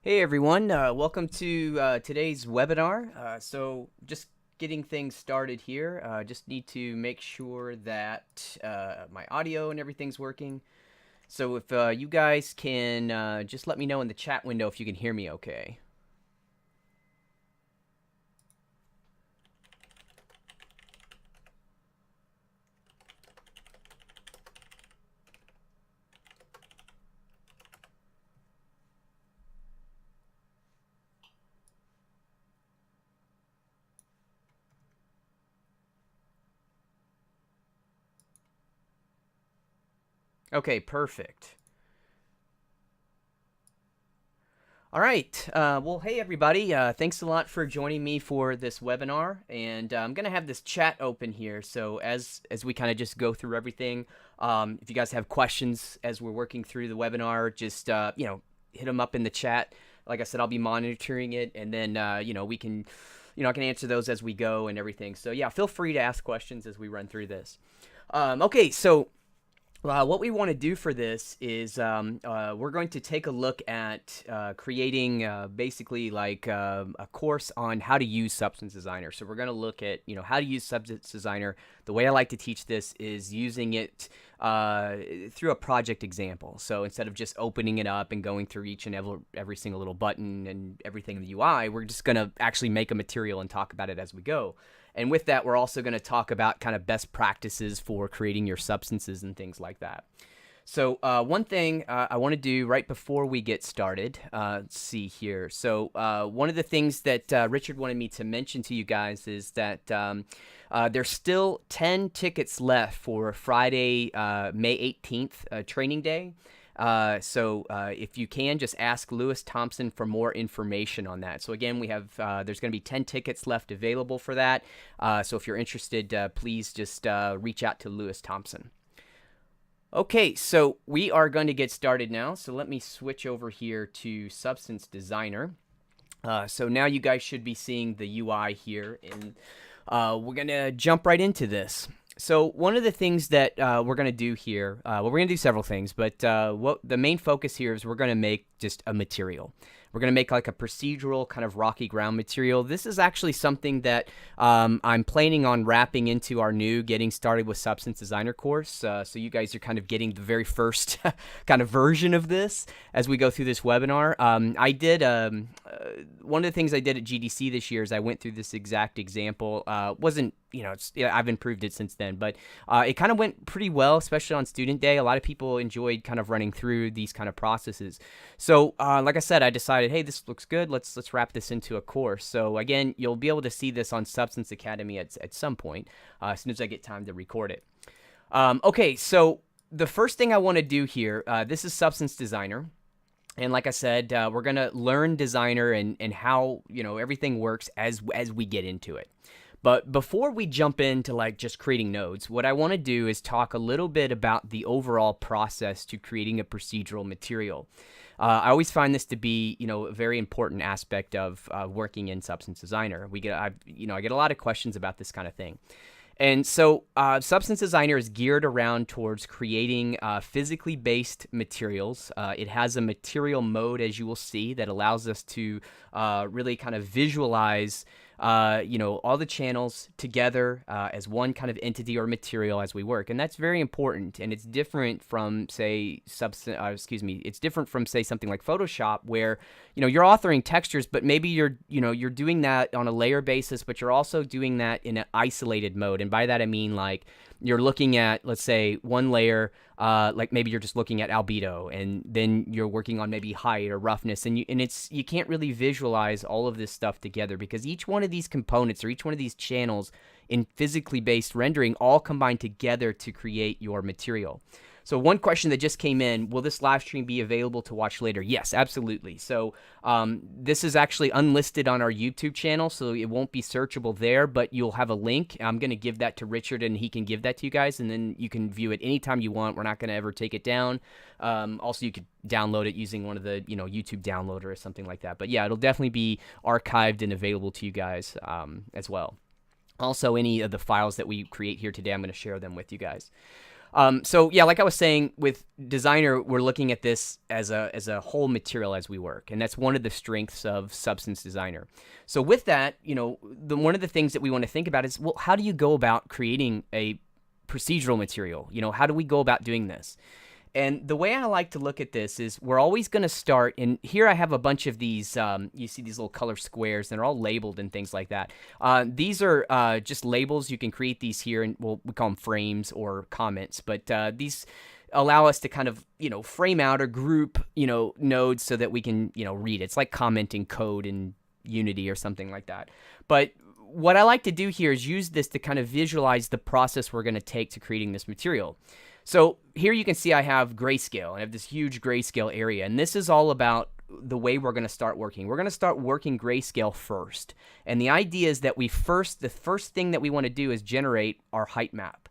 Hey everyone, welcome to today's webinar. So just getting things started here, just need to make sure that my audio and everything's working. So if you guys can just let me know in the chat window if you can hear me okay. Okay, perfect. All right. Well, hey everybody. Thanks a lot for joining me for this webinar, and I'm gonna have this chat open here. So as we kind of just go through everything, if you guys have questions as we're working through the webinar, just hit them up in the chat. Like I said, I'll be monitoring it, and then we can, I can answer those as we go and everything. So yeah, feel free to ask questions as we run through this. Okay, so what we want to do for this is we're going to take a look at creating basically like a course on how to use Substance Designer. So we're going to look at how to use Substance Designer. The way I like to teach this is using it through a project example. So instead of just opening it up and going through each and every single little button and everything in the UI, we're just going to actually make a material and talk about it as we go. And with that, we're also going to talk about kind of best practices for creating your substances and things like that. So one thing I want to do right before we get started, let's see here. So one of the things that Richard wanted me to mention to you guys is that there's still 10 tickets left for Friday, May 18th, training day. So if you can, just ask Lewis Thompson for more information on that. So again, we have there's going to be 10 tickets left available for that. So if you're interested, please just reach out to Lewis Thompson. Okay, so we are going to get started now. So let me switch over here to Substance Designer. So now you guys should be seeing the UI here, and we're going to jump right into this. So one of the things that we're going to do here, well, we're going to do several things, but what the main focus here is we're going to make just a material. We're going to make like a procedural kind of rocky ground material. This is actually something that I'm planning on wrapping into our new Getting Started with Substance Designer course. So you guys are kind of getting the very first kind of version of this as we go through this webinar. I did, one of the things I did at GDC this year is I went through this exact example. Wasn't I've improved it since then, but it kind of went pretty well, especially on student day. A lot of people enjoyed kind of running through these kind of processes. So like I said, I decided, hey, this looks good. Let's wrap this into a course. So again, you'll be able to see this on Substance Academy at some point as soon as I get time to record it. Okay, so the first thing I want to do here, this is Substance Designer. And like I said, we're going to learn Designer and how everything works as we get into it. But before we jump into like just creating nodes, what I want to do is talk a little bit about the overall process to creating a procedural material. I always find this to be, a very important aspect of working in Substance Designer. I get a lot of questions about this kind of thing. And so Substance Designer is geared around towards creating physically based materials. It has a material mode, as you will see, that allows us to really kind of visualize all the channels together as one kind of entity or material as we work. And that's very important. And it's different from, say, it's different from, say, something like Photoshop where, you're authoring textures, but maybe you're doing that on a layer basis, but you're also doing that in an isolated mode. And by that, I mean, like, you're looking at, let's say, one layer, like maybe you're just looking at albedo, and then you're working on maybe height or roughness, and you can't really visualize all of this stuff together because each one of these components or each one of these channels in physically based rendering all combine together to create your material. So one question that just came in, will this live stream be available to watch later? Yes, absolutely. So this is actually unlisted on our YouTube channel, so it won't be searchable there, but you'll have a link. I'm going to give that to Richard, and he can give that to you guys, and then you can view it anytime you want. We're not going to ever take it down. Also, you could download it using one of the YouTube downloader or something like that. But yeah, it'll definitely be archived and available to you guys as well. Also, any of the files that we create here today, I'm going to share them with you guys. So yeah, like I was saying, with designer, we're looking at this as a whole material as we work, and that's one of the strengths of substance designer. So with that, one of the things that we want to think about is, well, how do you go about creating a procedural material? How do we go about doing this? And the way I like to look at this is we're always going to start, and here I have a bunch of these, you see these little color squares, and they're all labeled and things like that. These are just labels. You can create these here, and we call them frames or comments, but these allow us to kind of, frame out or group, nodes so that we can, read it. It's like commenting code in Unity or something like that. But what I like to do here is use this to kind of visualize the process we're going to take to creating this material. So here you can see I have grayscale, and I have this huge grayscale area, and this is all about the way we're going to start working. We're going to start working grayscale first, and the idea is that the first thing that we want to do is generate our height map.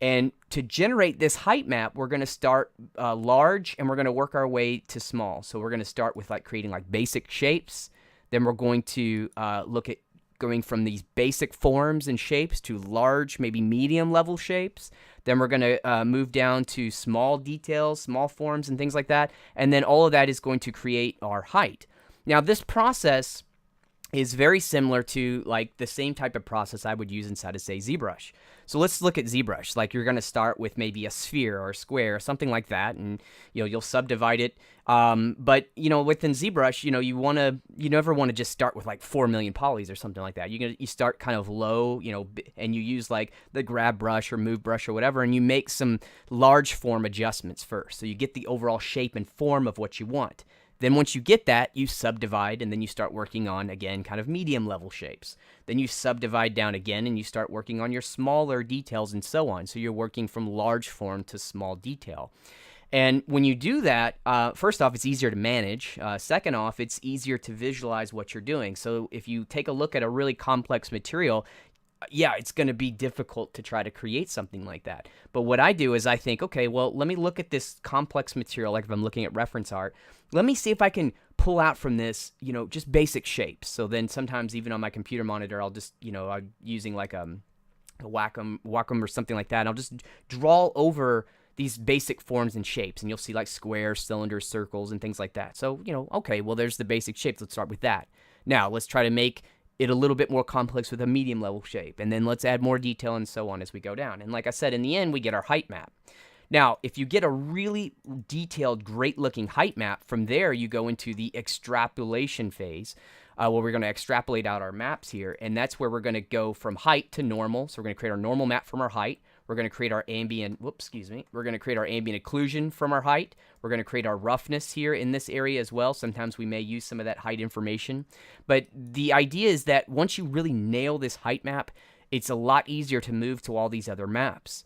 And to generate this height map, we're going to start large, and we're going to work our way to small. So we're going to start with creating basic shapes. Then we're going to look at going from these basic forms and shapes to large, maybe medium level shapes. Then we're going to move down to small details, small forms, and things like that. And then all of that is going to create our height. Now, this process is very similar to the same type of process I would use inside of, say, ZBrush. So let's look at ZBrush. You're going to start with maybe a sphere or a square or something like that, and you'll subdivide it. But within ZBrush, you never want to just start with 4 million polys or something like that. You start kind of low, and you use the grab brush or move brush or whatever, and you make some large form adjustments first. So you get the overall shape and form of what you want. Then once you get that, you subdivide, and then you start working on, again, kind of medium level shapes. Then you subdivide down again, and you start working on your smaller details and so on. So you're working from large form to small detail. And when you do that, first off, it's easier to manage. Second off, it's easier to visualize what you're doing. So if you take a look at a really complex material, yeah, it's going to be difficult to try to create something like that. But what I do is I think, okay, well, let me look at this complex material, like if I'm looking at reference art. Let me see if I can pull out from this, just basic shapes. So then sometimes even on my computer monitor, I'll just, I'm using a Wacom or something like that, and I'll just draw over these basic forms and shapes, and you'll see squares, cylinders, circles, and things like that. So, okay, well, there's the basic shapes. Let's start with that. Now, let's try to make it a little bit more complex with a medium level shape, and then let's add more detail and so on as we go down. And like I said, in the end, we get our height map. Now, if you get a really detailed, great looking height map, from there you go into the extrapolation phase, where we're going to extrapolate out our maps here, and that's where we're going to go from height to normal. So we're going to create our normal map from our height. We're going to create our ambient, we're going to create our ambient occlusion from our height. We're going to create our roughness here in this area as well. Sometimes we may use some of that height information. But the idea is that once you really nail this height map, it's a lot easier to move to all these other maps.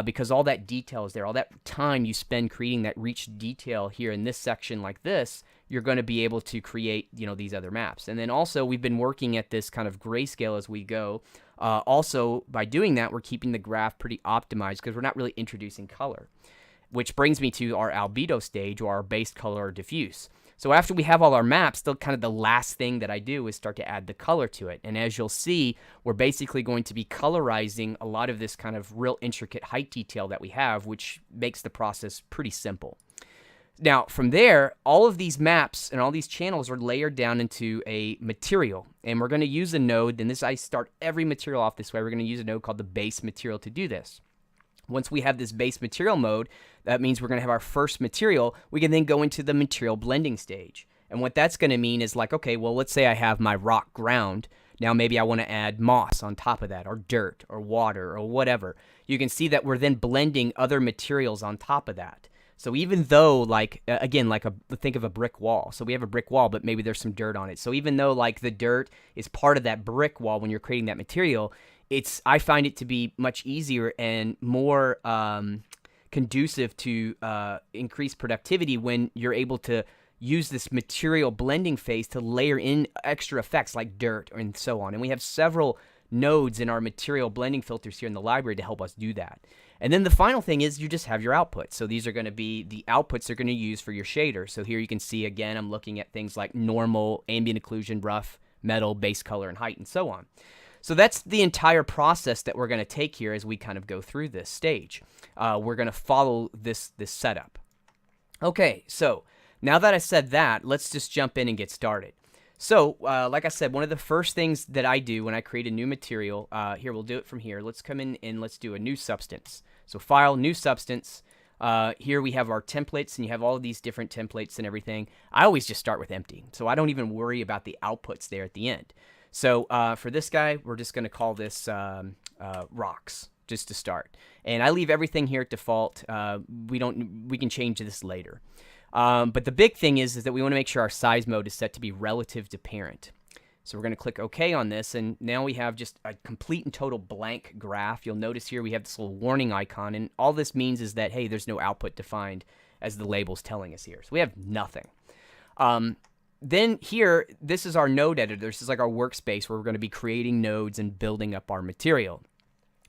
Because all that detail is there, all that time you spend creating that rich detail here in this section like this, you're going to be able to create, these other maps. And then also we've been working at this kind of grayscale as we go. Also, by doing that, we're keeping the graph pretty optimized because we're not really introducing color, which brings me to our albedo stage, or our base color or diffuse. So after we have all our maps, still kind of the last thing that I do is start to add the color to it. And as you'll see, we're basically going to be colorizing a lot of this kind of real intricate height detail that we have, which makes the process pretty simple. Now, from there, all of these maps and all these channels are layered down into a material. And we're going to use a node, and I start every material off this way. We're going to use a node called the base material to do this. Once we have this base material mode, that means we're going to have our first material. We can then go into the material blending stage. And what that's going to mean is okay, well, let's say I have my rock ground. Now maybe I want to add moss on top of that, or dirt, or water, or whatever. You can see that we're then blending other materials on top of that. So even though, think of a brick wall. So we have a brick wall, but maybe there's some dirt on it. So even though the dirt is part of that brick wall when you're creating that material, I find it to be much easier and more conducive to increase productivity when you're able to use this material blending phase to layer in extra effects like dirt and so on. And we have several nodes in our material blending filters here in the library to help us do that. And then the final thing is you just have your outputs. So these are going to be the outputs you're going to use for your shader. So here you can see, again, I'm looking at things like normal, ambient occlusion, rough, metal, base color, and height, and so on. So that's the entire process that we're going to take here as we kind of go through this stage. We're going to follow this setup. Okay, so now that I said that, let's just jump in and get started. So, like I said, one of the first things that I do when I create a new material, here, we'll do it from here. Let's come in and let's do a new substance. So File, New Substance. Here we have our templates, and you have all of these different templates and everything. I always just start with empty, so I don't even worry about the outputs there at the end. So for this guy, we're just going to call this rocks, just to start. And I leave everything here at default. We can change this later. But the big thing is that we want to make sure our size mode is set to be relative to parent. So we're going to click OK on this, and now we have just a complete and total blank graph. You'll notice here we have this little warning icon, and all this means is that, hey, there's no output defined as the label's telling us here. So we have nothing. Then here, this is our node editor. This is like our workspace where we're going to be creating nodes and building up our material.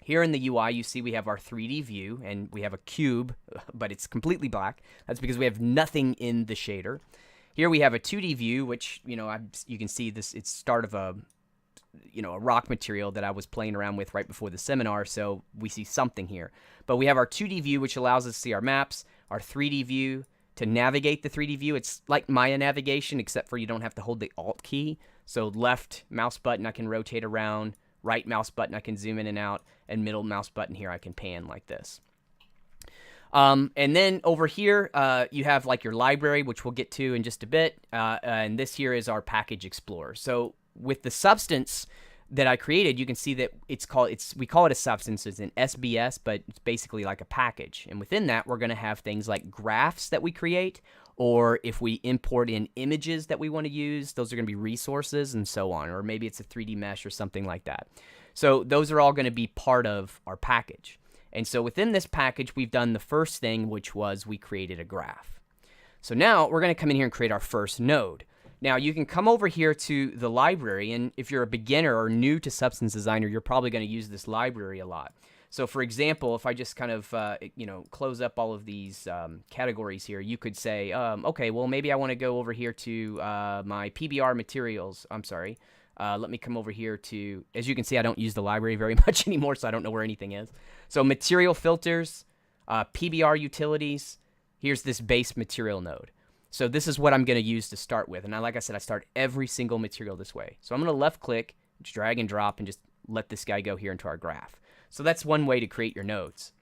Here in the UI, you see we have our 3D view, and we have a cube, but it's completely black. That's because we have nothing in the shader. Here we have a 2D view, which, you can see this. It's start of a rock material that I was playing around with right before the seminar, so we see something here. But we have our 2D view, which allows us to see our maps, our 3D view. To navigate the 3D view, it's like Maya navigation, except for you don't have to hold the Alt key. So left mouse button, I can rotate around. Right mouse button, I can zoom in and out. And middle mouse button here, I can pan like this. And then over here, you have like your library, which we'll get to in just a bit. And this here is our package explorer. So with the substance that I created, you can see that we call it a substance. It's an SBS, but it's basically like a package. And within that, we're going to have things like graphs that we create, or if we import in images that we want to use, those are going to be resources and so on. Or maybe it's a 3D mesh or something like that. So those are all going to be part of our package. And so within this package, we've done the first thing, which was we created a graph. So now we're going to come in here and create our first node. Now, you can come over here to the library, and if you're a beginner or new to Substance Designer, you're probably going to use this library a lot. So, for example, if I just kind of, close up all of these categories here, you could say, okay, well, maybe I want to go over here to my PBR materials. I'm sorry. Let me come over here to, as you can see, I don't use the library very much anymore, so I don't know where anything is. So, material filters, PBR utilities, here's this base material node. So this is what I'm going to use to start with. And like I said, I start every single material this way. So I'm going to left click, just drag and drop, and just let this guy go here into our graph. So that's one way to create your nodes.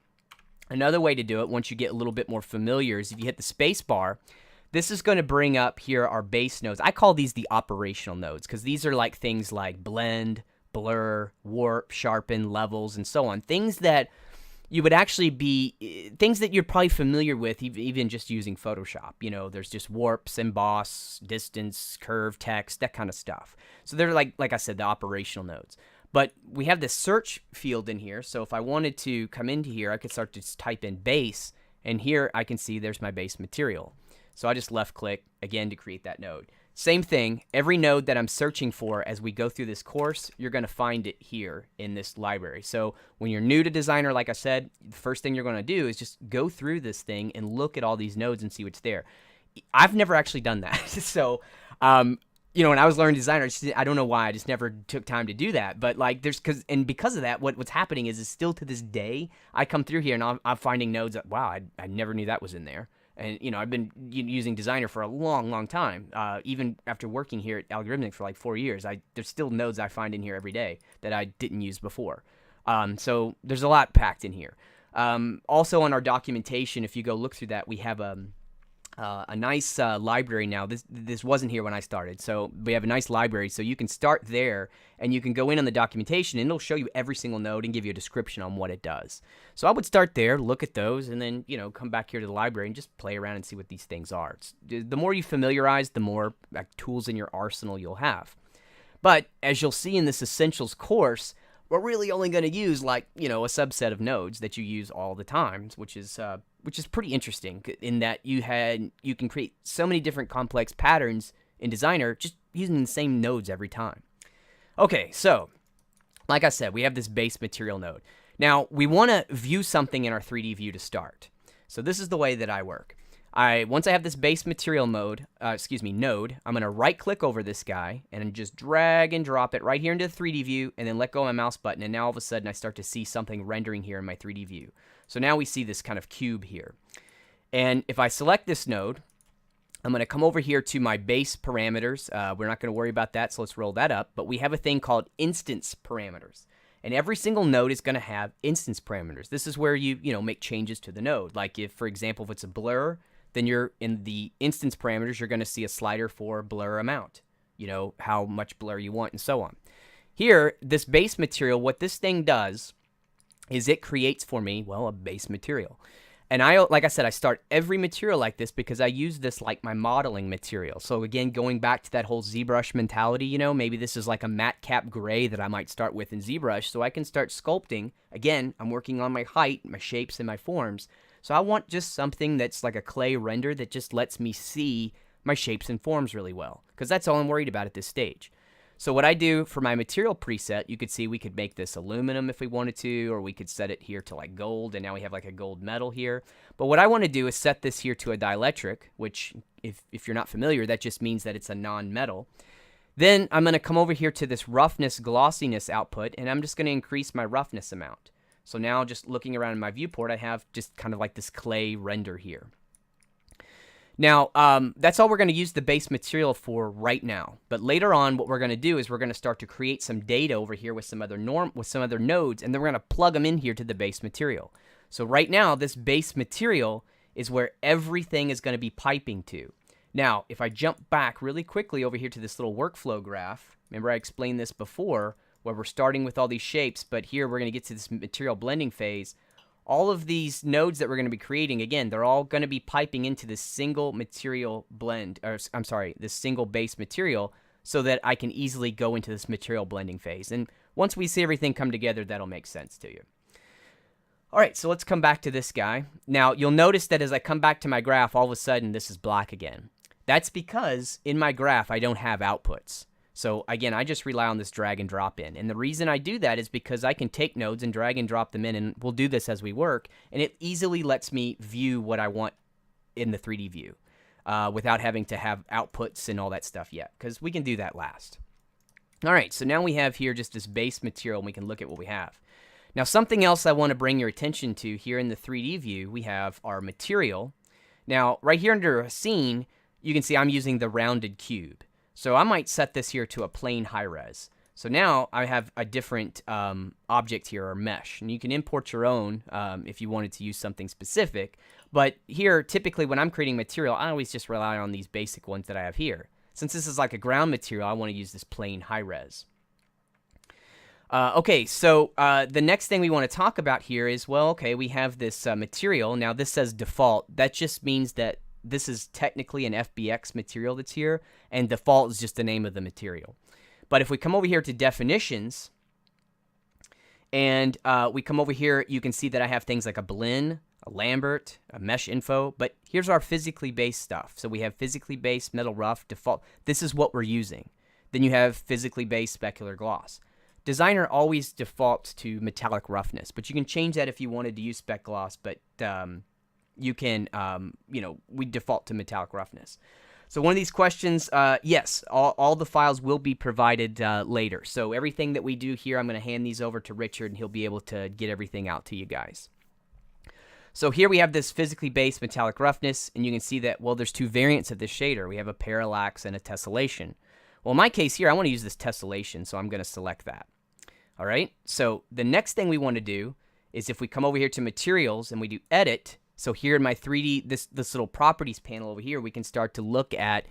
Another way to do it, once you get a little bit more familiar, is if you hit the space bar, this is going to bring up here our base nodes. I call these the operational nodes because these are like things like blend, blur, warp, sharpen, levels, and so on. Things that you would actually be, things that you're probably familiar with even just using Photoshop. There's just warps, emboss, distance, curve, text, that kind of stuff. So they're like I said, the operational nodes. But we have this search field in here, so if I wanted to come into here, I could start to just type in base, and here I can see there's my base material. So I just left click, again, to create that node. Same thing, every node that I'm searching for as we go through this course, you're going to find it here in this library. So when you're new to Designer, like I said, the first thing you're going to do is just go through this thing and look at all these nodes and see what's there. I've never actually done that. So, when I was learning Designer, I don't know why, I just never took time to do that. But because of that, what's happening is still to this day, I come through here and I'm finding nodes that, wow, I never knew that was in there. And, I've been using Designer for a long, long time. Even after working here at Algorithmic for like 4 years, there's still nodes I find in here every day that I didn't use before. So there's a lot packed in here. Also on our documentation, if you go look through that, we have a nice library now. This wasn't here when I started, so we have a nice library. So you can start there, and you can go in on the documentation, and it'll show you every single node and give you a description on what it does. So I would start there, look at those, and then come back here to the library and just play around and see what these things are. The more you familiarize, the more tools in your arsenal you'll have. But as you'll see in this Essentials course, we're really only going to use a subset of nodes that you use all the time, which is pretty interesting in that you can create so many different complex patterns in Designer just using the same nodes every time. Okay, so like I said, we have this base material node. Now, we want to view something in our 3D view to start. So this is the way that I work. Once I have this base material node, I'm going to right click over this guy and just drag and drop it right here into the 3D view, and then let go of my mouse button, and now all of a sudden I start to see something rendering here in my 3D view. So now we see this kind of cube here. And if I select this node, I'm going to come over here to my base parameters. We're not going to worry about that, so let's roll that up. But we have a thing called instance parameters. And every single node is going to have instance parameters. This is where you make changes to the node. Like if, for example, if it's a blur, then you're in the instance parameters, you're going to see a slider for blur amount, how much blur you want and so on. Here, this base material, what this thing does is it creates for me, a base material. And like I said, I start every material like this because I use this like my modeling material. So again, going back to that whole ZBrush mentality, maybe this is like a matte cap gray that I might start with in ZBrush, so I can start sculpting. Again, I'm working on my height, my shapes, and my forms. So I want just something that's like a clay render that just lets me see my shapes and forms really well, because that's all I'm worried about at this stage. So what I do for my material preset, you could see we could make this aluminum if we wanted to, or we could set it here to like gold, and now we have like a gold metal here. But what I want to do is set this here to a dielectric, which if you're not familiar, that just means that it's a non-metal. Then I'm going to come over here to this roughness glossiness output, and I'm just going to increase my roughness amount. So now just looking around in my viewport, I have just kind of like this clay render here. Now, that's all we're going to use the base material for right now. But later on, what we're going to do is we're going to start to create some data over here with some other nodes, and then we're going to plug them in here to the base material. So right now, this base material is where everything is going to be piping to. Now, if I jump back really quickly over here to this little workflow graph, remember I explained this before, where we're starting with all these shapes, but here we're going to get to this material blending phase. All of these nodes that we're going to be creating, again, they're all going to be piping into this single material blend, or I'm sorry, this single base material, so that I can easily go into this material blending phase. And once we see everything come together, that'll make sense to you. All right, so let's come back to this guy. Now, you'll notice that as I come back to my graph, all of a sudden, this is black again. That's because in my graph, I don't have outputs. So again, I just rely on this drag and drop in. And the reason I do that is because I can take nodes and drag and drop them in, and we'll do this as we work, and it easily lets me view what I want in the 3D view without having to have outputs and all that stuff yet, because we can do that last. All right, so now we have here just this base material, and we can look at what we have. Now, something else I want to bring your attention to here in the 3D view, we have our material. Now, right here under a scene, you can see I'm using the rounded cube. So I might set this here to a plain high res. So now I have a different object here, or mesh. And you can import your own if you wanted to use something specific. But here, typically when I'm creating material, I always just rely on these basic ones that I have here. Since this is like a ground material, I want to use this plain high res. Okay, so the next thing we want to talk about here is, we have this material. Now this says default. That just means that this is technically an FBX material that's here, and default is just the name of the material. But if we come over here to definitions, and we come over here, you can see that I have things like a blend, a Lambert, a mesh info, but here's our physically based stuff. So we have physically based, metal rough, default. This is what we're using. Then you have physically based specular gloss. Designer always defaults to metallic roughness, but you can change that if you wanted to use spec gloss, but you can, we default to metallic roughness. So one of these questions, yes, all the files will be provided later. So everything that we do here, I'm going to hand these over to Richard, and he'll be able to get everything out to you guys. So here we have this physically based metallic roughness, and you can see that, there's two variants of this shader. We have a parallax and a tessellation. Well, in my case here, I want to use this tessellation, so I'm going to select that. All right, so the next thing we want to do is if we come over here to materials and we do edit. So here in my 3D, this little properties panel over here, we can start to look at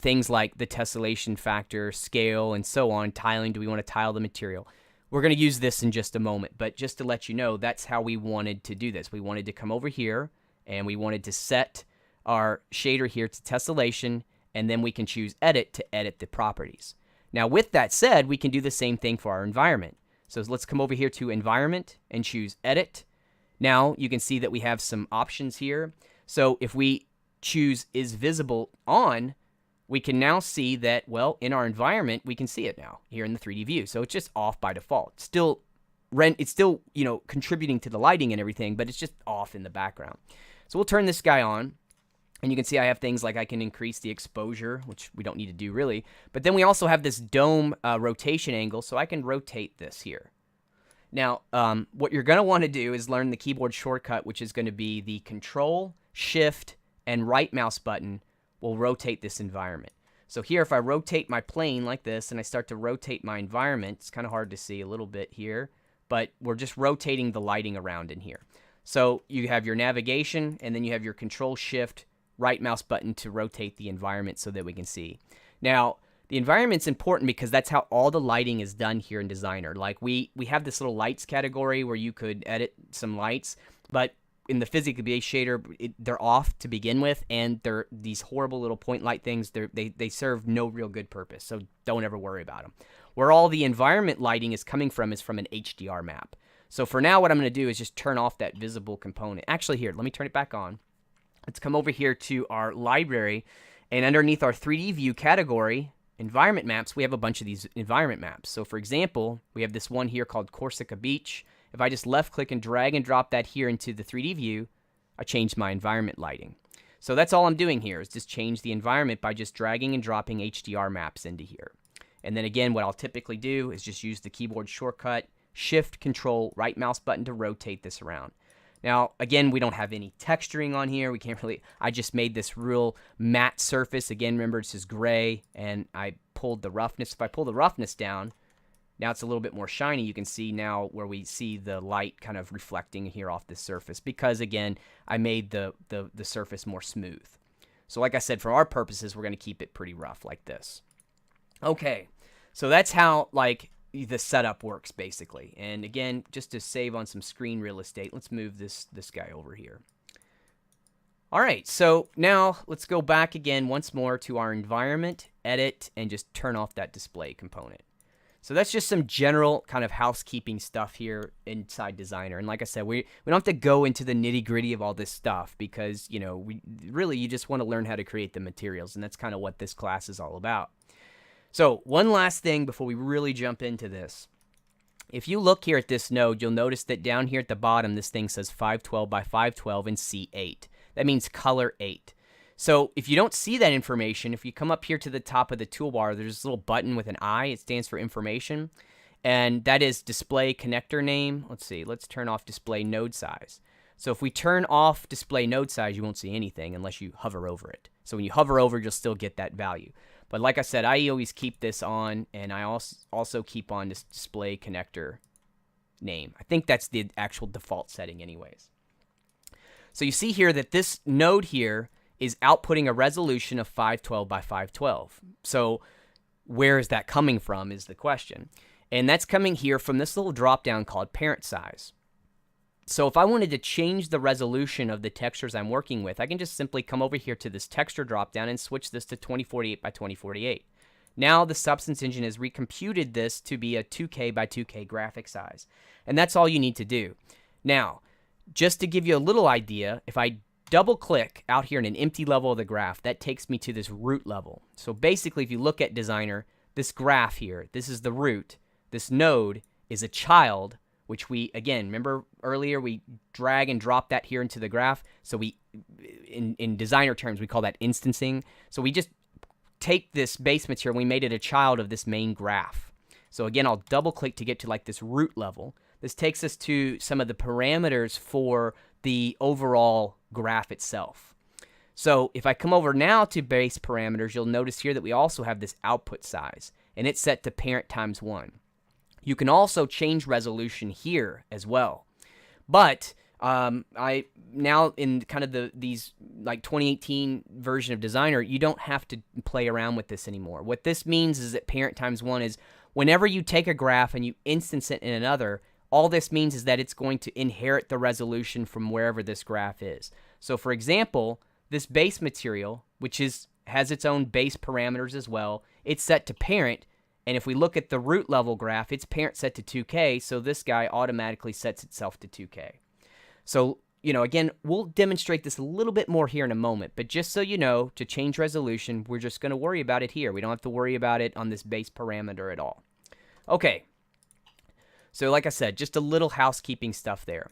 things like the tessellation factor, scale, and so on. Tiling, do we want to tile the material? We're going to use this in just a moment, but just to let you know, that's how we wanted to do this. We wanted to come over here, and we wanted to set our shader here to tessellation, and then we can choose edit to edit the properties. Now, with that said, we can do the same thing for our environment. So let's come over here to environment and choose edit. Now you can see that we have some options here. So if we choose is visible on, we can now see that, in our environment, we can see it now here in the 3D view. So it's just off by default. It's still, contributing to the lighting and everything, but it's just off in the background. So we'll turn this guy on. And you can see I have things like I can increase the exposure, which we don't need to do really. But then we also have this dome rotation angle, so I can rotate this here. Now, what you're going to want to do is learn the keyboard shortcut, which is going to be the Control, Shift, and right mouse button will rotate this environment. So here, if I rotate my plane like this and I start to rotate my environment, it's kind of hard to see a little bit here, but we're just rotating the lighting around in here. So you have your navigation, and then you have your Control, Shift, right mouse button to rotate the environment so that we can see. Now, the environment's important because that's how all the lighting is done here in Designer. Like we have this little lights category where you could edit some lights, but in the physically based shader, they're off to begin with, and they're these horrible little point light things. They serve no real good purpose, so don't ever worry about them. Where all the environment lighting is coming from is from an HDR map. So for now, what I'm going to do is just turn off that visible component. Actually, here, let me turn it back on. Let's come over here to our library, and underneath our 3D view category, environment maps, we have a bunch of these environment maps. So for example, we have this one here called Corsica Beach. If I just left click and drag and drop that here into the 3D view, I changed my environment lighting. So that's all I'm doing here is just change the environment by just dragging and dropping HDR maps into here. And then again, what I'll typically do is just use the keyboard shortcut, Shift, Control, right mouse button to rotate this around. Now, again, we don't have any texturing on here. We can't really, I just made this real matte surface. Again, remember, this is gray, and I pulled the roughness. If I pull the roughness down, now it's a little bit more shiny. You can see now where we see the light kind of reflecting here off this surface because, again, I made the surface more smooth. So like I said, for our purposes, we're going to keep it pretty rough like this. Okay, so that's how, like, the setup works basically. And again, just to save on some screen real estate, let's move this guy over here. All right, so now let's go back again once more to our environment, edit, and just turn off that display component. So that's just some general kind of housekeeping stuff here inside Designer. And like I said, we don't have to go into the nitty-gritty of all this stuff because, you know, you just want to learn how to create the materials, and that's kind of what this class is all about. So one last thing before we really jump into this. If you look here at this node, you'll notice that down here at the bottom, this thing says 512 by 512 and C8. That means color 8. So if you don't see that information, if you come up here to the top of the toolbar, there's this little button with an I. It stands for information, and that is display connector name. Let's see. Let's turn off display node size. So if we turn off display node size, you won't see anything unless you hover over it. So when you hover over, you'll still get that value. But like I said, I always keep this on, and I also keep on this display connector name. I think that's the actual default setting anyways. So you see here that this node here is outputting a resolution of 512 by 512. So where is that coming from is the question. And that's coming here from this little drop down called parent size. So if I wanted to change the resolution of the textures I'm working with, I can just simply come over here to this texture dropdown and switch this to 2048 by 2048. Now the Substance Engine has recomputed this to be a 2K by 2K graphic size. And that's all you need to do. Now, just to give you a little idea, if I double click out here in an empty level of the graph, that takes me to this root level. So basically, if you look at Designer, this graph here, this is the root. This node is a child, which we, again, remember earlier we drag and drop that here into the graph. So we, in Designer terms, we call that instancing. So we just take this base material, we made it a child of this main graph. So again, I'll double click to get to like this root level. This takes us to some of the parameters for the overall graph itself. So if I come over now to base parameters, you'll notice here that we also have this output size, and it's set to parent times 1. You can also change resolution here as well. But I now in kind of these like 2018 version of Designer, you don't have to play around with this anymore. What this means is that parent times 1 is whenever you take a graph and you instance it in another, all this means is that it's going to inherit the resolution from wherever this graph is. So for example, this base material, which has its own base parameters as well, it's set to parent. And if we look at the root level graph, its parent set to 2K, so this guy automatically sets itself to 2K. So, you know, again, we'll demonstrate this a little bit more here in a moment, but just so you know, to change resolution, we're just going to worry about it here. We don't have to worry about it on this base parameter at all. Okay, so like I said, just a little housekeeping stuff there.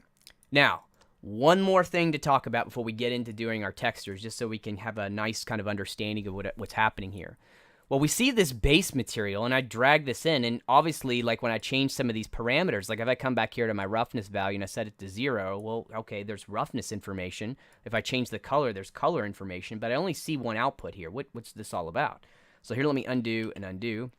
Now, one more thing to talk about before we get into doing our textures, just so we can have a nice kind of understanding of what's happening here. Well, we see this base material, and I drag this in, and obviously, like when I change some of these parameters, like if I come back here to my roughness value and I set it to 0, well, okay, there's roughness information. If I change the color, there's color information, but I only see one output here. What's this all about? So here, let me undo and undo.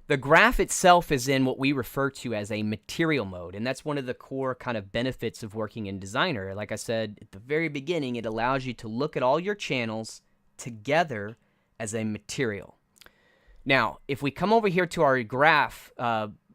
The graph itself is in what we refer to as a material mode, and that's one of the core kind of benefits of working in Designer. Like I said at the very beginning, it allows you to look at all your channels together as a material. Now, if we come over here to our graph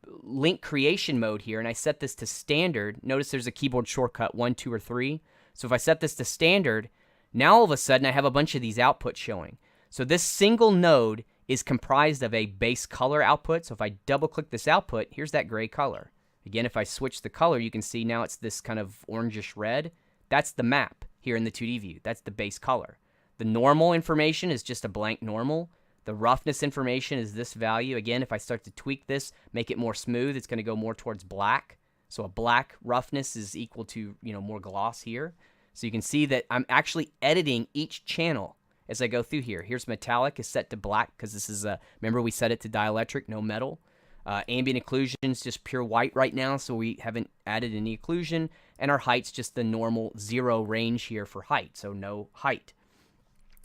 link creation mode here, and I set this to standard, notice there's a keyboard shortcut 1, 2, or 3. So if I set this to standard, now all of a sudden I have a bunch of these outputs showing. So this single node is comprised of a base color output. So if I double click this output, here's that gray color. Again, if I switch the color, you can see now it's this kind of orangish red. That's the map here in the 2D view. That's the base color. The normal information is just a blank normal. The roughness information is this value. Again, if I start to tweak this, make it more smooth, it's going to go more towards black. So a black roughness is equal to, more gloss here. So you can see that I'm editing each channel as I go through here. Here's metallic is set to black because this is remember we set it to dielectric, no metal. Ambient occlusion is just pure white right now, so we haven't added any occlusion. And our height's just the normal 0 range here for height, so no height.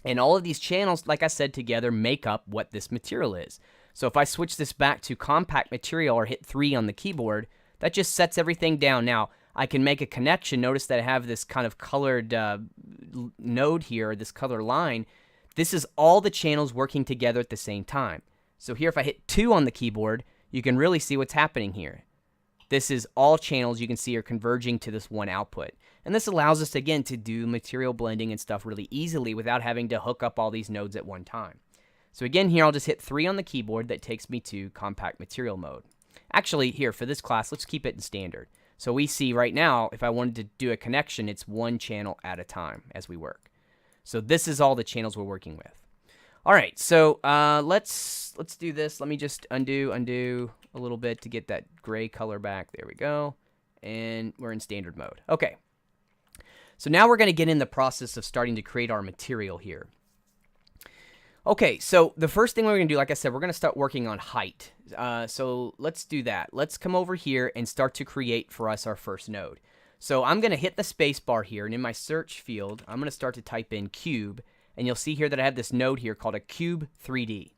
And all of these channels, like I said, together make up what this material is. So if I switch this back to compact material or hit 3 on the keyboard, that just sets everything down. Now, I can make a connection. Notice that I have this kind of colored node here, this color line. This is all the channels working together at the same time. So here, if I hit 2 on the keyboard, you can really see what's happening here. This is all channels you can see are converging to this one output. And this allows us, again, to do material blending and stuff really easily without having to hook up all these nodes at one time. So again, here I'll just hit 3 on the keyboard. That takes me to compact material mode. Actually, here, for this class, let's keep it in standard. So we see right now, if I wanted to do a connection, it's one channel at a time as we work. So this is all the channels we're working with. All right, so let's do this. Let me just undo a little bit to get that gray color back. There we go. And we're in standard mode. Okay. So now we're going to get in the process of starting to create our material here. Okay, so the first thing we're going to do, like I said, we're going to start working on height. So let's do that. Let's come over here and start to create for us our first node. So I'm going to hit the space bar here, and in my search field, I'm going to start to type in cube, and you'll see here that I have this node here called a cube 3D.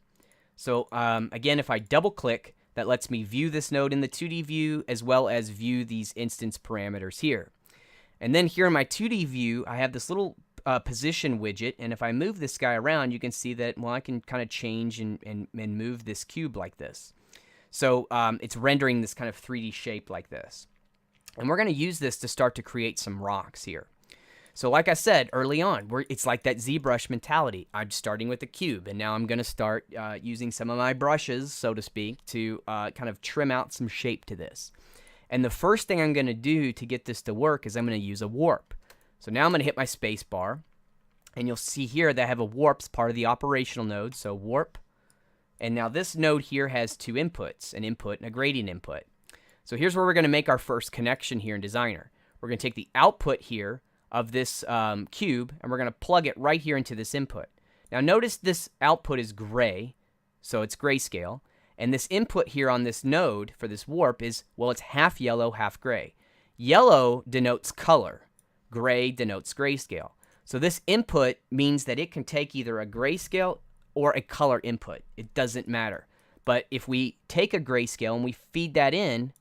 So again, if I double click, that lets me view this node in the 2D view as well as view these instance parameters here. And then here in my 2D view, I have this little position widget, and if I move this guy around, you can see that, well, I can kind of change and move this cube like this. So it's rendering this kind of 3D shape like this. And we're going to use this to start to create some rocks here. So like I said early on, it's like that ZBrush mentality. I'm starting with a cube, and now I'm going to start using some of my brushes, so to speak, to kind of trim out some shape to this. And the first thing I'm going to do to get this to work is I'm going to use a warp. So now I'm going to hit my space bar, and you'll see here that I have a warp as part of the operational node, so warp. And now this node here has 2 inputs, an input and a gradient input. So here's where we're going to make our first connection here in Designer. We're going to take the output here of this cube, and we're going to plug it right here into this input. Now notice this output is gray, so it's grayscale. And this input here on this node for this warp is, well, it's half yellow, half gray. Yellow denotes color. Gray denotes grayscale. So this input means that it can take either a grayscale or a color input. It doesn't matter. But if we take a grayscale and we feed that in,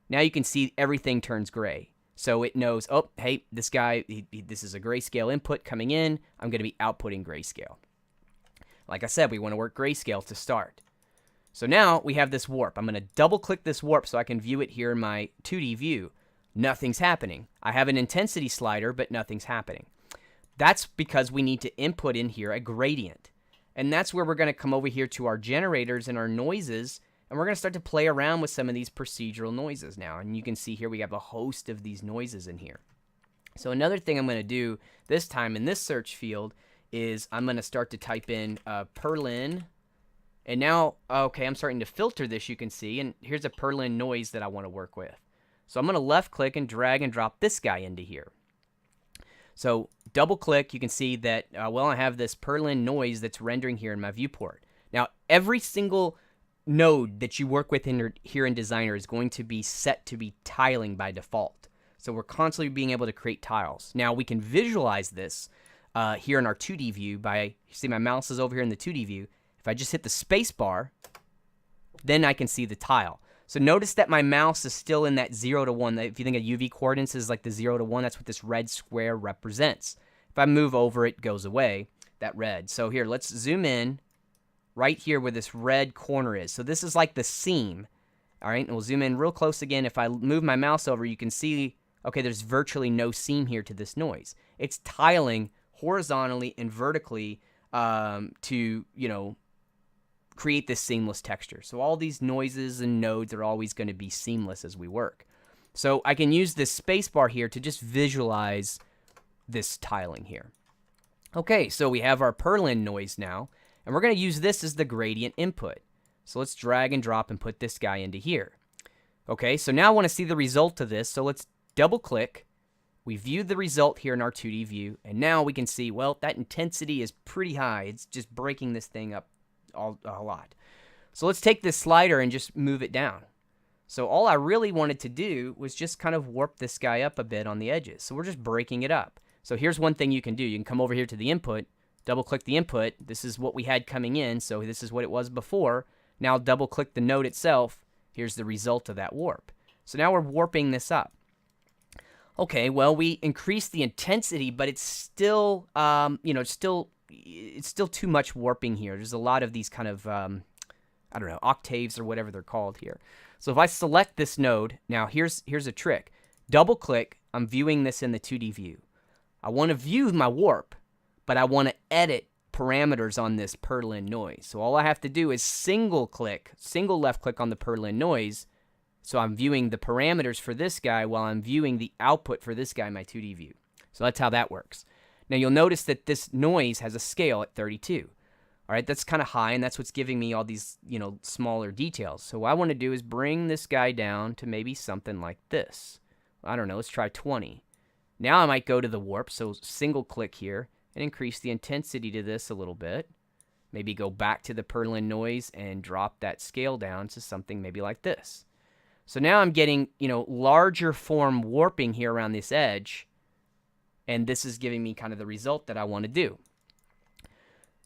now you can see everything turns gray. So it knows, oh, hey, this guy, this is a grayscale input coming in. I'm going to be outputting grayscale. Like I said, we want to work grayscale to start. So now we have this warp. I'm going to double click this warp so I can view it here in my 2D view. Nothing's happening. I have an intensity slider, but nothing's happening. That's because we need to input in here a gradient. And that's where we're going to come over here to our generators and our noises, and we're going to start to play around with some of these procedural noises now. And you can see here we have a host of these noises in here. So another thing I'm going to do this time in this search field is I'm going to start to type in Perlin. And now, okay, I'm starting to filter this, you can see, and here's a Perlin noise that I want to work with. So I'm going to left click and drag and drop this guy into here. So double click, you can see that, well, I have this Perlin noise that's rendering here in my viewport. Now, every single node that you work with here in Designer is going to be set to be tiling by default. So we're constantly being able to create tiles. Now, we can visualize this here in our 2D view by, you see my mouse is over here in the 2D view. If I just hit the space bar, then I can see the tile. So notice that my mouse is still in that 0 to 1. If you think of UV coordinates as like the 0 to 1, that's what this red square represents. If I move over, it goes away, that red. So here, let's zoom in right here where this red corner is. So this is like the seam. All right, and we'll zoom in real close again. If I move my mouse over, you can see, okay, there's virtually no seam here to this noise. It's tiling horizontally and vertically to, you know, create this seamless texture. So all these noises and nodes are always going to be seamless as we work. So I can use this spacebar here to just visualize this tiling here. Okay, so we have our Perlin noise now, and we're going to use this as the gradient input. So let's drag and drop and put this guy into here. Okay, so now I want to see the result of this, so let's double click. We viewed the result here in our 2D view, and now we can see, well, that intensity is pretty high. It's just breaking this thing up a lot. So let's take this slider and just move it down. So all I really wanted to do was just kind of warp this guy up a bit on the edges. So we're just breaking it up. So here's one thing you can do. You can come over here to the input, double click the input. This is what we had coming in, so this is what it was before. Now double click the node itself. Here's the result of that warp. So now we're warping this up. Okay, well, we increased the intensity, but it's still, you know, it's still too much warping here. There's a lot of these kind of, I don't know, octaves or whatever they're called here. So if I select this node, now here's a trick. Double click, I'm viewing this in the 2D view. I want to view my warp, but I want to edit parameters on this Perlin noise. So all I have to do is single left click on the Perlin noise. So I'm viewing the parameters for this guy while I'm viewing the output for this guy in my 2D view. So that's how that works. Now you'll notice that this noise has a scale at 32. All right, that's kind of high, and that's what's giving me all these, you know, smaller details. So what I want to do is bring this guy down to maybe something like this. I don't know, let's try 20. Now I might go to the warp, so single click here and increase the intensity to this a little bit. Maybe go back to the Perlin noise and drop that scale down to something maybe like this. So now I'm getting, you know, larger form warping here around this edge, and this is giving me kind of the result that I want to do.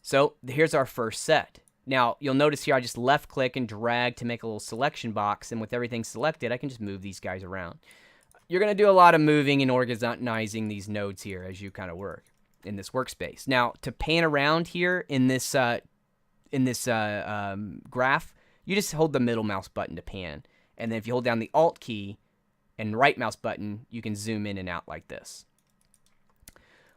So here's our first set. Now, you'll notice here I just left click and drag to make a little selection box, and with everything selected, I can just move these guys around. You're going to do a lot of moving and organizing these nodes here as you kind of work in this workspace. Now, to pan around here in this graph, you just hold the middle mouse button to pan. And then if you hold down the Alt key and right mouse button, you can zoom in and out like this.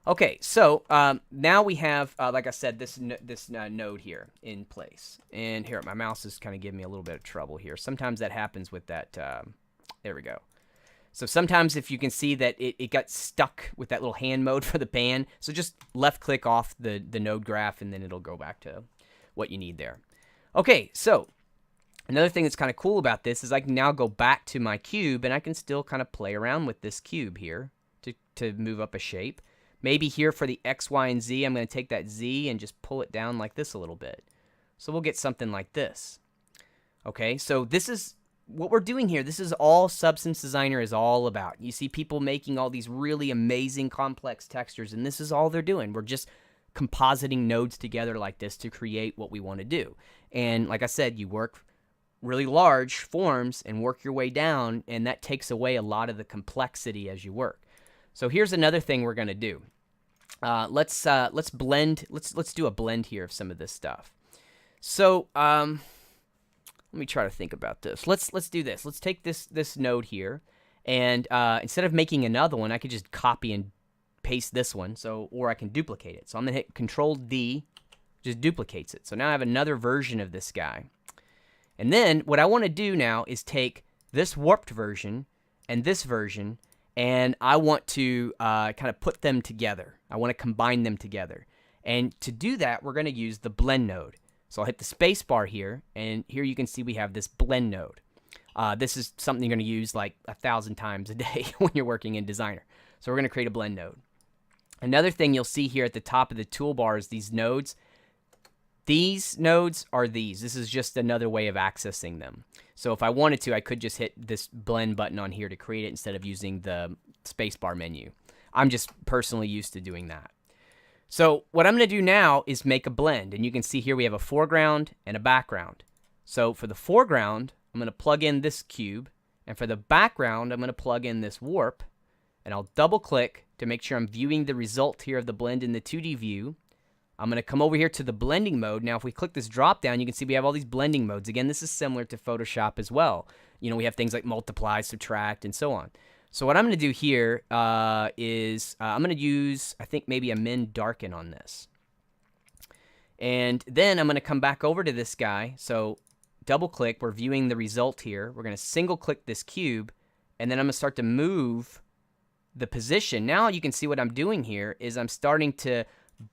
Okay, so now we have, like I said, this node here in place. And here, my mouse is kind of giving me a little bit of trouble here. Sometimes that happens with that. There we go. So sometimes if you can see that it got stuck with that little hand mode for the pan, so just left click off the node graph and then it'll go back to what you need there. Okay, so another thing that's kind of cool about this is I can now go back to my cube and I can still kind of play around with this cube here to move up a shape. Maybe here for the X, Y, and Z, I'm going to take that Z and just pull it down like this a little bit. So we'll get something like this. Okay, so this is what we're doing here. This is all Substance Designer is all about. You see people making all these really amazing complex textures, and this is all they're doing. We're just compositing nodes together like this to create what we want to do. And like I said, you work really large forms and work your way down, and that takes away a lot of the complexity as you work. So here's another thing we're going to do. Let's blend. Let's do a blend here of some of this stuff. So let me try to think about this. Let's do this. Let's take this node here, and instead of making another one, I could just copy and paste this one. Or I can duplicate it. So I'm gonna hit Control D, just duplicates it. So now I have another version of this guy. And then what I want to do now is take this warped version and this version, and I want to kind of put them together. I want to combine them together. And to do that, we're going to use the blend node. So I'll hit the space bar here, and here you can see we have this blend node. This is something you're going to use like 1,000 times a day when you're working in Designer. So we're going to create a blend node. Another thing you'll see here at the top of the toolbar is these nodes. These nodes are these. This is just another way of accessing them. So if I wanted to, I could just hit this blend button on here to create it instead of using the spacebar menu. I'm just personally used to doing that. So what I'm going to do now is make a blend. And you can see here we have a foreground and a background. So for the foreground, I'm going to plug in this cube. And for the background, I'm going to plug in this warp. And I'll double click to make sure I'm viewing the result here of the blend in the 2D view. I'm going to come over here to the blending mode. Now, if we click this drop down, you can see we have all these blending modes. Again, this is similar to Photoshop as well. You know, we have things like multiply, subtract, and so on. So what I'm going to do here is I'm going to use, I think, maybe a min darken on this. And then I'm going to come back over to this guy. So double click. We're viewing the result here. We're going to single click this cube. And then I'm going to start to move the position. Now you can see what I'm doing here is I'm starting to,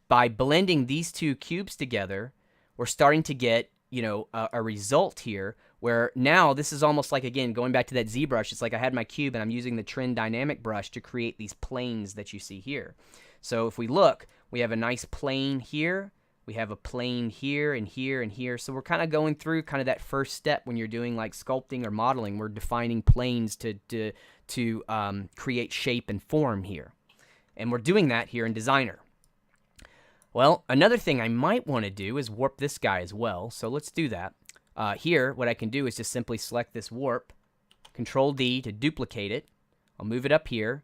by blending these two cubes together, we're starting to get, you know, a result here where now this is almost like, again, going back to that ZBrush, it's like I had my cube and I'm using the trend dynamic brush to create these planes that you see here. So if we look, we have a nice plane here, we have a plane here and here and here. So we're kind of going through kind of that first step when you're doing like sculpting or modeling. We're defining planes to create shape and form here. And we're doing that here in Designer. Well, another thing I might want to do is warp this guy as well. So let's do that. Here, what I can do is just simply select this warp, Control D to duplicate it. I'll move it up here.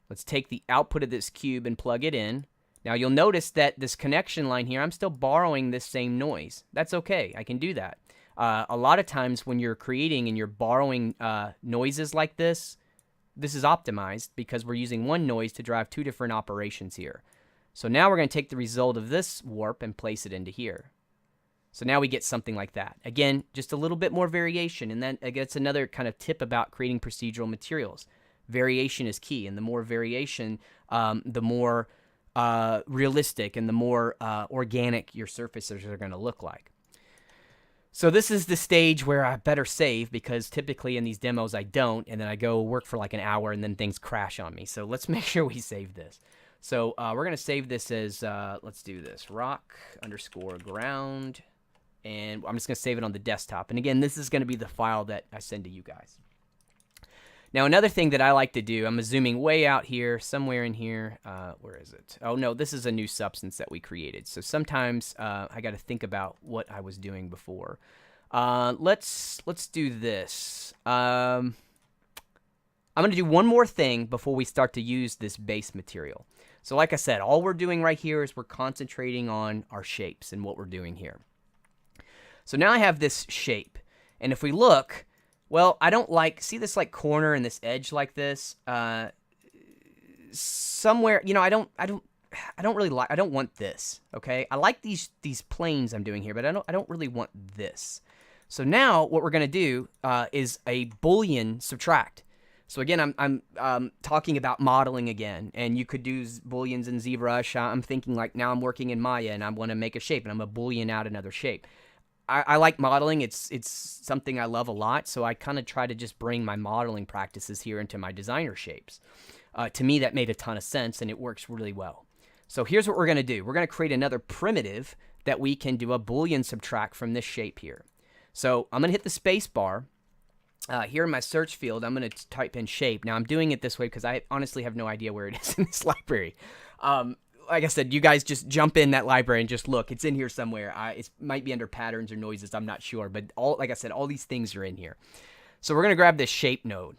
Let's take the output of this cube and plug it in. Now you'll notice that this connection line here, I'm still borrowing this same noise. That's okay, I can do that. A lot of times when you're creating and you're borrowing noises like this is optimized because we're using one noise to drive two different operations here. So now we're going to take the result of this warp and place it into here. So now we get something like that. Again, just a little bit more variation. And then that's another kind of tip about creating procedural materials. Variation is key. And the more variation, the more realistic and the more organic your surfaces are going to look like. So this is the stage where I better save because typically in these demos I don't. And then I go work for like an hour and then things crash on me. So let's make sure we save this. So we're going to save this as, let's do this, rock_ground. And I'm just going to save it on the desktop. And again, this is going to be the file that I send to you guys. Now, another thing that I like to do, I'm zooming way out here, somewhere in here. Where is it? Oh, no, this is a new substance that we created. So sometimes I got to think about what I was doing before. Let's do this. I'm going to do one more thing before we start to use this base material. So like I said, all we're doing right here is we're concentrating on our shapes and what we're doing here. So now I have this shape. And if we look, well, I don't like, see this like corner and this edge like this? Somewhere, you know, I don't really like, I don't want this, okay? I like these planes I'm doing here, but I don't really want this. So now what we're going to do is a Boolean subtract. So again, I'm talking about modeling again, and you could do Booleans in ZBrush. I'm thinking like now I'm working in Maya and I want to make a shape and I'm a Boolean out another shape. I like modeling. It's something I love a lot, so I kind of try to just bring my modeling practices here into my Designer shapes. To me, that made a ton of sense, and it works really well. So here's what we're going to do. We're going to create another primitive that we can do a Boolean subtract from this shape here. So I'm going to hit the space bar. Here in my search field, I'm going to type in shape. Now, I'm doing it this way because I honestly have no idea where it is in this library. Like I said, you guys just jump in that library and just look. It's in here somewhere. It might be under patterns or noises. I'm not sure. But like I said, all these things are in here. So we're going to grab this shape node.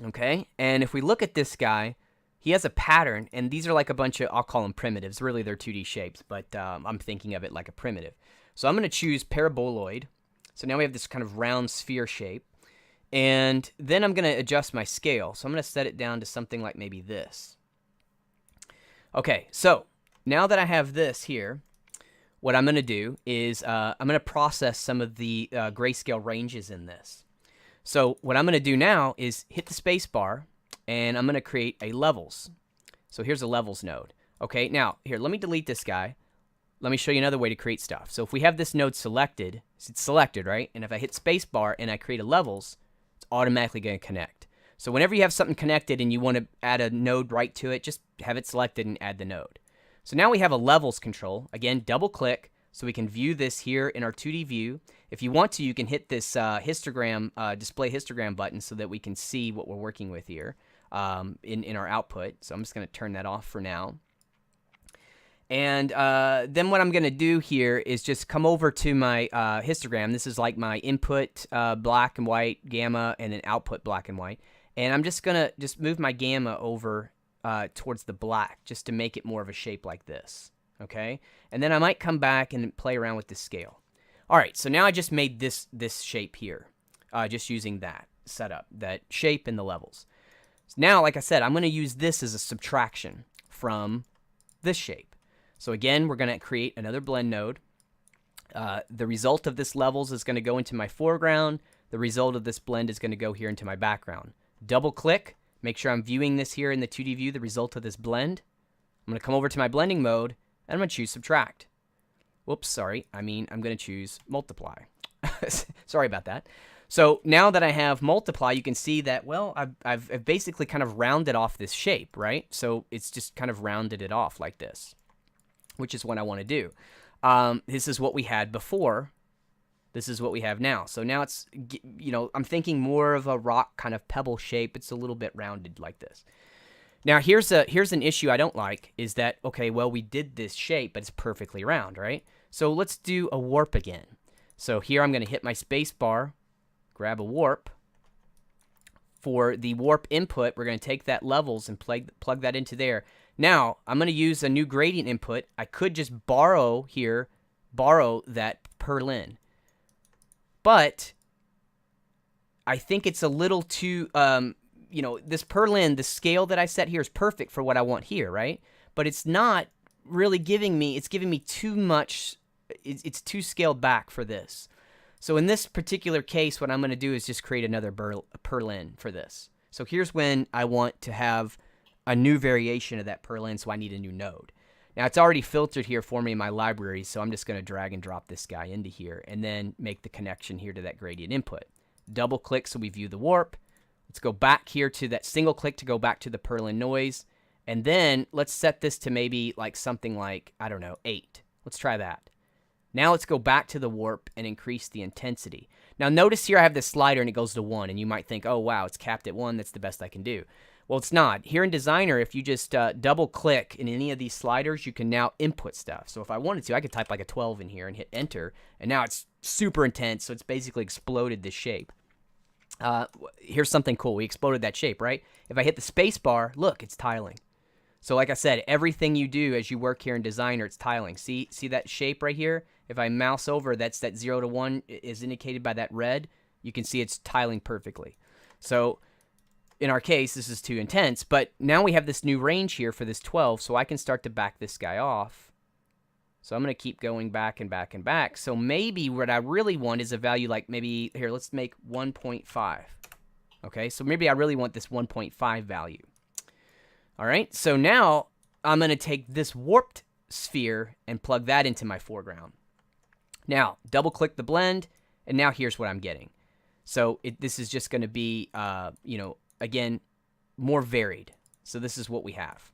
Okay? And if we look at this guy, he has a pattern. And these are like a bunch of, I'll call them primitives. Really, they're 2D shapes. But I'm thinking of it like a primitive. So I'm going to choose paraboloid. So now we have this kind of round sphere shape. And then I'm going to adjust my scale. So I'm going to set it down to something like maybe this. Okay, so now that I have this here, what I'm going to do is I'm going to process some of the grayscale ranges in this. So what I'm going to do now is hit the space bar, and I'm going to create a levels. So here's a levels node. Okay, now here, let me delete this guy. let me show you another way to create stuff. So if we have this node selected, it's selected, right? And if I hit spacebar and I create a levels, it's automatically going to connect. So whenever you have something connected and you want to add a node right to it, just have it selected and add the node. So now we have a levels control. Again, double click so we can view this here in our 2D view. If you want to, you can hit this histogram, display histogram button so that we can see what we're working with here in our output. So I'm just going to turn that off for now. And then what I'm going to do here is just come over to my histogram. This is like my input black and white gamma and then output black and white. And I'm just going to move my gamma over towards the black just to make it more of a shape like this. Okay? And then I might come back and play around with the scale. All right, so now I just made this shape here just using that setup, that shape and the levels. So now, like I said, I'm going to use this as a subtraction from this shape. So again, we're going to create another blend node. The result of this levels is going to go into my foreground. The result of this blend is going to go here into my background. Double click, make sure I'm viewing this here in the 2D view, the result of this blend. I'm going to come over to my blending mode, and I'm going to choose subtract. Whoops, sorry. I'm going to choose multiply. Sorry about that. So now that I have multiply, you can see that, well, I've basically kind of rounded off this shape, right? So it's just kind of rounded it off like this, which is what I want to do. This is what we had before. This is what we have now. So now it's, I'm thinking more of a rock kind of pebble shape. It's a little bit rounded like this. Now here's an issue I don't like is that, okay, well, we did this shape, but it's perfectly round, right? So let's do a warp again. So here I'm going to hit my space bar, grab a warp. For the warp input, we're going to take that levels and plug that into there. Now, I'm going to use a new gradient input. I could just borrow that Perlin. But I think it's a little too, this Perlin, the scale that I set here is perfect for what I want here, right? But it's not really giving me too much, it's too scaled back for this. So in this particular case, what I'm going to do is just create another Perlin for this. So here's when I want to have a new variation of that Perlin, so I need a new node. Now it's already filtered here for me in my library, so I'm just going to drag and drop this guy into here and then make the connection here to that gradient input. Double click so we view the warp. Let's go back here to that single click to go back to the Perlin noise. And then let's set this to maybe like something like, I don't know, 8. Let's try that. Now let's go back to the warp and increase the intensity. Now notice here I have this slider and it goes to 1, and you might think, oh wow, it's capped at 1, that's the best I can do. Well, it's not. Here in Designer, if you just double click in any of these sliders, you can now input stuff. So if I wanted to, I could type like a 12 in here and hit enter, and now it's super intense, so it's basically exploded this shape. Here's something cool. We exploded that shape, right? If I hit the space bar, look, it's tiling. So like I said, everything you do as you work here in Designer, it's tiling. See that shape right here? If I mouse over, that's that 0 to 1 is indicated by that red. You can see it's tiling perfectly. So in our case, this is too intense, but now we have this new range here for this 12, so I can start to back this guy off. So I'm going to keep going back and back and back. So maybe what I really want is a value like maybe, here, let's make 1.5. Okay, so maybe I really want this 1.5 value. All right, so now I'm going to take this warped sphere and plug that into my foreground. Now, double click the blend, and now here's what I'm getting. So this is just going to be, again, more varied. So this is what we have.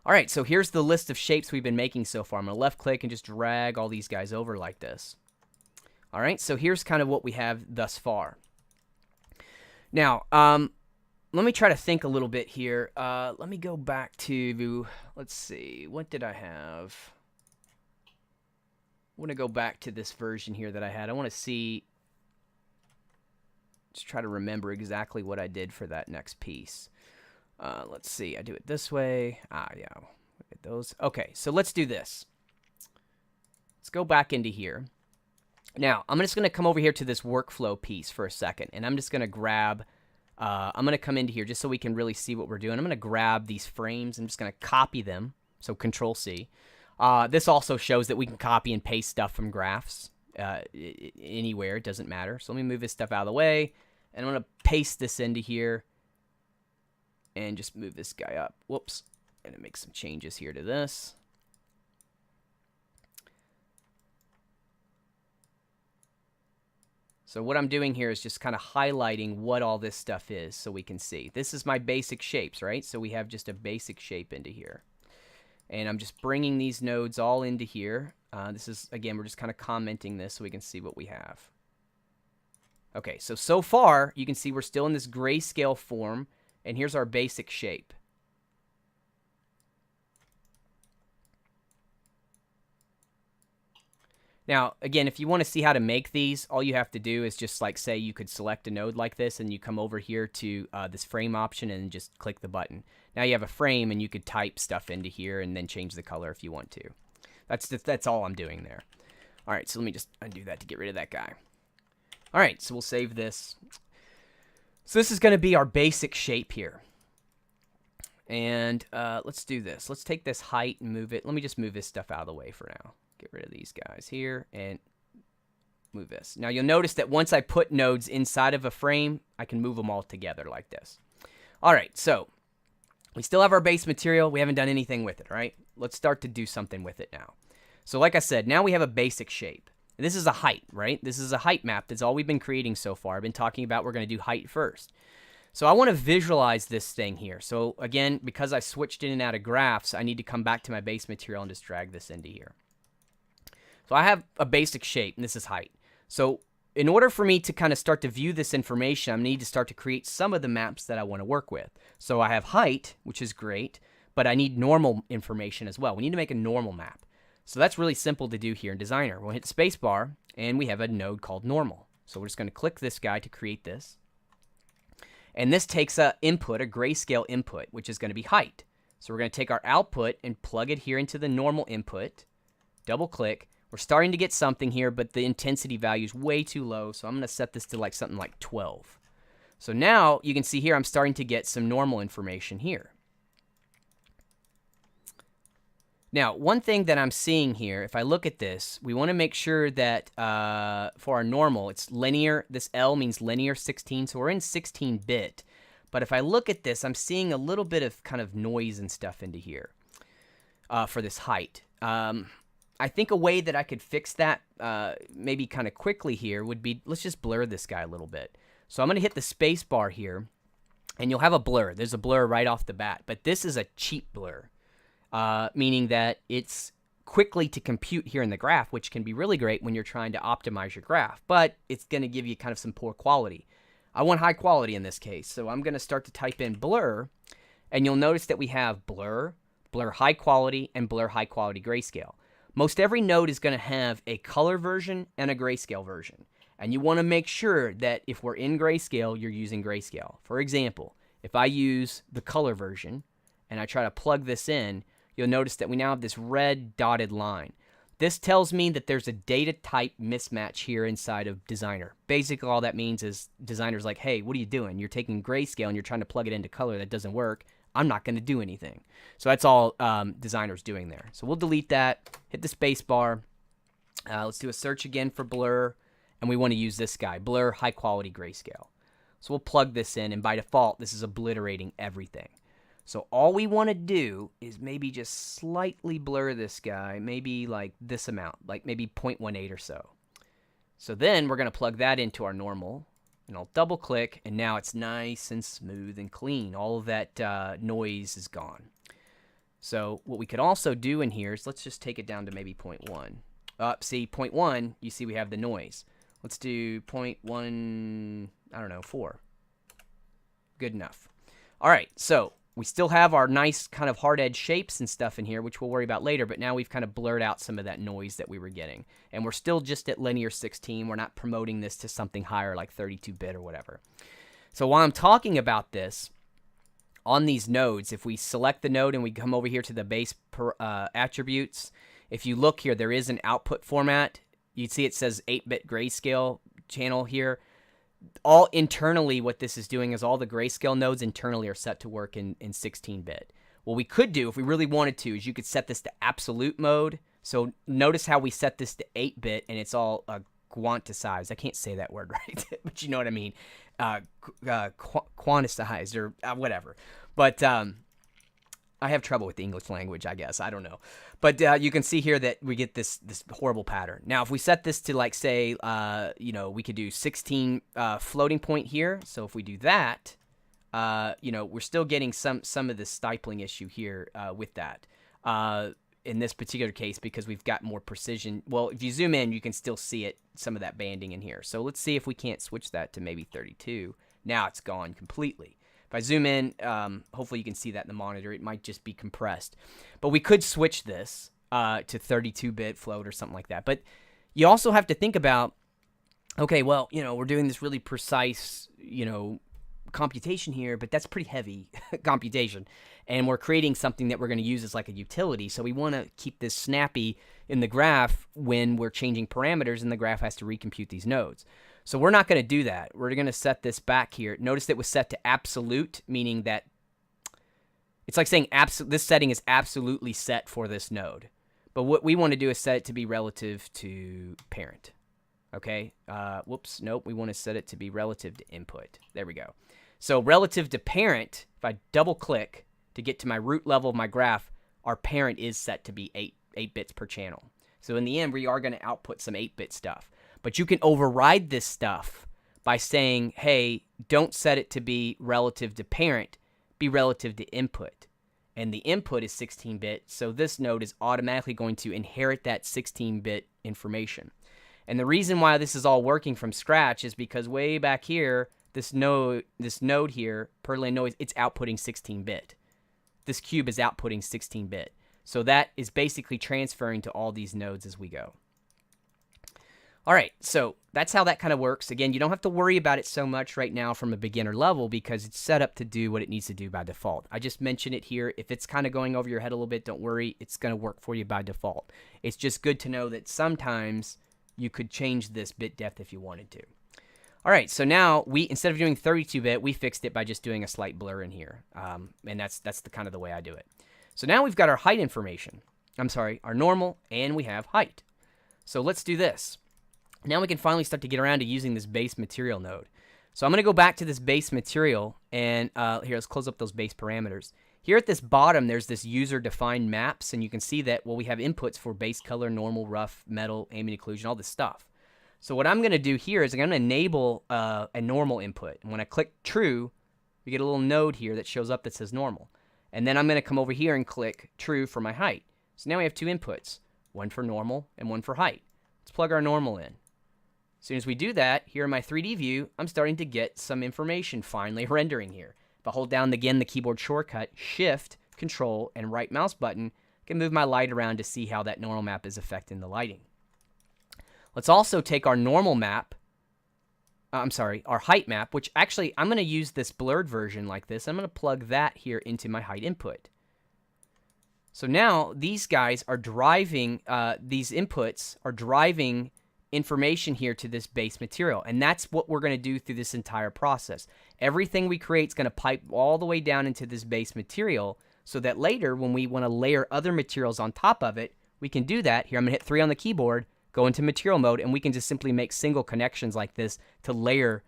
All right, so here's the list of shapes we've been making so far. I'm going to left click and just drag all these guys over like this. All right, so here's kind of what we have thus far. Now, let me try to think a little bit here. Let me go back to, let's see, what did I have? I want to go back to this version here that I had. I want to see, just try to remember exactly what I did for that next piece. Let's see, I do it this way. Yeah, look at those. Okay, so let's do this. Let's go back into here. Now, I'm just going to come over here to this workflow piece for a second, and I'm just going to grab, I'm going to come into here just so we can really see what we're doing. I'm going to grab these frames. I'm just going to copy them, so Control-C. This also shows that we can copy and paste stuff from graphs anywhere. It doesn't matter. So let me move this stuff out of the way, and I'm going to paste this into here. And just move this guy up. Whoops. I'm going to make some changes here to this. So what I'm doing here is just kind of highlighting what all this stuff is so we can see. This is my basic shapes, right? So we have just a basic shape into here. And I'm just bringing these nodes all into here. This is, again, we're just kind of commenting this so we can see what we have. Okay, so far, you can see we're still in this grayscale form, and here's our basic shape. Now, again, if you want to see how to make these, all you have to do is just like say you could select a node like this, and you come over here to this frame option and just click the button. Now you have a frame, and you could type stuff into here and then change the color if you want to. That's all I'm doing there. All right, so let me just undo that to get rid of that guy. All right, so we'll save this. So this is going to be our basic shape here. And let's do this. Let's take this height and move it. Let me just move this stuff out of the way for now. Get rid of these guys here and move this. Now you'll notice that once I put nodes inside of a frame, I can move them all together like this. All right, so we still have our base material. We haven't done anything with it, right? Let's start to do something with it now. So like I said, now we have a basic shape. This is a height, right? This is a height map. That's all we've been creating so far. I've been talking about we're going to do height first. So I want to visualize this thing here. So again, because I switched in and out of graphs, I need to come back to my base material and just drag this into here. So I have a basic shape, and this is height. So in order for me to kind of start to view this information, I need to start to create some of the maps that I want to work with. So I have height, which is great, but I need normal information as well. We need to make a normal map. So that's really simple to do here in Designer. We'll hit the space bar, and we have a node called normal. So we're just going to click this guy to create this. And this takes a input, a grayscale input, which is going to be height. So we're going to take our output and plug it here into the normal input, double click. We're starting to get something here, but the intensity value is way too low, so I'm going to set this to like something like 12. So now you can see here I'm starting to get some normal information here. Now, one thing that I'm seeing here, if I look at this, we want to make sure that for our normal, it's linear. This L means linear 16, so we're in 16-bit. But if I look at this, I'm seeing a little bit of kind of noise and stuff into here for this height. I think a way that I could fix that maybe kind of quickly here would be, let's just blur this guy a little bit. So I'm going to hit the space bar here, and you'll have a blur. There's a blur right off the bat, but this is a cheap blur. Meaning that it's quickly to compute here in the graph, which can be really great when you're trying to optimize your graph, but it's going to give you kind of some poor quality. I want high quality in this case, so I'm going to start to type in blur, and you'll notice that we have blur, blur high quality, and blur high quality grayscale. Most every node is going to have a color version and a grayscale version, and you want to make sure that if we're in grayscale, you're using grayscale. For example, if I use the color version and I try to plug this in, you'll notice that we now have this red dotted line. This tells me that there's a data type mismatch here inside of Designer. Basically, all that means is Designer's like, hey, what are you doing? You're taking grayscale and you're trying to plug it into color. That doesn't work. I'm not going to do anything. So that's all Designer's doing there. So we'll delete that, hit the space bar. Let's do a search again for blur, and we want to use this guy, blur high quality grayscale. So we'll plug this in, and by default, this is obliterating everything. So all we want to do is maybe just slightly blur this guy, maybe like this amount, like maybe 0.18 or so. So then we're going to plug that into our normal, and I'll double click, and now it's nice and smooth and clean. All of that noise is gone. So what we could also do in here is let's just take it down to maybe 0.1. See, 0.1, you see we have the noise. Let's do 0.1, I don't know, 4. Good enough. All right, so we still have our nice kind of hard edge shapes and stuff in here, which we'll worry about later, but now we've kind of blurred out some of that noise that we were getting. And we're still just at linear 16. We're not promoting this to something higher like 32-bit or whatever. So while I'm talking about this, on these nodes, if we select the node and we come over here to the base attributes, if you look here, there is an output format. You'd see it says 8-bit grayscale channel here. All internally, what this is doing is all the grayscale nodes internally are set to work in 16-bit. What we could do, if we really wanted to, is you could set this to absolute mode. So notice how we set this to 8-bit, and it's all quantized. I can't say that word right, but you know what I mean. Quantized or whatever. But I have trouble with the English language, I guess. I don't know. But you can see here that we get this horrible pattern. Now, if we set this to, like, say, we could do 16 floating point here. So if we do that, we're still getting some of the stippling issue here with that. In this particular case, because we've got more precision. Well, if you zoom in, you can still see it, some of that banding in here. So let's see if we can't switch that to maybe 32. Now it's gone completely. If I zoom in, hopefully you can see that in the monitor. It might just be compressed. But we could switch this to 32-bit float or something like that. But you also have to think about, okay, well, we're doing this really precise, computation here, but that's pretty heavy computation. And we're creating something that we're going to use as like a utility. So we want to keep this snappy in the graph when we're changing parameters and the graph has to recompute these nodes. So we're not going to do that. We're going to set this back here. Notice that it was set to absolute, meaning that it's like saying this setting is absolutely set for this node. But what we want to do is set it to be relative to parent. Okay? Whoops. Nope. We want to set it to be relative to input. There we go. So relative to parent, if I double click to get to my root level of my graph, our parent is set to be 8 bits per channel. So in the end, we are going to output some 8-bit stuff. But you can override this stuff by saying, hey, don't set it to be relative to parent, be relative to input. And the input is 16-bit, so this node is automatically going to inherit that 16-bit information. And the reason why this is all working from scratch is because way back here, this node here, per lane noise, it's outputting 16-bit. This cube is outputting 16-bit. So that is basically transferring to all these nodes as we go. All right, so that's how that kind of works. Again, you don't have to worry about it so much right now from a beginner level because it's set up to do what it needs to do by default. I just mentioned it here. If it's kind of going over your head a little bit, don't worry. It's going to work for you by default. It's just good to know that sometimes you could change this bit depth if you wanted to. All right, so now instead of doing 32-bit, we fixed it by just doing a slight blur in here, and that's the kind of the way I do it. So now we've got our height information. I'm sorry, our normal, and we have height. So let's do this. Now we can finally start to get around to using this base material node. So I'm going to go back to this base material, and here, let's close up those base parameters. Here at this bottom, there's this user-defined maps, and you can see that, well, we have inputs for base color, normal, rough, metal, ambient occlusion, all this stuff. So what I'm going to do here is I'm going to enable a normal input. And when I click true, we get a little node here that shows up that says normal. And then I'm going to come over here and click true for my height. So now we have two inputs, one for normal and one for height. Let's plug our normal in. As soon as we do that, here in my 3D view, I'm starting to get some information finally rendering here. If I hold down again the keyboard shortcut, Shift, Control, and right mouse button, I can move my light around to see how that normal map is affecting the lighting. Let's also take our normal map, our height map, which actually I'm going to use this blurred version like this. I'm going to plug that here into my height input. So now these guys are driving, these inputs are driving information here to this base material. And that's what we're going to do through this entire process. Everything we create is going to pipe all the way down into this base material so that later when we want to layer other materials on top of it, we can do that. Here I'm going to hit 3 on the keyboard, go into material mode, and we can just simply make single connections like this to layer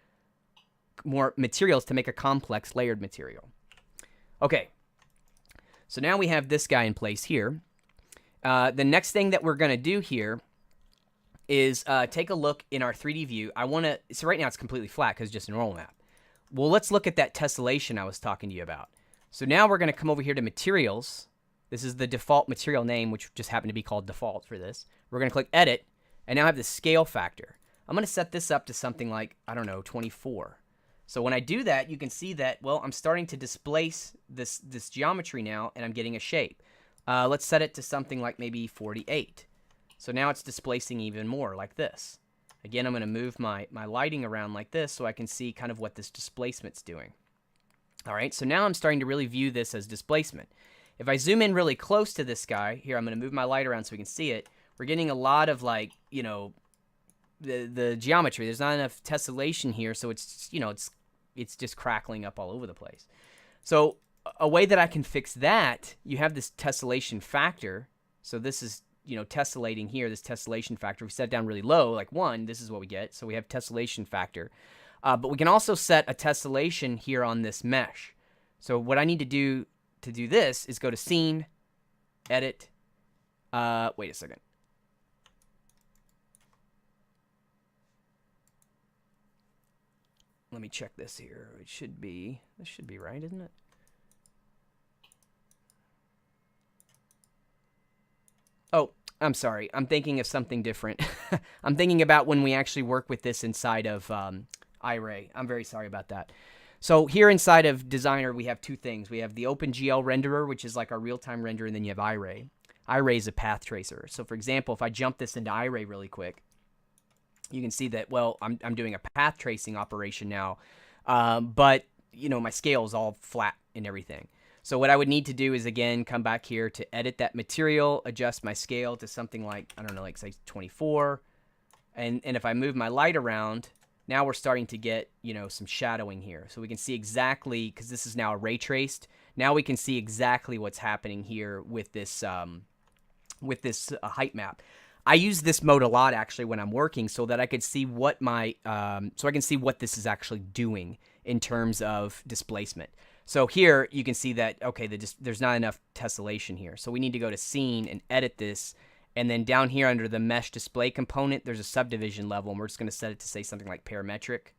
more materials to make a complex layered material. Okay, so now we have this guy in place here. The next thing that we're going to do here is take a look in our 3D view. So right now it's completely flat because it's just a normal map. Well, let's look at that tessellation I was talking to you about. So now we're going to come over here to materials. This is the default material name, which just happened to be called default for this. We're going to click edit, and now I have the scale factor. I'm going to set this up to something like, I don't know, 24. So when I do that, you can see that, well, I'm starting to displace this geometry now, and I'm getting a shape. Let's set it to something like maybe 48. So now it's displacing even more like this. Again, I'm going to move my lighting around like this so I can see kind of what this displacement's doing. All right, so now I'm starting to really view this as displacement. If I zoom in really close to this guy, here I'm going to move my light around so we can see it. We're getting a lot of the geometry. There's not enough tessellation here, so it's just crackling up all over the place. So a way that I can fix that, you have this tessellation factor. So this is tessellating here, this tessellation factor. We set it down really low, like 1, this is what we get. So we have tessellation factor. But we can also set a tessellation here on this mesh. So what I need to do to do this is go to Scene, Edit. Wait a second. Let me check this here. This should be right, isn't it? Oh, I'm sorry. I'm thinking of something different. I'm thinking about when we actually work with this inside of iRay. I'm very sorry about that. So here inside of Designer, we have two things. We have the OpenGL renderer, which is like our real-time renderer, and then you have iRay. iRay is a path tracer. So for example, if I jump this into iRay really quick, you can see that, well, I'm doing a path tracing operation now, but, you know, my scale is all flat and everything. So what I would need to do is, again, come back here to edit that material, adjust my scale to something like, I don't know, like say 24. And if I move my light around, now we're starting to get, you know, some shadowing here. So we can see exactly, because this is now ray traced, now we can see exactly what's happening here with this height map. I use this mode a lot actually when I'm working, so that I could see what my so I can see what this is actually doing in terms of displacement. So here you can see that, okay, there's not enough tessellation here. So we need to go to Scene and edit this. And then down here under the mesh display component, there's a subdivision level, and we're just going to set it to say something like parametric.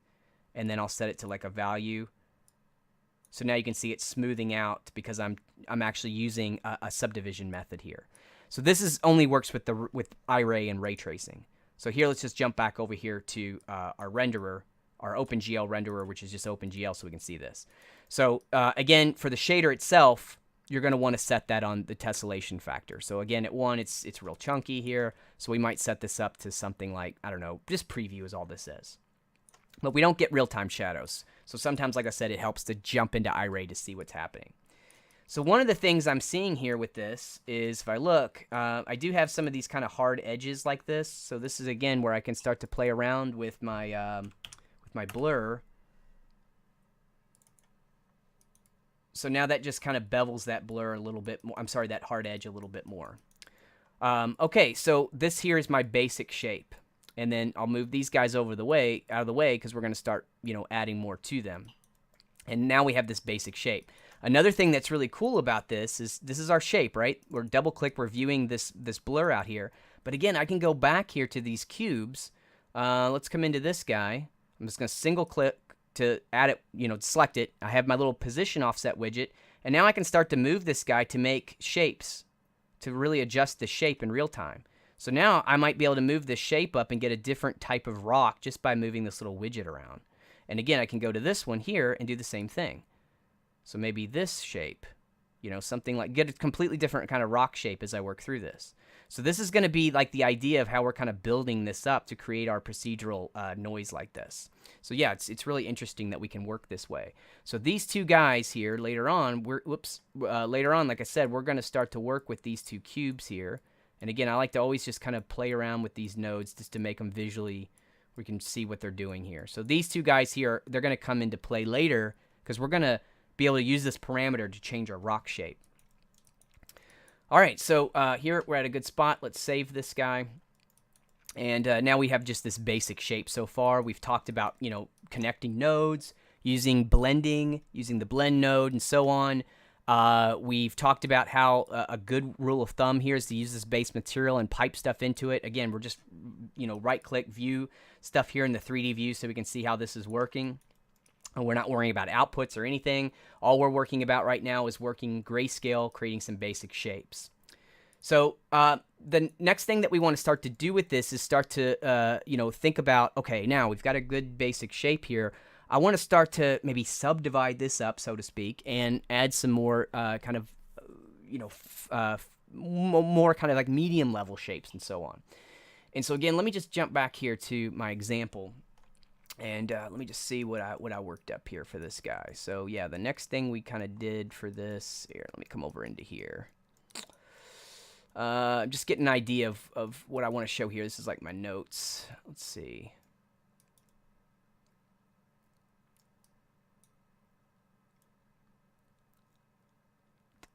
And then I'll set it to like a value. So now you can see it's smoothing out because I'm actually using a subdivision method here. So this is only works with iRay and ray tracing. So here, let's just jump back over here to our renderer, our OpenGL renderer, which is just OpenGL, so we can see this. So again, for the shader itself, you're going to want to set that on the tessellation factor. So again, at 1, it's real chunky here. So we might set this up to something like, I don't know, just preview is all this is. But we don't get real-time shadows. So sometimes, like I said, it helps to jump into iRay to see what's happening. So one of the things I'm seeing here with this is, if I look, I do have some of these kind of hard edges like this. So this is, again, where I can start to play around with my blur. So now that just kind of bevels that blur a little bit more. I'm sorry, that hard edge a little bit more. Okay, so this here is my basic shape. And then I'll move these guys out of the way, because we're going to start, you know, adding more to them. And now we have this basic shape. Another thing that's really cool about this is our shape, right? We're double-click, we're viewing this blur out here. But again, I can go back here to these cubes. Let's come into this guy. I'm just going to single-click to add it, you know, select it. I have my little position offset widget. And now I can start to move this guy to make shapes, to really adjust the shape in real time. So now I might be able to move this shape up and get a different type of rock just by moving this little widget around. And again, I can go to this one here and do the same thing. So maybe this shape, you know, something like, get a completely different kind of rock shape as I work through this. So this is going to be like the idea of how we're kind of building this up to create our procedural noise like this. So yeah, it's really interesting that we can work this way. So these two guys here later on, later on, like I said, we're going to start to work with these two cubes here. And again, I like to always just kind of play around with these nodes just to make them visually, we can see what they're doing here. So these two guys here, they're going to come into play later because we're going to be able to use this parameter to change our rock shape. All right, so here we're at a good spot. Let's save this guy. And now we have just this basic shape so far. We've talked about, you know, connecting nodes, using blending, using the blend node, and so on. We've talked about how a good rule of thumb here is to use this base material and pipe stuff into it. Again, we're just, you know, right-click, view stuff here in the 3D view so we can see how this is working. And we're not worrying about outputs or anything. All we're working about right now is working grayscale, creating some basic shapes. So the next thing that we want to start to do with this is start to, you know, think about, okay, now we've got a good basic shape here. I want to start to maybe subdivide this up, so to speak, and add some more kind of, you know, more kind of like medium level shapes and so on. And so again, let me just jump back here to my example. And let me just see what I worked up here for this guy. So yeah, the next thing we kind of did for this, here, let me come over into here. Just get an idea of what I want to show here. This is like my notes. Let's see.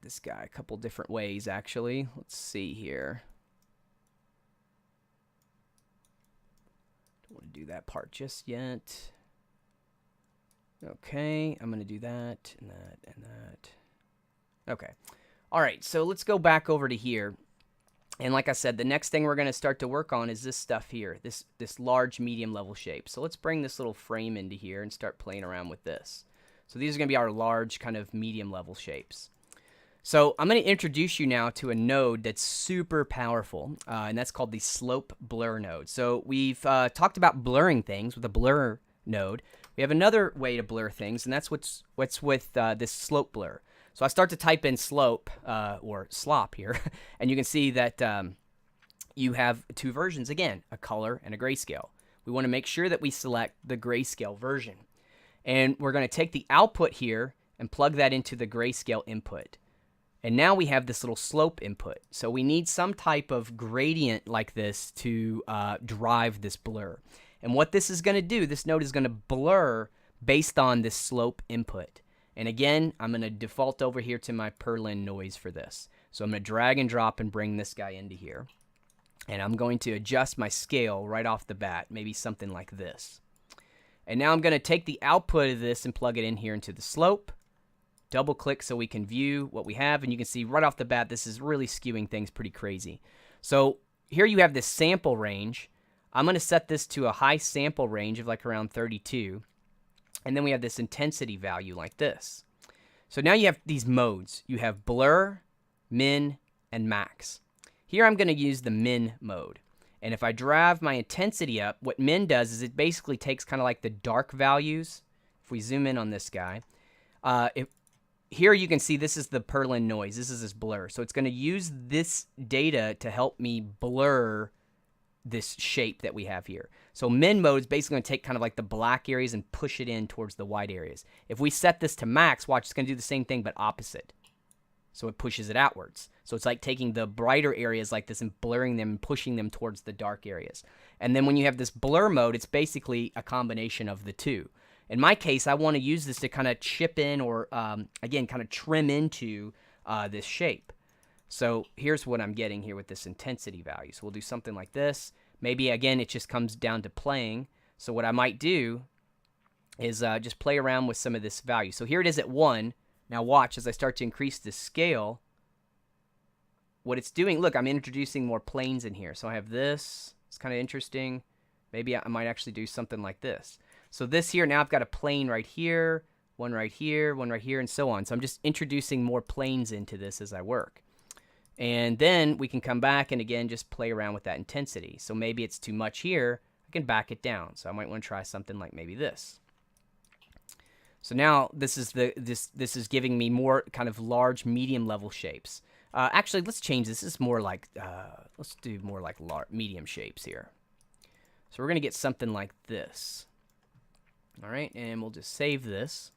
This guy a couple different ways, actually. Let's see here. Don't want to do that part just yet. Okay, I'm going to do that and that and that. Okay. All right, so let's go back over to here. And like I said, the next thing we're going to start to work on is this stuff here, this large medium level shape. So let's bring this little frame into here and start playing around with this. So these are going to be our large kind of medium level shapes. So I'm going to introduce you now to a node that's super powerful, and that's called the slope blur node. So we've talked about blurring things with a blur node. We have another way to blur things, and that's what's with this slope blur. So I start to type in slope or slop here, and you can see that you have two versions again, a color and a grayscale. We want to make sure that we select the grayscale version. And we're going to take the output here and plug that into the grayscale input. And now we have this little slope input. So we need some type of gradient like this to drive this blur. And what this is going to do, this node is going to blur based on this slope input. And again, I'm going to default over here to my Perlin noise for this. So I'm going to drag and drop and bring this guy into here. And I'm going to adjust my scale right off the bat, maybe something like this. And now I'm going to take the output of this and plug it in here into the slope. Double click so we can view what we have, and you can see right off the bat this is really skewing things pretty crazy. So here you have this sample range. I'm going to set this to a high sample range of like around 32, and then we have this intensity value like this. So now you have these modes. You have blur, min, and max. Here I'm going to use the min mode, and if I drive my intensity up, what min does is it basically takes kind of like the dark values. If we zoom in on this guy, here you can see this is the Perlin noise. This is this blur. So it's going to use this data to help me blur this shape that we have here. So min mode is basically going to take kind of like the black areas and push it in towards the white areas. If we set this to max, watch, it's going to do the same thing but opposite. So it pushes it outwards. So it's like taking the brighter areas like this and blurring them and pushing them towards the dark areas. And then when you have this blur mode, it's basically a combination of the two. In my case, I want to use this to kind of chip in or, again, kind of trim into this shape. So here's what I'm getting here with this intensity value. So we'll do something like this. Maybe, again, it just comes down to playing. So what I might do is just play around with some of this value. So here it is at 1. Now watch as I start to increase the scale. What it's doing, look, I'm introducing more planes in here. So I have this. It's kind of interesting. Maybe I might actually do something like this. So this here, now I've got a plane right here, one right here, one right here, and so on. So I'm just introducing more planes into this as I work. And then we can come back and, again, just play around with that intensity. So maybe it's too much here. I can back it down. So I might want to try something like maybe this. So now this is giving me more kind of large, medium level shapes. Actually, let's change this. This is more like, let's do more like medium shapes here. So we're going to get something like this. All right, and we'll just save this.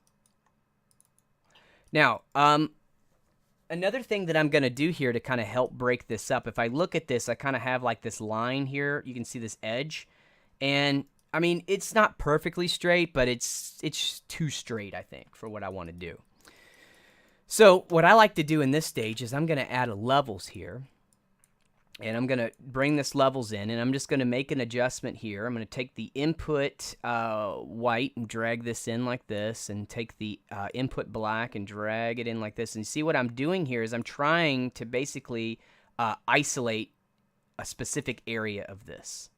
Now, another thing that I'm going to do here to kind of help break this up, if I look at this, I kind of have like this line here. You can see this edge. And, I mean, it's not perfectly straight, but it's too straight, I think, for what I want to do. So what I like to do in this stage is I'm going to add levels here. And I'm going to bring this levels in, and I'm just going to make an adjustment here. I'm going to take the input white and drag this in like this, and take the input black and drag it in like this. And see what I'm doing here is I'm trying to basically isolate a specific area of this.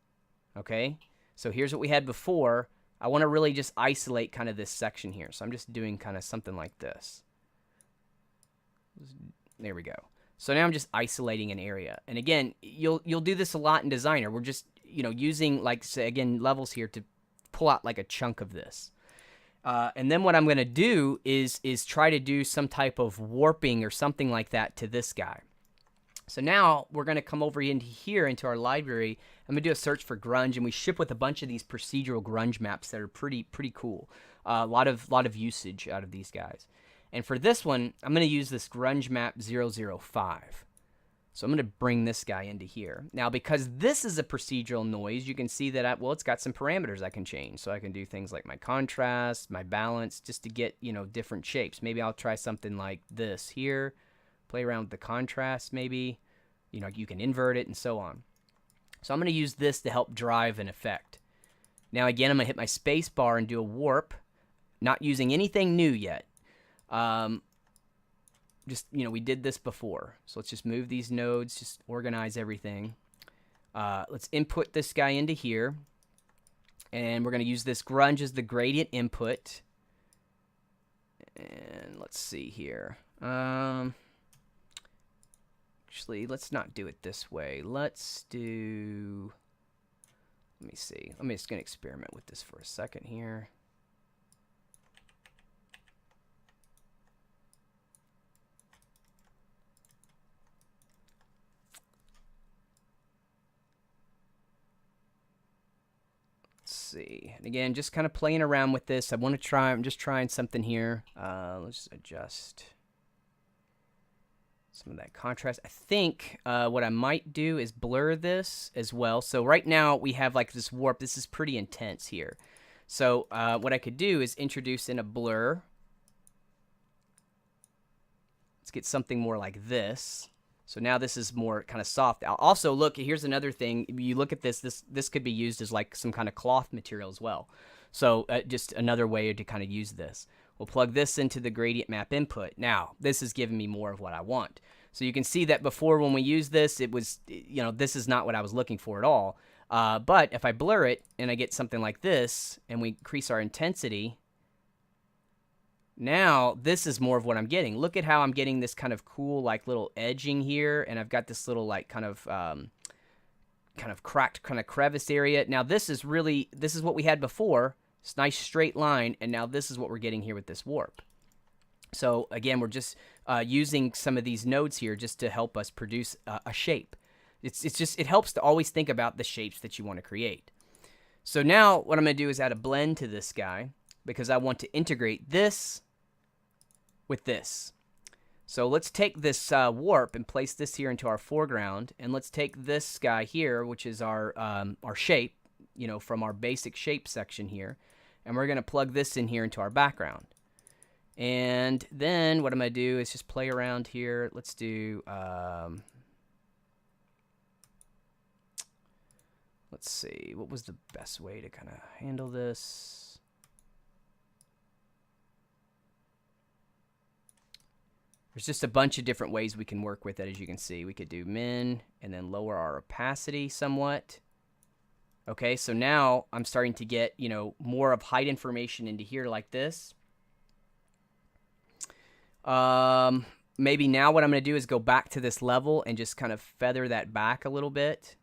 Okay? So here's what we had before. I want to really just isolate kind of this section here. So I'm just doing kind of something like this. There we go. So now I'm just isolating an area. And again, you'll do this a lot in Designer. We're just, using, like, say, again, levels here to pull out like a chunk of this. And then what I'm going to do is try to do some type of warping or something like that to this guy. So now we're going to come over into here into our library. I'm going to do a search for grunge, and we ship with a bunch of these procedural grunge maps that are pretty cool. A lot of usage out of these guys. And for this one, I'm going to use this grunge map 005. So I'm going to bring this guy into here. Now, because this is a procedural noise, you can see that, it's got some parameters I can change. So I can do things like my contrast, my balance, just to get, different shapes. Maybe I'll try something like this here. Play around with the contrast, maybe. You can invert it and so on. So I'm going to use this to help drive an effect. Now, again, I'm going to hit my space bar and do a warp. Not using anything new yet. just, we did this before. So let's just move these nodes, just organize everything. Let's input this guy into here. And we're going to use this grunge as the gradient input. And let's see here. Actually, let's not do it this way. Let's do... Let me see. I'm just going to experiment with this for a second here. See, and again, just kind of playing around with this. I'm just trying something here. Let's adjust some of that contrast. I think what I might do is blur this as well. So right now we have like this warp. This is pretty intense here. So what I could do is introduce in a blur. Let's get something more like this. So now this is more kind of soft. Also, look, here's another thing. You look at this could be used as like some kind of cloth material as well. So just another way to kind of use this. We'll plug this into the gradient map input. Now, this is giving me more of what I want. So you can see that before when we used this, it was, this is not what I was looking for at all. But if I blur it and I get something like this and we increase our intensity, now this is more of what I'm getting. Look at how I'm getting this kind of cool like little edging here, and I've got this little like kind of cracked kind of crevice area. Now this is what we had before. It's a nice straight line, and now this is what we're getting here with this warp. So again, we're just using some of these nodes here just to help us produce a shape. It helps to always think about the shapes that you want to create. So now what I'm going to do is add a blend to this guy because I want to integrate this with this. So let's take this warp and place this here into our foreground, and let's take this guy here, which is our shape, from our basic shape section here, and we're going to plug this in here into our background. And then what I'm going to do is just play around here. Let's do, let's see, what was the best way to kind of handle this? There's just a bunch of different ways we can work with it, as you can see. We could do min and then lower our opacity somewhat. Okay, so now I'm starting to get, more of height information into here like this. Maybe now what I'm going to do is go back to this level and just kind of feather that back a little bit.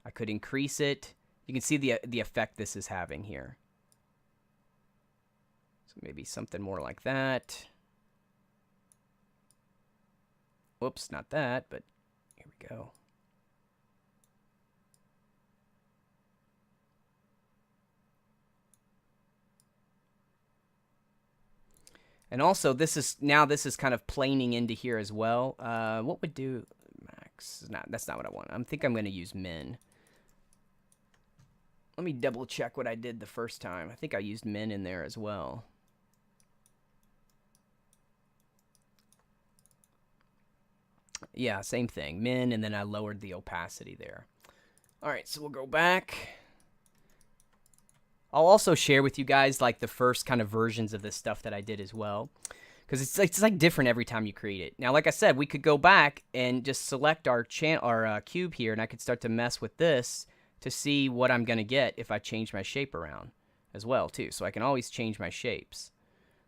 I could increase it. You can see the effect this is having here. So maybe something more like that. Whoops, not that, but here we go. And also, this is kind of planing into here as well. What would do max? That's not what I want. I think I'm going to use min. Let me double check what I did the first time. I think I used min in there as well. Yeah, same thing. Min, and then I lowered the opacity there. All right, so we'll go back. I'll also share with you guys like the first kind of versions of this stuff that I did as well, because it's like different every time you create it. Now, like I said, we could go back and just select our cube here, and I could start to mess with this to see what I'm gonna get if I change my shape around as well too. So I can always change my shapes.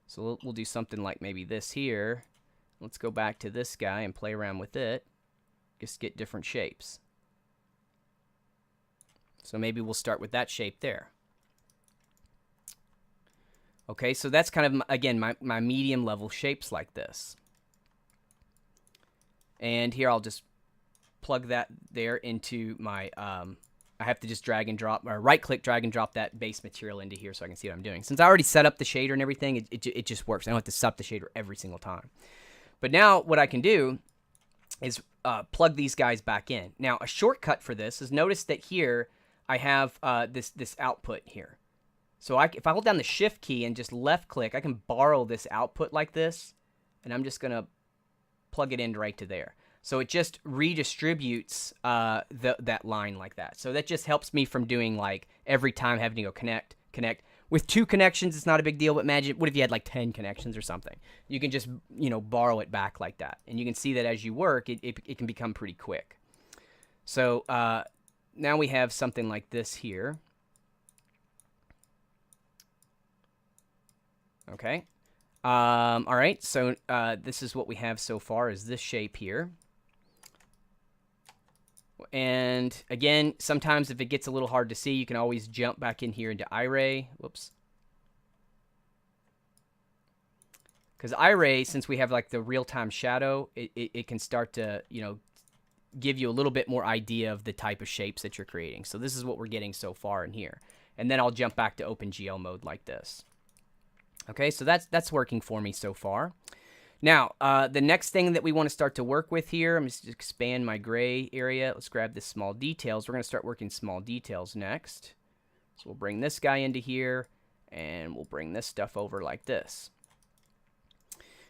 So we'll do something like maybe this here. Let's go back to this guy and play around with it. Just get different shapes. So maybe we'll start with that shape there. Okay, so that's kind of, again, my medium level shapes like this. And here I'll just plug that there into my, I have to just drag and drop, or right click, drag and drop that base material into here so I can see what I'm doing. Since I already set up the shader and everything, it just works. I don't have to set up the shader every single time. But now what I can do is plug these guys back in. Now, a shortcut for this is notice that here I have this output here. So if I hold down the shift key and just left click, I can borrow this output like this, and I'm just going to plug it in right to there. So it just redistributes that line like that. So that just helps me from doing like every time having to go connect. With 2 connections, it's not a big deal, but imagine, what if you had like 10 connections or something? You can just, borrow it back like that. And you can see that as you work, it can become pretty quick. So now we have something like this here. Okay. All right, so this is what we have so far, is this shape here. And again, sometimes if it gets a little hard to see, you can always jump back in here into iRay. Whoops. Because iRay, since we have like the real-time shadow, it can start to, give you a little bit more idea of the type of shapes that you're creating. So this is what we're getting so far in here. And then I'll jump back to OpenGL mode like this. Okay, so that's working for me so far. Now, the next thing that we want to start to work with here, I'm just expand my gray area. Let's grab this small details. We're going to start working small details next. So we'll bring this guy into here, and we'll bring this stuff over like this.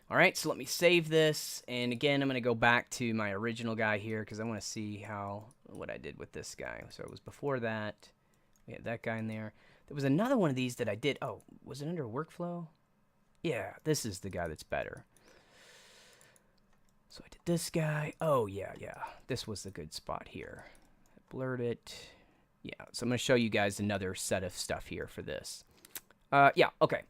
All right, so let me save this. And again, I'm going to go back to my original guy here because I want to see what I did with this guy. So it was before that. We had that guy in there. There was another one of these that I did. Oh, was it under workflow? Yeah, this is the guy that's better. So I did this guy. Oh, yeah. This was the good spot here. I blurred it. Yeah, so I'm going to show you guys another set of stuff here for this. Yeah, okay.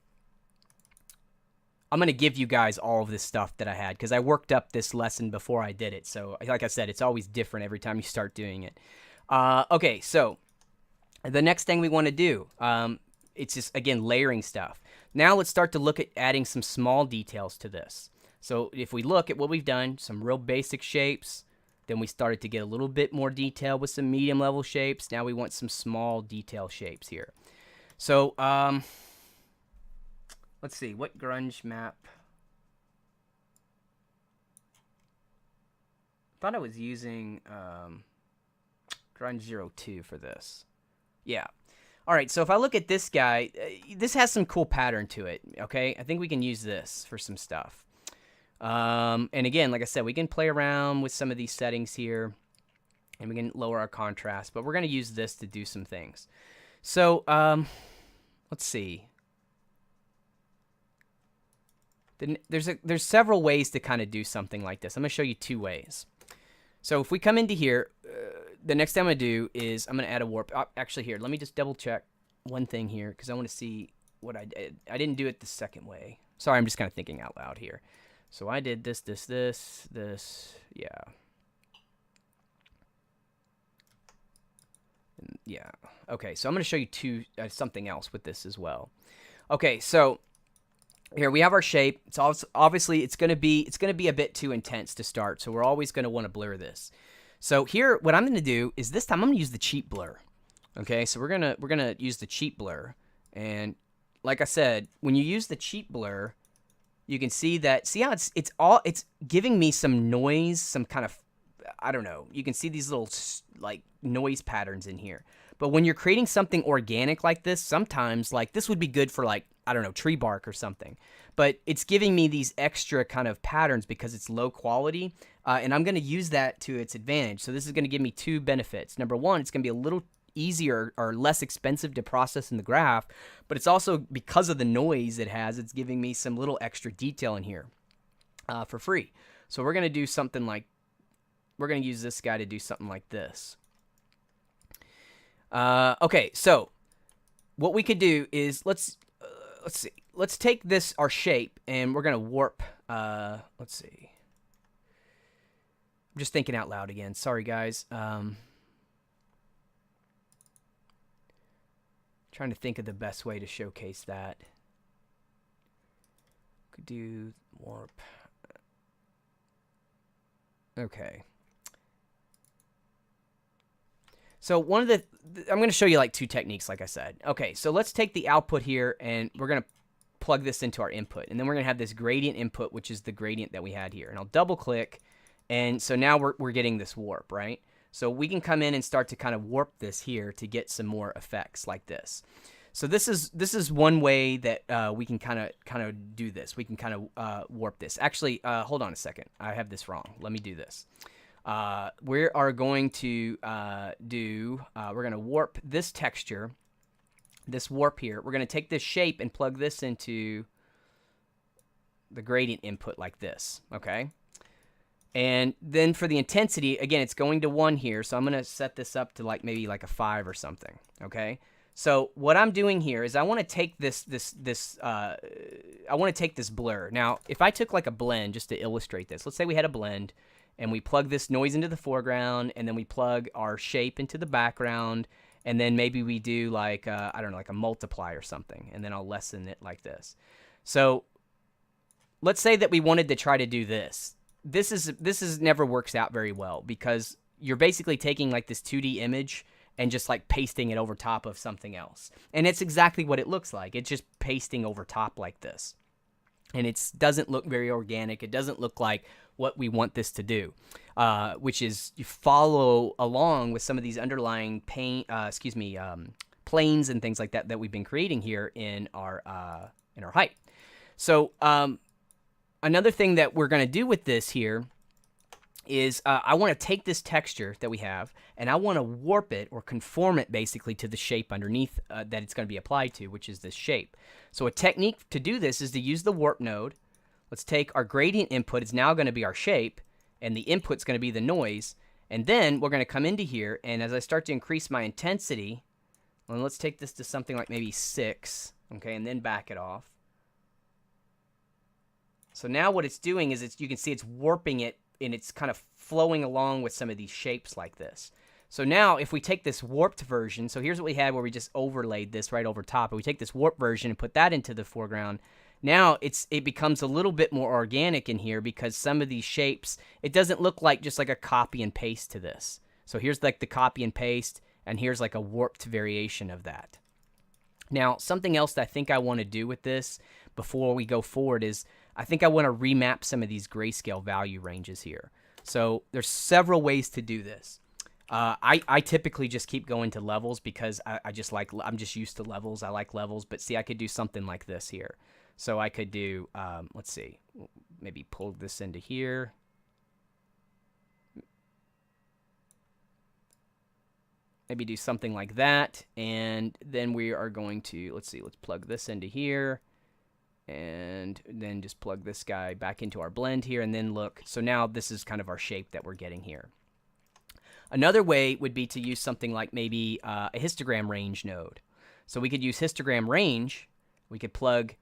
I'm going to give you guys all of this stuff that I had because I worked up this lesson before I did it. So like I said, it's always different every time you start doing it. Okay, so the next thing we want to do, it's just, again, layering stuff. Now let's start to look at adding some small details to this. So if we look at what we've done, some real basic shapes, then we started to get a little bit more detail with some medium level shapes. Now we want some small detail shapes here. So let's see, what grunge map? I thought I was using grunge 02 for this. Yeah. All right, so if I look at this guy, this has some cool pattern to it, okay? I think we can use this for some stuff. And again, like I said, we can play around with some of these settings here, and we can lower our contrast, but we're going to use this to do some things. So let's see. There's several ways to kind of do something like this. I'm going to show you 2 ways. So if we come into here, the next thing I'm going to do is I'm going to add a warp. Actually, here, let me just double check one thing here because I want to see what I did. I didn't do it the second way. Sorry, I'm just kind of thinking out loud here. So I did this, yeah. Yeah, okay, so I'm going to show you something else with this as well. Okay, so here we have our shape. It's obviously it's going to be a bit too intense to start, so we're always going to want to blur this. So here, what I'm going to do is this time I'm going to use the cheap blur. Okay, so we're gonna use the cheap blur, and like I said, when you use the cheap blur, you can see that, see how it's giving me some noise, some kind of, I don't know, you can see these little like noise patterns in here. But when you're creating something organic like this, sometimes like this would be good for like, I don't know, tree bark or something. But it's giving me these extra kind of patterns because it's low quality, and I'm going to use that to its advantage. So this is going to give me 2 benefits. Number one, it's going to be a little easier or less expensive to process in the graph, but it's also, because of the noise it has, it's giving me some little extra detail in here for free. So we're going to do something like, we're going to use this guy to do something like this. Okay, so what we could do is let's see. Let's take this, our shape, and we're going to warp. Let's see. I'm just thinking out loud again. Sorry, guys. Trying to think of the best way to showcase that. Could do warp. Okay. So one of the, I'm going to show you like 2 techniques, like I said. Okay, so let's take the output here, and we're going to plug this into our input. And then we're going to have this gradient input, which is the gradient that we had here. And I'll double click, and so now we're getting this warp, right? So we can come in and start to kind of warp this here to get some more effects like this. So this is one way that we can kind of do this. We can kind of warp this. Actually, hold on a second. I have this wrong. Let me do this. We are going to we're going to warp this texture this warp here, we're going to take this shape and plug this into the gradient input like this, okay? And then for the intensity, again, it's going to 1 here, so I'm going to set this up to like maybe like a 5 or something, okay? So what I'm doing here is I want to take this blur. Now, if I took like a blend just to illustrate this, let's say we had a blend and we plug this noise into the foreground, and then we plug our shape into the background, and then maybe we do like I don't know, like a multiply or something, and then I'll lessen it like this. So let's say that we wanted to try to do this. This is never works out very well, because you're basically taking like this 2D image and just like pasting it over top of something else. And it's exactly what it looks like. It's just pasting over top like this. And it doesn't look very organic. It doesn't look like what we want this to do, which is you follow along with some of these underlying planes and things like that that we've been creating here in our height. So another thing that we're going to do with this here is I want to take this texture that we have, and I want to warp it or conform it basically to the shape underneath that it's going to be applied to, which is this shape. So a technique to do this is to use the warp node. Let's take our gradient input. It's now going to be our shape, and the input's going to be the noise. And then we're going to come into here, and as I start to increase my intensity, well, let's take this to something like maybe 6, okay, and then back it off. So now what it's doing is you can see it's warping it, and it's kind of flowing along with some of these shapes like this. So now if we take this warped version, so here's what we had where we just overlaid this right over top, and we take this warp version and put that into the foreground. Now it becomes a little bit more organic in here, because some of these shapes, it doesn't look like just like a copy and paste to this. So here's like the copy and paste, and here's like a warped variation of that. Now, something else that I think I want to do with this before we go forward is I think I want to remap some of these grayscale value ranges here. So there's several ways to do this. I typically just keep going to levels, because I'm just used to levels. I like levels, but see, I could do something like this here. So I could do, let's see, maybe pull this into here. Maybe do something like that, and then we are going to, let's plug this into here, and then just plug this guy back into our blend here, and then look. So now this is kind of our shape that we're getting here. Another way would be to use something like maybe a histogram range node. So we could use histogram range. We could plug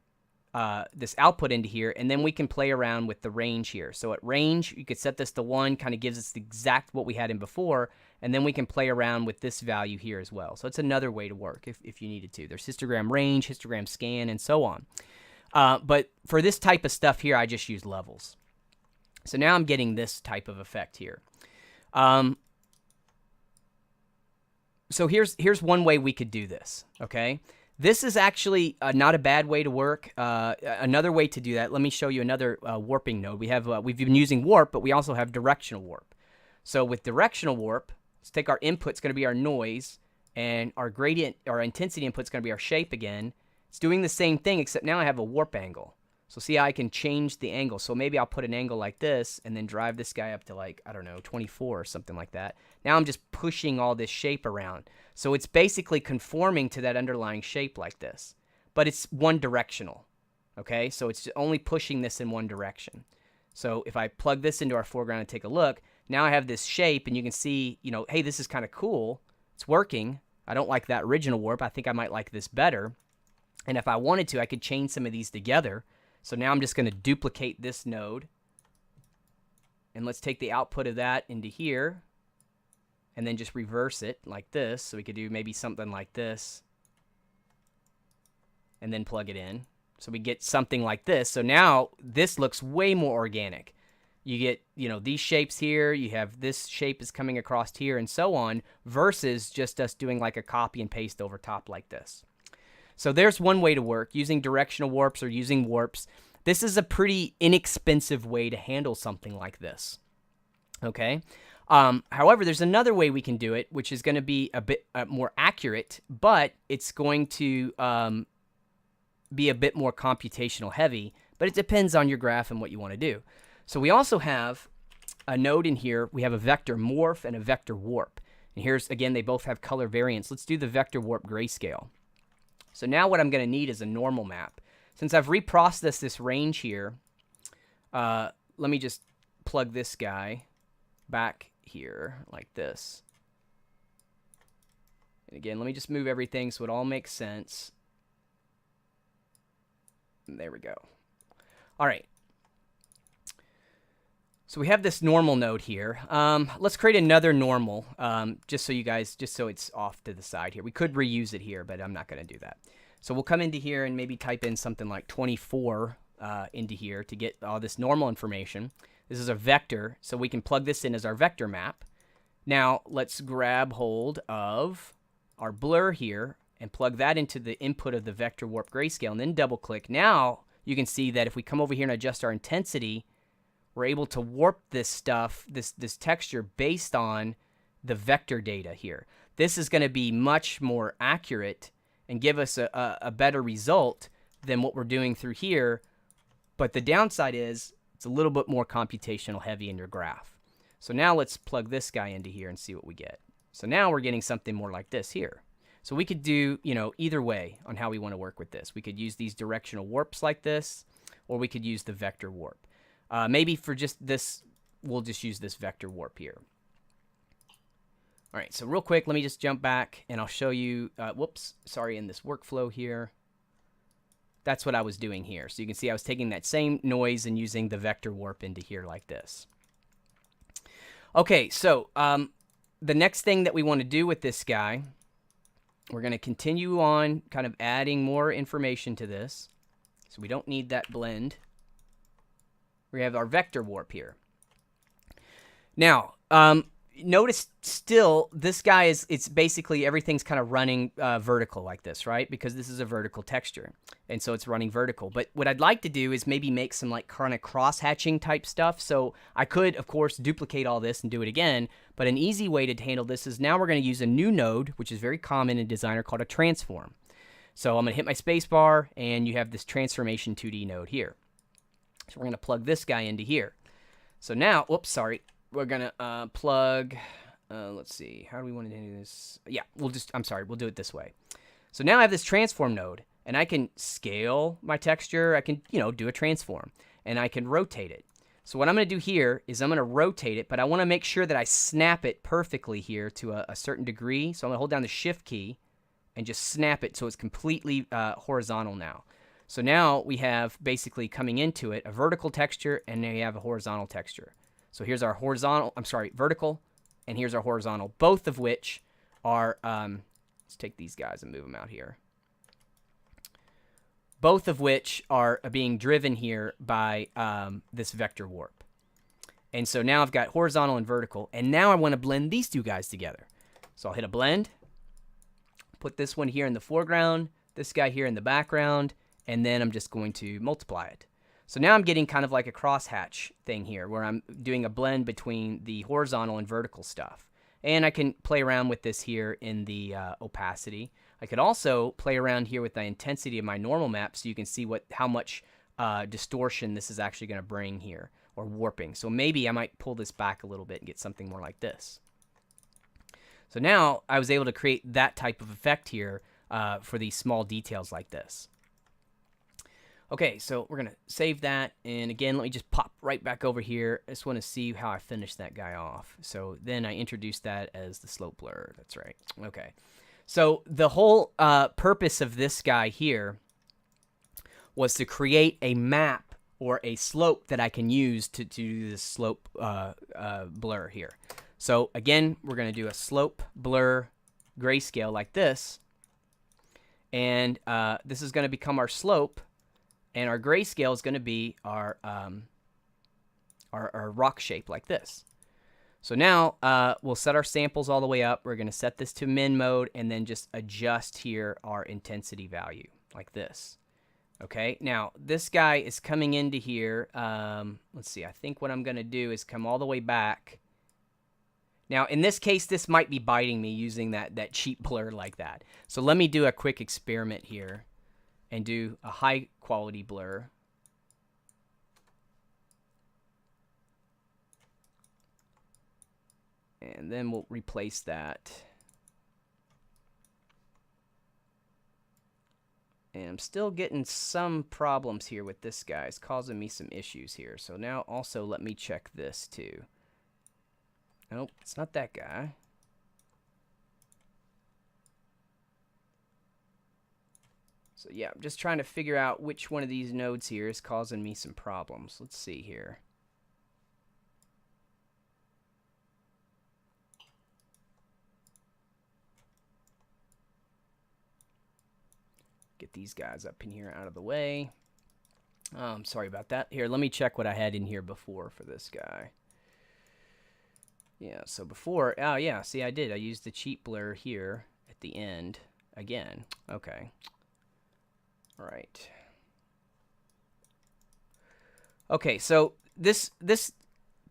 this output into here, and then we can play around with the range here. So at range, you could set this to 1, kind of gives us the exact what we had in before, and then we can play around with this value here as well. So it's another way to work if you needed to. There's histogram range, histogram scan, and so on. But for this type of stuff here, I just use levels. So now I'm getting this type of effect here. So here's one way we could do this, okay? This is actually not a bad way to work. Another way to do that, let me show you another warping node. We've been using warp, but we also have directional warp. So with directional warp, let's take our input's going to be our noise, and our gradient, our intensity input's going to be our shape again. It's doing the same thing, except now I have a warp angle. So see how I can change the angle. So maybe I'll put an angle like this and then drive this guy up to like, I don't know, 24 or something like that. Now I'm just pushing all this shape around. So it's basically conforming to that underlying shape like this. But it's one directional, okay? So it's only pushing this in one direction. So if I plug this into our foreground and take a look, now I have this shape, and you can see, you know, hey, this is kind of cool. It's working. I don't like that original warp. I think I might like this better. And if I wanted to, I could chain some of these together. So now I'm just going to duplicate this node. And let's take the output of that into here. And then just reverse it like this. So we could do maybe something like this. And then plug it in. So we get something like this. So now this looks way more organic. You get, you know, these shapes here. You have this shape is coming across here and so on. Versus just us doing like a copy and paste over top like this. So there's one way to work, using directional warps or using warps. This is a pretty inexpensive way to handle something like this, okay? However, there's another way we can do it, which is going to be a bit more accurate, but it's going to be a bit more computational heavy, but it depends on your graph and what you want to do. So we also have a node in here. We have a vector morph and a vector warp. And here's, again, they both have color variants. Let's do the vector warp grayscale. So now what I'm going to need is a normal map. Since I've reprocessed this range here, let me just plug this guy back here like this. And again, let me just move everything so it all makes sense. And there we go. All right. So we have this normal node here. Let's create another normal, just so it's off to the side here. We could reuse it here, but I'm not going to do that. So we'll come into here and maybe type in something like 24 into here to get all this normal information. This is a vector, so we can plug this in as our vector map. Now let's grab hold of our blur here and plug that into the input of the vector warp grayscale, and then double click. Now you can see that if we come over here and adjust our intensity, we're able to warp this stuff, this texture, based on the vector data here. This is going to be much more accurate and give us a better result than what we're doing through here. But the downside is it's a little bit more computational heavy in your graph. So now let's plug this guy into here and see what we get. So now we're getting something more like this here. So we could do, either way on how we want to work with this. We could use these directional warps like this, or we could use the vector warp. Maybe for just this, we'll just use this vector warp here. All right, so real quick, let me just jump back and I'll show you, in this workflow here. That's what I was doing here. So you can see I was taking that same noise and using the vector warp into here like this. Okay, so the next thing that we want to do with this guy, we're going to continue on kind of adding more information to this. So we don't need that blend. We have our vector warp here. Now, notice still this guy it's basically everything's kind of running vertical like this, right? Because this is a vertical texture, and so it's running vertical. But what I'd like to do is maybe make some like kind of cross-hatching type stuff. So I could, of course, duplicate all this and do it again, but an easy way to handle this is now we're going to use a new node, which is very common in Designer, called a transform. So I'm going to hit my space bar, and you have this transformation 2D node here. So we're going to plug this guy into here. So now, we're going to plug, let's see, how do we want to do this? Yeah, we'll do it this way. So now I have this transform node, and I can scale my texture. I can, do a transform, and I can rotate it. So what I'm going to do here is I'm going to rotate it, but I want to make sure that I snap it perfectly here to a certain degree. So I'm going to hold down the shift key and just snap it so it's completely horizontal now. So now we have basically coming into it a vertical texture, and then we have a horizontal texture. So here's our vertical, and here's our horizontal, both of which are, let's take these guys and move them out here. Both of which are being driven here by this vector warp. And so now I've got horizontal and vertical, and now I want to blend these two guys together. So I'll hit a blend, put this one here in the foreground, this guy here in the background, and then I'm just going to multiply it. So now I'm getting kind of like a crosshatch thing here where I'm doing a blend between the horizontal and vertical stuff. And I can play around with this here in the opacity. I could also play around here with the intensity of my normal map so you can see how much distortion this is actually going to bring here, or warping. So maybe I might pull this back a little bit and get something more like this. So now I was able to create that type of effect here for these small details like this. Okay, so we're going to save that. And again, let me just pop right back over here. I just want to see how I finish that guy off. So then I introduced that as the slope blur. That's right. Okay. So the whole purpose of this guy here was to create a map or a slope that I can use to do this slope blur here. So again, we're going to do a slope blur grayscale like this. And this is going to become our slope. And our grayscale is going to be our rock shape like this. So now we'll set our samples all the way up. We're going to set this to min mode and then just adjust here our intensity value like this. Okay, now this guy is coming into here. Let's see, I think what I'm going to do is come all the way back. Now, in this case, this might be biting me using that cheap blur like that. So let me do a quick experiment here and do a high quality blur. And then we'll replace that. And I'm still getting some problems here with this guy. It's causing me some issues here. So now also let me check this too. Nope, it's not that guy. So yeah, I'm just trying to figure out which one of these nodes here is causing me some problems. Let's see here. Get these guys up in here out of the way. Sorry about that. Here, let me check what I had in here before for this guy. Yeah, so before, oh yeah, see I did. I used the cheap blur here at the end again. Okay. All right. Okay, so this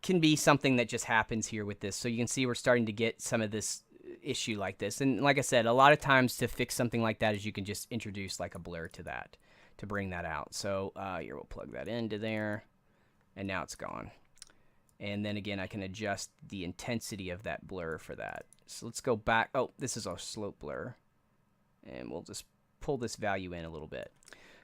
can be something that just happens here with this. So you can see we're starting to get some of this issue like this. And like I said, a lot of times to fix something like that is you can just introduce like a blur to that to bring that out. So here, we'll plug that into there, and now it's gone. And then again, I can adjust the intensity of that blur for that. So let's go back. Oh, this is our slope blur. And we'll just pull this value in a little bit.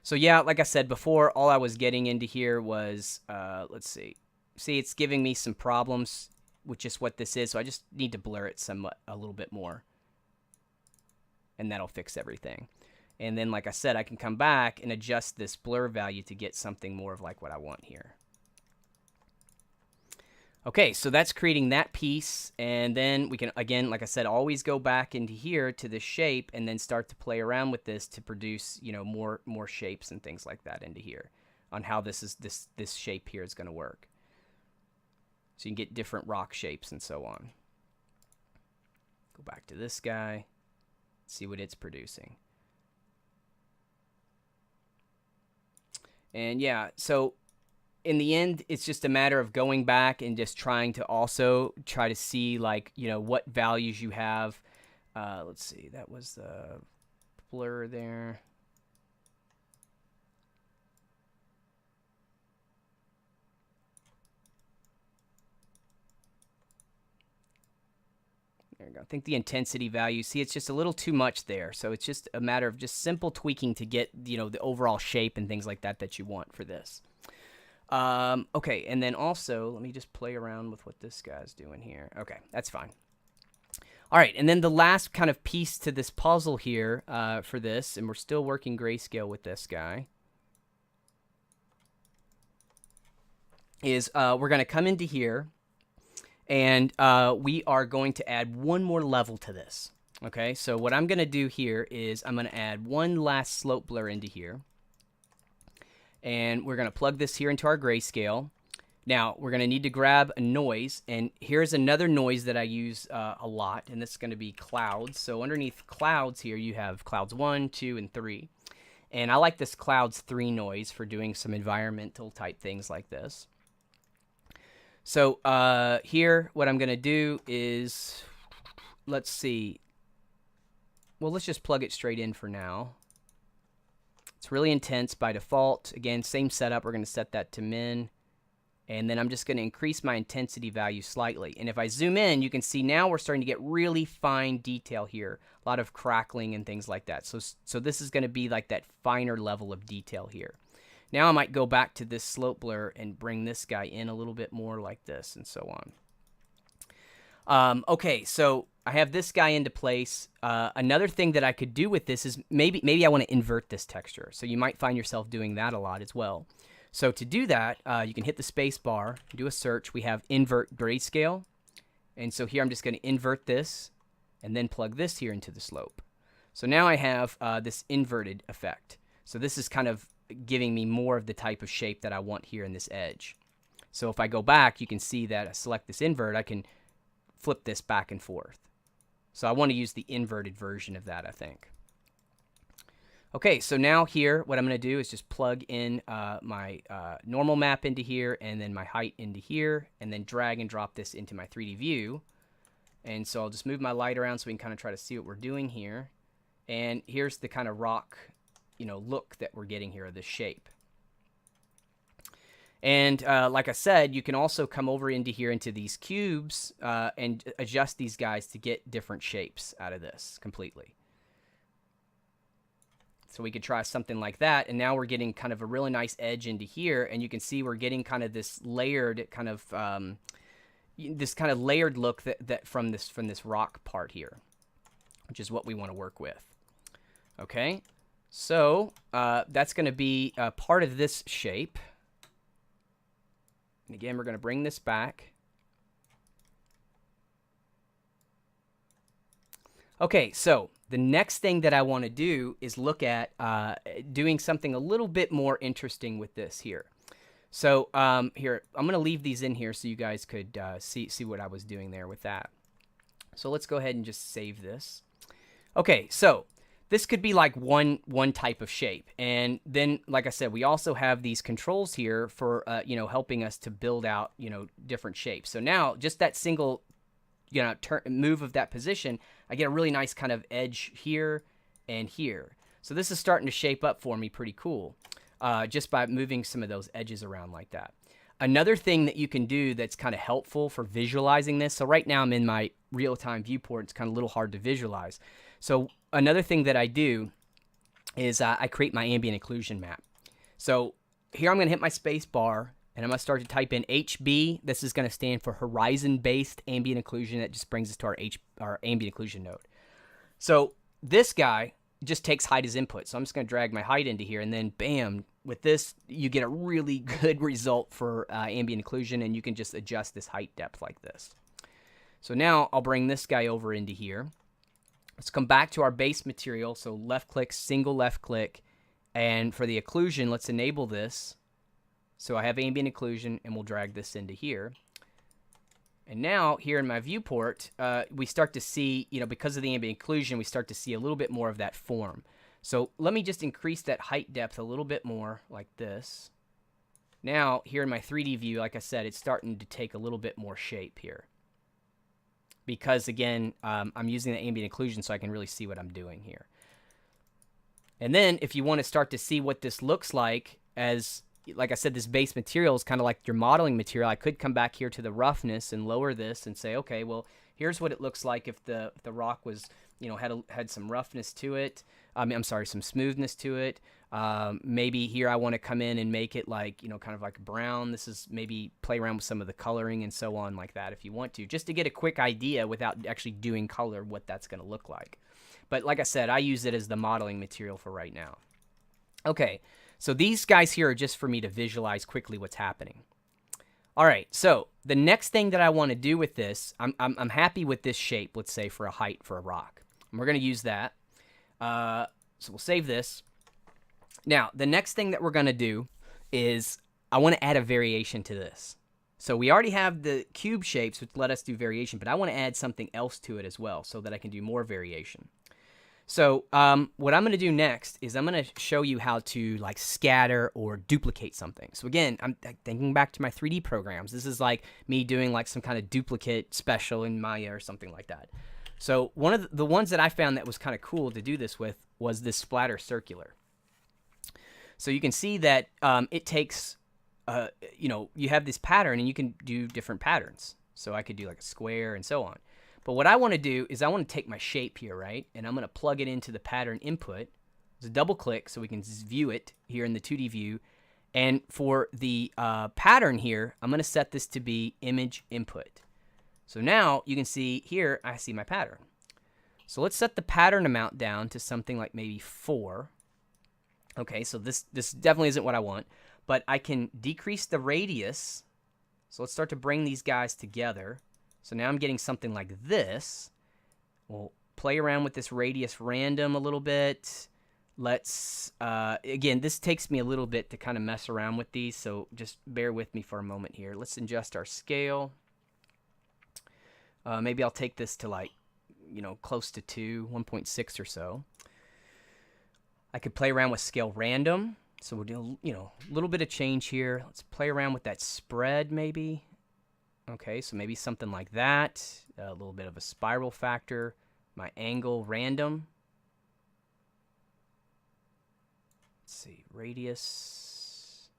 So yeah, like I said before, all I was getting into here was, let's see. See, it's giving me some problems with just what this is. So I just need to blur it a little bit more. And that'll fix everything. And then, like I said, I can come back and adjust this blur value to get something more of like what I want here. Okay, so that's creating that piece, and then we can, again, like I said, always go back into here to the shape and then start to play around with this to produce, you know, more shapes and things like that into here on how this shape here is going to work. So you can get different rock shapes and so on. Go back to this guy, see what it's producing. And yeah, so in the end, it's just a matter of going back and just trying to also try to see, like, you know, what values you have. Let's see, that was the blur there. There you go. I think the intensity value, see, it's just a little too much there. So it's just a matter of just simple tweaking to get, you know, the overall shape and things like that that you want for this. Okay, and then also, let me just play around with what this guy's doing here. Okay, that's fine. All right, and then the last kind of piece to this puzzle here for this, and we're still working grayscale with this guy, is we're going to come into here, and we are going to add one more level to this. Okay, so what I'm going to do here is I'm going to add one last slope blur into here. And we're going to plug this here into our grayscale. Now, we're going to need to grab a noise. And here's another noise that I use a lot. And this is going to be clouds. So underneath clouds here, you have clouds 1, 2, and 3. And I like this clouds 3 noise for doing some environmental type things like this. So here, what I'm going to do is, let's see. Well, let's just plug it straight in for now. It's really intense by default. Again, same setup. We're going to set that to min. And then I'm just going to increase my intensity value slightly. And if I zoom in, you can see now we're starting to get really fine detail here. A lot of crackling and things like that. So this is going to be like that finer level of detail here. Now I might go back to this slope blur and bring this guy in a little bit more like this and so on. Okay, so I have this guy into place. Another thing that I could do with this is maybe I want to invert this texture. So you might find yourself doing that a lot as well. So to do that, you can hit the space bar, do a search. We have invert grayscale. And so here I'm just going to invert this and then plug this here into the slope. So now I have this inverted effect. So this is kind of giving me more of the type of shape that I want here in this edge. So if I go back, you can see that I select this invert, I can flip this back and forth. So I want to use the inverted version of that, I think. Okay, so now here, what I'm going to do is just plug in my normal map into here, and then my height into here, and then drag and drop this into my 3D view. And so I'll just move my light around so we can kind of try to see what we're doing here. And here's the kind of rock, you know, look that we're getting here, this shape. And like I said, you can also come over into here into these cubes and adjust these guys to get different shapes out of this completely. So we could try something like that, and now we're getting kind of a really nice edge into here, and you can see we're getting kind of this layered kind of layered look that from this rock part here, which is what we want to work with. Okay, so that's going to be part of this shape. And again, we're going to bring this back. Okay, so the next thing that I want to do is look at doing something a little bit more interesting with this here. So here, I'm going to leave these in here so you guys could see what I was doing there with that. So let's go ahead and just save this. Okay, so this could be like one type of shape. And then, like I said, we also have these controls here for, helping us to build out, different shapes. So now just that single, move of that position, I get a really nice kind of edge here and here. So this is starting to shape up for me pretty cool, just by moving some of those edges around like that. Another thing that you can do that's kind of helpful for visualizing this, so right now I'm in my real-time viewport, it's kind of a little hard to visualize. So another thing that I do is I create my ambient occlusion map. So here I'm going to hit my space bar, and I'm going to start to type in HB. This is going to stand for horizon-based ambient occlusion. That just brings us to our ambient occlusion node. So this guy just takes height as input. So I'm just going to drag my height into here, and then bam, with this, you get a really good result for ambient occlusion, and you can just adjust this height depth like this. So now I'll bring this guy over into here. Let's come back to our base material. So left click, single left click, and for the occlusion, let's enable this. So I have ambient occlusion, and we'll drag this into here. And now here in my viewport, we start to see, because of the ambient occlusion, we start to see a little bit more of that form. So let me just increase that height depth a little bit more like this. Now here in my 3D view, like I said, it's starting to take a little bit more shape here. Because again, I'm using the ambient occlusion so I can really see what I'm doing here. And then if you want to start to see what this looks like, like I said, this base material is kind of like your modeling material. I could come back here to the roughness and lower this and say, okay, well, here's what it looks like if the rock was, had some roughness to it. I'm sorry, some smoothness to it. Maybe here I want to come in and make it like, kind of like brown. This is maybe play around with some of the coloring and so on like that if you want to, just to get a quick idea without actually doing color what that's going to look like. But like I said, I use it as the modeling material for right now. Okay, so these guys here are just for me to visualize quickly what's happening. All right, so the next thing that I want to do with this, I'm happy with this shape, let's say, for a height for a rock. And we're going to use that. So we'll save this. Now, the next thing that we're going to do is I want to add a variation to this. So we already have the cube shapes, which let us do variation, but I want to add something else to it as well so that I can do more variation. So what I'm going to do next is I'm going to show you how to like scatter or duplicate something. So again, I'm thinking back to my 3D programs. This is like me doing like some kind of duplicate special in Maya or something like that. So one of the ones that I found that was kind of cool to do this with was this splatter circular. So you can see that it takes, you have this pattern and you can do different patterns. So I could do like a square and so on. But what I want to do is I want to take my shape here, right? And I'm going to plug it into the pattern input. Just double click so we can view it here in the 2D view. And for the pattern here, I'm going to set this to be image input. So now you can see here, I see my pattern. So let's set the pattern amount down to something like maybe 4. Okay, so this definitely isn't what I want. But I can decrease the radius. So let's start to bring these guys together. So now I'm getting something like this. We'll play around with this radius random a little bit. Let's, again, this takes me a little bit to kind of mess around with these, so just bear with me for a moment here. Let's adjust our scale. Maybe I'll take this to like, close to 2, 1.6 or so. I could play around with scale random. So we'll do, a little bit of change here. Let's play around with that spread maybe. Okay, so maybe something like that. A little bit of a spiral factor. My angle random. Let's see, radius.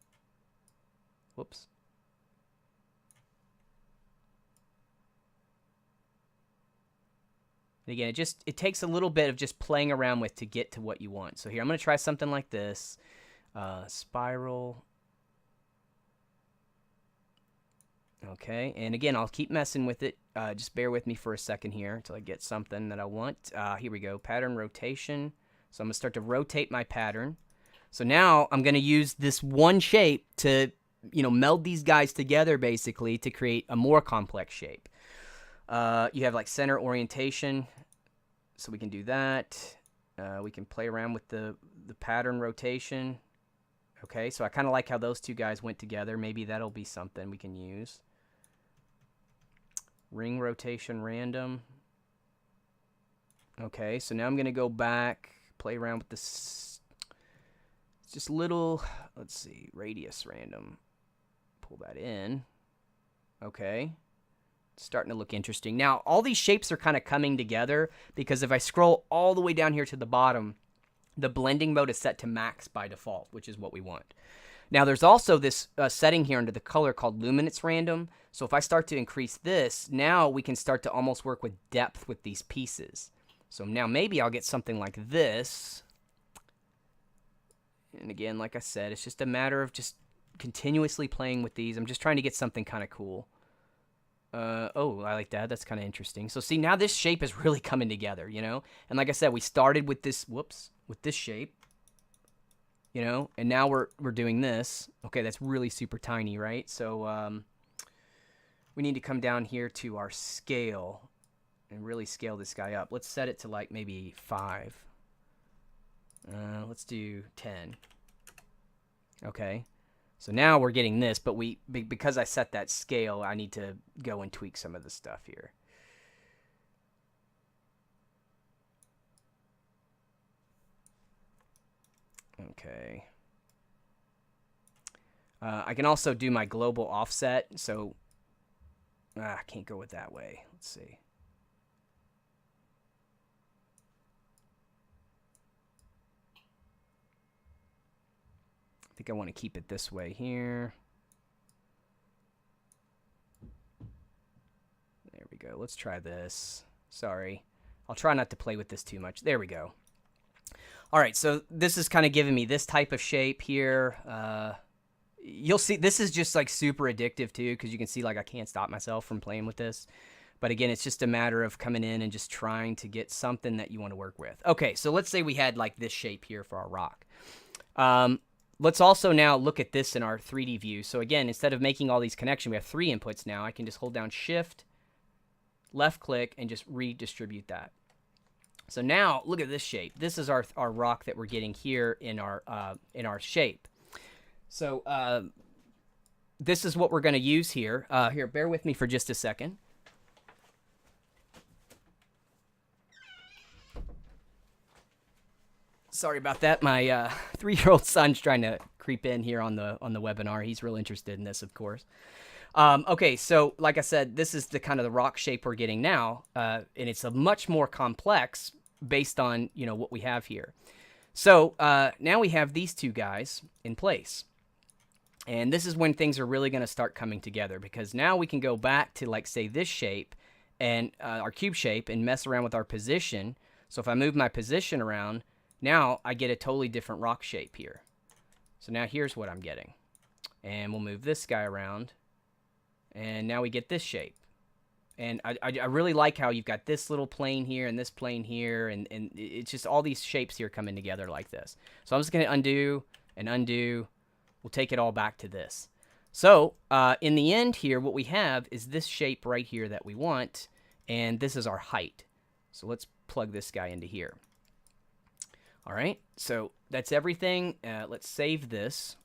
Whoops. And again, it takes a little bit of just playing around with to get to what you want. So here, I'm going to try something like this. Spiral. Okay, and again, I'll keep messing with it. Just bear with me for a second here until I get something that I want. Here we go, pattern rotation. So I'm going to start to rotate my pattern. So now I'm going to use this one shape to, meld these guys together basically to create a more complex shape. You have like center orientation, so we can do that. We can play around with the pattern rotation. Okay, so I kind of like how those two guys went together. Maybe that'll be something we can use. Ring rotation random. Okay, so now I'm going to go back, play around with this. Just little, let's see, radius random. Pull that in. Okay. Starting to look interesting. Now, all these shapes are kind of coming together because if I scroll all the way down here to the bottom, the blending mode is set to max by default, which is what we want. Now, there's also this setting here under the color called luminance random. So if I start to increase this, now we can start to almost work with depth with these pieces. So now maybe I'll get something like this. And again, like I said, it's just a matter of just continuously playing with these. I'm just trying to get something kind of cool. Oh, I like that. That's kind of interesting. So see, now this shape is really coming together, And like I said, we started with this, with this shape, and now we're doing this. Okay, that's really super tiny, right? So we need to come down here to our scale and really scale this guy up. Let's set it to like maybe 5. Let's do 10. Okay. So now we're getting this, but because I set that scale, I need to go and tweak some of the stuff here. Okay. I can also do my global offset, so I can't go with that way. Let's see. I think I want to keep it this way here. There we go. Let's try this. Sorry. I'll try not to play with this too much. There we go. All right, so this is kind of giving me this type of shape here. You'll see this is just like super addictive too, because you can see like I can't stop myself from playing with this. But again, it's just a matter of coming in and just trying to get something that you want to work with. Okay, so let's say we had like this shape here for our rock. Let's also now look at this in our 3D view. So again, instead of making all these connections, we have 3 inputs now. I can just hold down Shift, left click, and just redistribute that. So now look at this shape. This is our rock that we're getting here in our shape. So this is what we're going to use here. Here, bear with me for just a second. Sorry about that. My 3-year-old son's trying to creep in here on the webinar. He's real interested in this, of course. Okay, so like I said, this is the kind of the rock shape we're getting now, and it's a much more complex based on what we have here. So now we have these two guys in place, and this is when things are really going to start coming together, because now we can go back to like say this shape and our cube shape and mess around with our position. So if I move my position around, now I get a totally different rock shape here. So now here's what I'm getting. And we'll move this guy around. And now we get this shape. And I really like how you've got this little plane here and this plane here. And it's just all these shapes here coming together like this. So I'm just going to undo and undo. We'll take it all back to this. So in the end here, what we have is this shape right here that we want. And this is our height. So let's plug this guy into here. All right, so that's everything. Let's save this.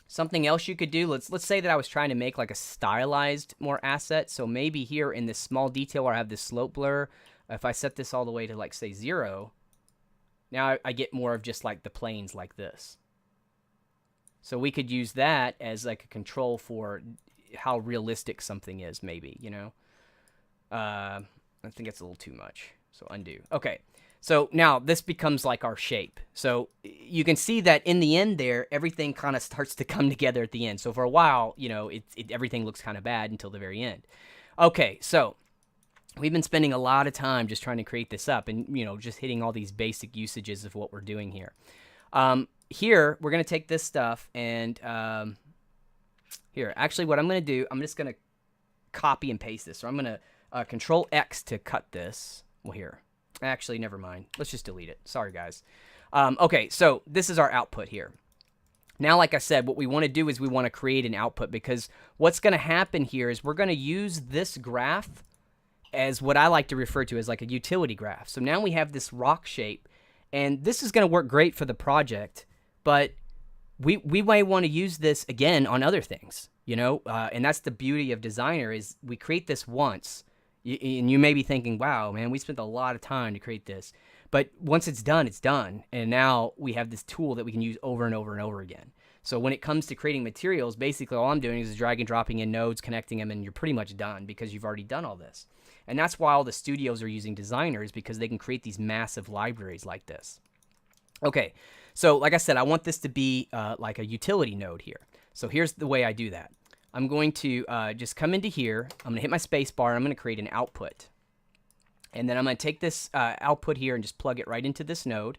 Something else you could do, let's say that I was trying to make like a stylized more asset. So maybe here in this small detail where I have this slope blur, if I set this all the way to like say 0, now I get more of just like the planes like this. So we could use that as like a control for how realistic something is maybe, I think it's a little too much. So undo. Okay. So now this becomes like our shape. So you can see that in the end there, everything kind of starts to come together at the end. So for a while, everything looks kind of bad until the very end. Okay, so we've been spending a lot of time just trying to create this up and, just hitting all these basic usages of what we're doing here. Here, we're going to take this stuff and here, actually what I'm going to do, I'm just going to copy and paste this. So I'm going to Control X to cut this. Well, here. Actually, never mind. Let's just delete it. Sorry, guys. Okay, so this is our output here. Now, like I said, what we want to do is we want to create an output, because what's going to happen here is we're going to use this graph as what I like to refer to as like a utility graph. So now we have this rock shape, and this is going to work great for the project, but we might want to use this again on other things, and that's the beauty of Designer is we create this once, and you may be thinking, wow, man, we spent a lot of time to create this. But once it's done, it's done. And now we have this tool that we can use over and over and over again. So when it comes to creating materials, basically all I'm doing is drag and dropping in nodes, connecting them, and you're pretty much done because you've already done all this. And that's why all the studios are using designers, because they can create these massive libraries like this. Okay, so like I said, I want this to be like a utility node here. So here's the way I do that. I'm going to just come into here. I'm going to hit my space bar. I'm going to create an output. And then I'm going to take this output here and just plug it right into this node.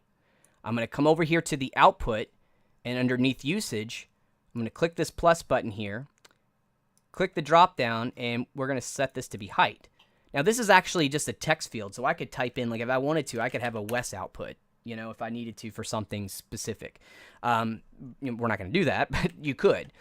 I'm going to come over here to the output, and underneath usage, I'm going to click this plus button here, click the drop down, and we're going to set this to be height. Now, this is actually just a text field, so I could type in, like if I wanted to, I could have a Wes output, if I needed to for something specific. We're not going to do that, but you could.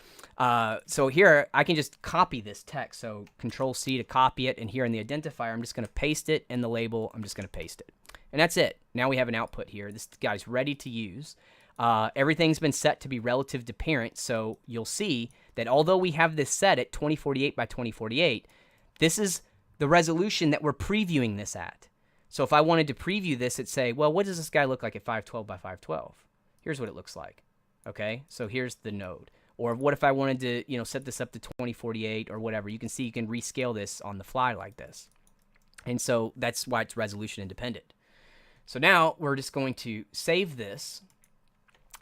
So here, I can just copy this text. So Control-C to copy it, and here in the identifier, I'm just going to paste it, and the label, I'm just going to paste it. And that's it. Now we have an output here. This guy's ready to use. Everything's been set to be relative to parent, so you'll see that although we have this set at 2048 by 2048, this is the resolution that we're previewing this at. So if I wanted to preview this, it'd say, well, what does this guy look like at 512 by 512? Here's what it looks like. Okay, so here's the node. Or what if I wanted to, set this up to 2048 or whatever? You can see you can rescale this on the fly like this. And so that's why it's resolution independent. So now we're just going to save this.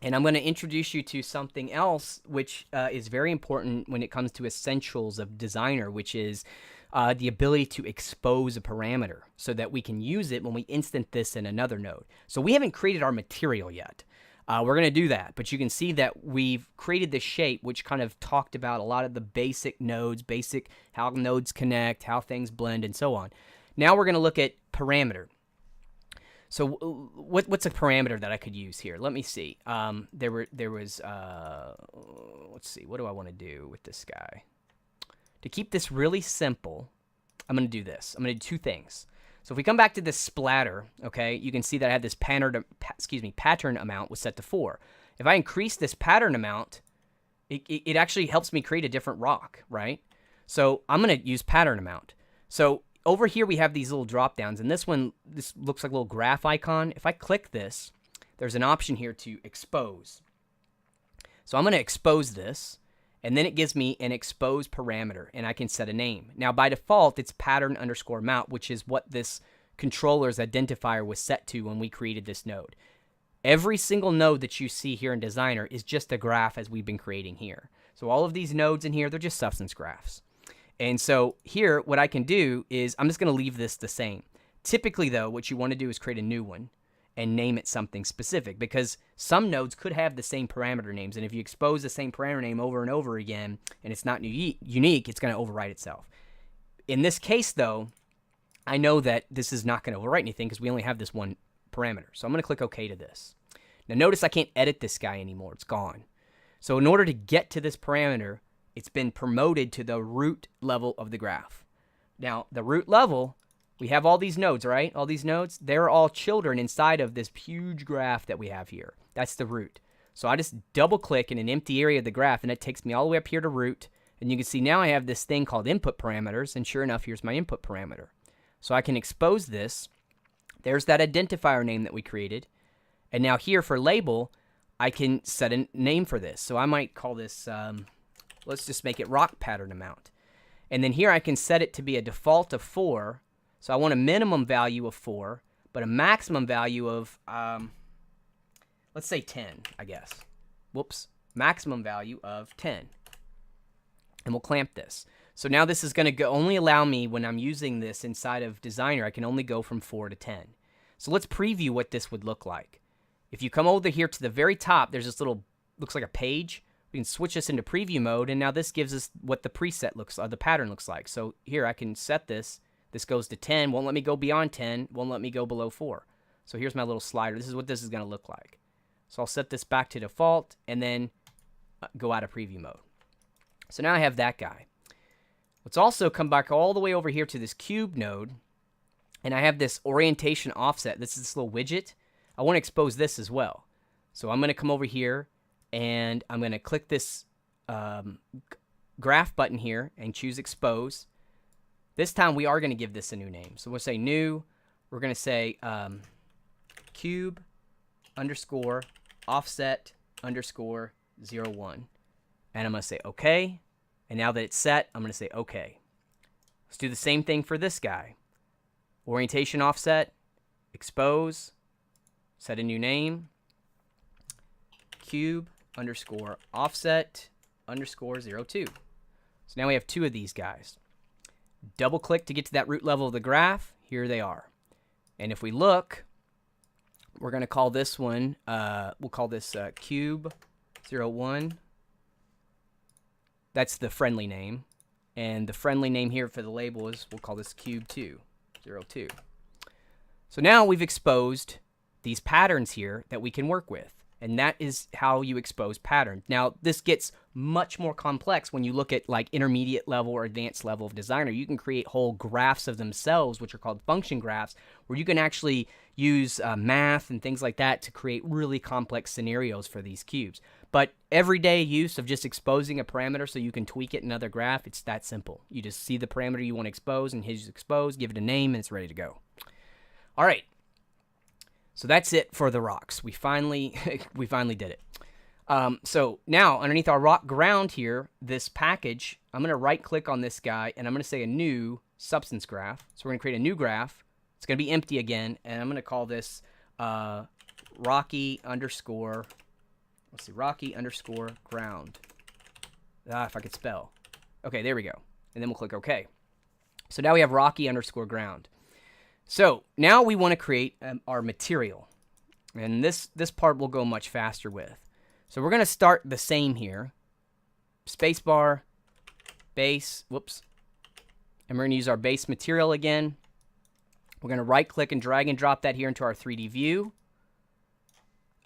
And I'm going to introduce you to something else, which is very important when it comes to essentials of Designer, which is the ability to expose a parameter so that we can use it when we instant this in another node. So we haven't created our material yet. We're going to do that, but you can see that we've created this shape, which kind of talked about a lot of the basic nodes, basic how nodes connect, how things blend, and so on. Now we're going to look at parameter. So what's a parameter that I could use here? Let me see. There was let's see. What do I want to do with this guy? To keep this really simple, I'm going to do this. I'm going to do two things. So if we come back to this splatter, okay, you can see that I had this pattern amount was set to 4. If I increase this pattern amount, it actually helps me create a different rock, right? So I'm going to use pattern amount. So over here we have these little drop downs, and this looks like a little graph icon. If I click this, there's an option here to expose. So I'm going to expose this, and then it gives me an expose parameter, and I can set a name. Now, by default, it's pattern underscore mount, which is what this controller's identifier was set to when we created this node. Every single node that you see here in Designer is just a graph as we've been creating here. So all of these nodes in here, they're just substance graphs. And so here, what I can do is I'm just going to leave this the same. Typically, though, what you want to do is create a new one and name it something specific, because some nodes could have the same parameter names, and if you expose the same parameter name over and over again and it's not unique, it's going to overwrite itself. In this case, though, I know that this is not going to overwrite anything because we only have this one parameter. So I'm going to click OK to this. Now notice I can't edit this guy anymore. It's gone. So in order to get to this parameter, it's been promoted to the root level of the graph. Now, the root level, we have all these nodes, right? All these nodes, they're all children inside of this huge graph that we have here. That's the root. So I just double click in an empty area of the graph, and it takes me all the way up here to root. And you can see now I have this thing called input parameters, and sure enough, here's my input parameter. So I can expose this. There's that identifier name that we created. And now here for label, I can set a name for this. So I might call this, let's just make it rock pattern amount. And then here I can set it to be a default of 4. So I want a minimum value of 4, but a maximum value of, let's say 10, I guess. Whoops. Maximum value of 10. And we'll clamp this. So now this is going to only allow me, when I'm using this inside of Designer, I can only go from 4 to 10. So let's preview what this would look like. If you come over here to the very top, there's this little, looks like a page. We can switch this into preview mode, and now this gives us what the preset looks, the pattern looks like. So here I can set this. This goes to 10, won't let me go beyond 10, won't let me go below 4. So here's my little slider. This is what this is going to look like. So I'll set this back to default and then go out of preview mode. So now I have that guy. Let's also come back all the way over here to this cube node, and I have this orientation offset. This is this little widget. I want to expose this as well. So I'm going to come over here, and I'm going to click this graph button here and choose expose. This time we are going to give this a new name. So we'll say new. We're going to say cube underscore offset underscore 01. And I'm going to say OK. And now that it's set, I'm going to say OK. Let's do the same thing for this guy. Orientation offset, expose, set a new name, cube underscore offset underscore 02. So now we have 2 of these guys. Double click to get to that root level of the graph. Here they are. And if we look, we're going to call this one, we'll call this cube 01. That's the friendly name. And the friendly name here for the label is, we'll call this cube 202. So now we've exposed these patterns here that we can work with. And that is how you expose patterns. Now, this gets much more complex when you look at like intermediate level or advanced level of Designer. You can create whole graphs of themselves, which are called function graphs, where you can actually use math and things like that to create really complex scenarios for these cubes. But everyday use of just exposing a parameter so you can tweak it in another graph, it's that simple. You just see the parameter you want to expose and hit expose, give it a name, and it's ready to go. All right. So that's it for the rocks. We finally did it. So now underneath our rock ground here, this package, I'm going to right click on this guy and I'm going to say a new substance graph. So we're going to create a new graph. It's going to be empty again. And I'm going to call this Rocky underscore, let's see, Rocky underscore ground. If I could spell. Okay, there we go. And then we'll click OK. So now we have Rocky underscore ground. So now we want to create our material, and this part will go much faster with. So we're going to start the same here, spacebar, base, whoops, and we're going to use our base material again. We're going to right click and drag and drop that here into our 3D view.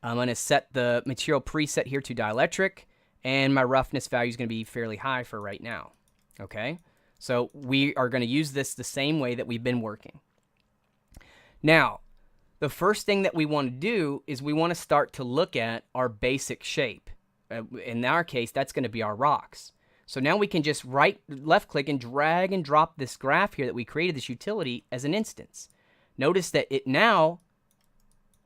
I'm going to set the material preset here to dielectric, and my roughness value is going to be fairly high for right now. Okay, so we are going to use this the same way that we've been working. Now, the first thing that we want to do is we want to start to look at our basic shape. In our case, that's going to be our rocks. So now we can just left click and drag and drop this graph here that we created, this utility, as an instance. Notice that it now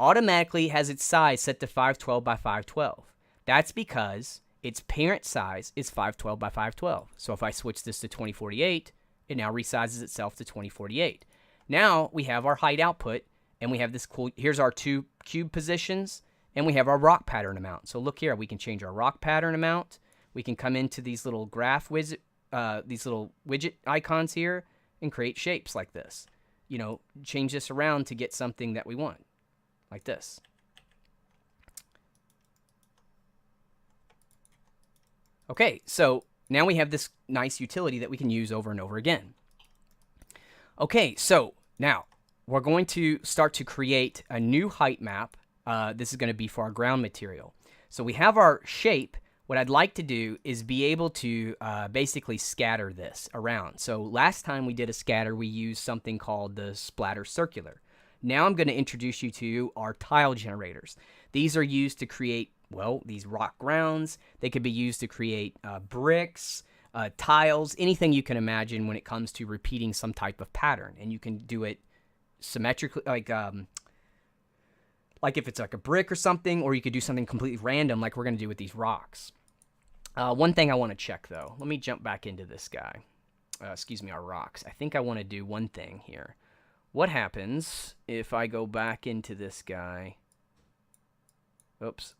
automatically has its size set to 512 by 512. That's because its parent size is 512 by 512. So if I switch this to 2048, it now resizes itself to 2048. Now we have our height output, and we have this cool, here's our 2 cube positions, and we have our rock pattern amount. So look here, we can change our rock pattern amount. We can come into these little graph widget, these little widget icons here, and create shapes like this. You know, change this around to get something that we want, like this. Okay, so now we have this nice utility that we can use over and over again. Okay, so now we're going to start to create a new height map. This is going to be for our ground material. So we have our shape. What I'd like to do is be able to basically scatter this around. So last time we did a scatter, we used something called the splatter circular. Now I'm going to introduce you to our tile generators. These are used to create, well, these rock grounds. They could be used to create bricks, tiles, anything you can imagine when it comes to repeating some type of pattern. And you can do it symmetrically, like if it's like a brick or something, or you could do something completely random like we're going to do with these rocks. One thing I want to check, though. Let me jump back into this guy. Excuse me, our rocks. I think I want to do one thing here. What happens if I go back into this guy? Oops.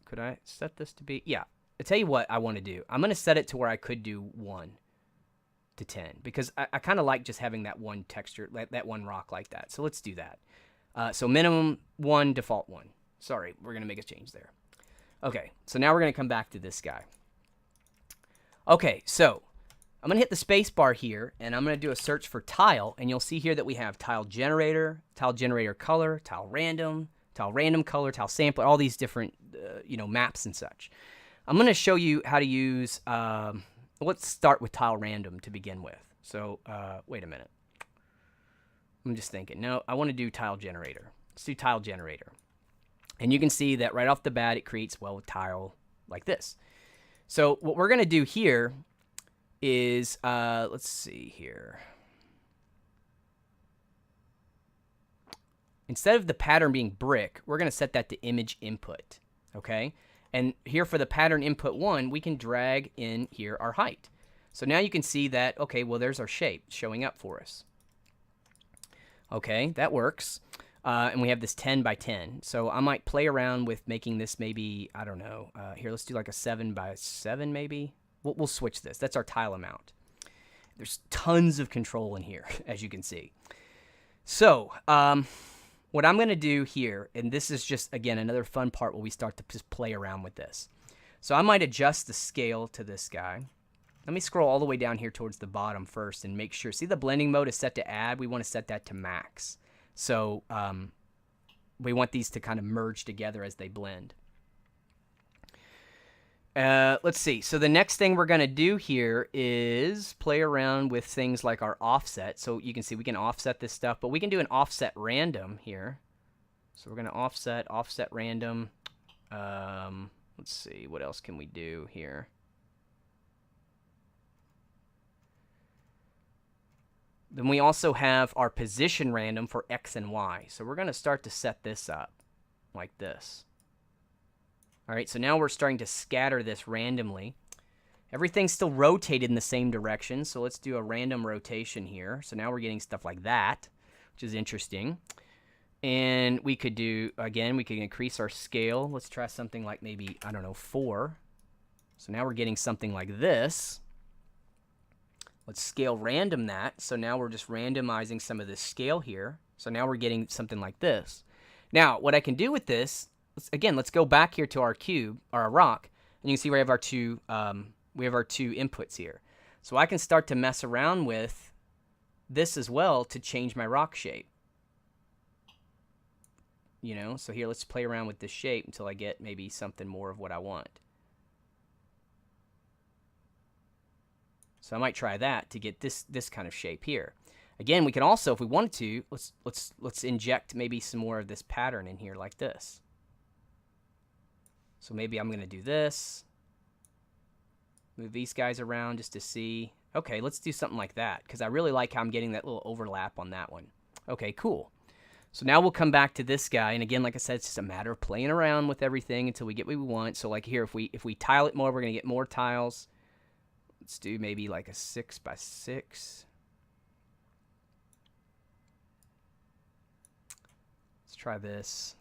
Could I set this to be? Yeah. I tell you what I want to do. I'm going to set it to where I could do 1 to 10 because I kind of like just having that one texture, that one rock like that. So let's do that. So minimum 1, default 1. Sorry, we're going to make a change there. Okay, so now we're going to come back to this guy. Okay, so I'm going to hit the space bar here, and I'm going to do a search for tile, and you'll see here that we have tile generator color, tile random color, tile sampler, all these different maps and such. I'm going to show you how to use, let's start with tile random to begin with. So wait a minute. I'm just thinking, no, I want to do tile generator. Let's do tile generator. And you can see that right off the bat, it creates, well, a tile like this. So what we're going to do here is, let's see here. Instead of the pattern being brick, we're going to set that to image input, okay? And here for the pattern input 1, we can drag in here our height. So now you can see that, okay, well, there's our shape showing up for us. Okay, that works. And we have this 10 by 10. So I might play around with making this maybe, I don't know. Here, let's do like a 7 by 7 maybe. We'll switch this. That's our tile amount. There's tons of control in here, as you can see. So what I'm going to do here, and this is just, again, another fun part where we start to just play around with this. So I might adjust the scale to this guy. Let me scroll all the way down here towards the bottom first and make sure. See, the blending mode is set to add. We want to set that to max. So we want these to kind of merge together as they blend. Let's see. So the next thing we're going to do here is play around with things like our offset. So you can see we can offset this stuff, but we can do an offset random here. So we're going to offset random. Let's see. What else can we do here? Then we also have our position random for X and Y. So we're going to start to set this up like this. All right, so now we're starting to scatter this randomly. Everything's still rotated in the same direction, so let's do a random rotation here. So now we're getting stuff like that, which is interesting. And we could do, again, we can increase our scale. Let's try something like maybe, I don't know, 4. So now we're getting something like this. Let's scale random that. So now we're just randomizing some of this scale here. So now we're getting something like this. Now, what I can do with this, again, let's go back here to our cube, or our rock, and you can see we have our two inputs here. So I can start to mess around with this as well to change my rock shape. You know, so here, let's play around with this shape until I get maybe something more of what I want. So I might try that to get this kind of shape here. Again, we can also, if we wanted to, let's inject maybe some more of this pattern in here like this. So maybe I'm going to do this. Move these guys around just to see. Okay, let's do something like that because I really like how I'm getting that little overlap on that one. Okay, cool. So now we'll come back to this guy, and again, like I said, it's just a matter of playing around with everything until we get what we want. So like here, if we tile it more, we're going to get more tiles. Let's do maybe like a 6 by 6. Let's try this.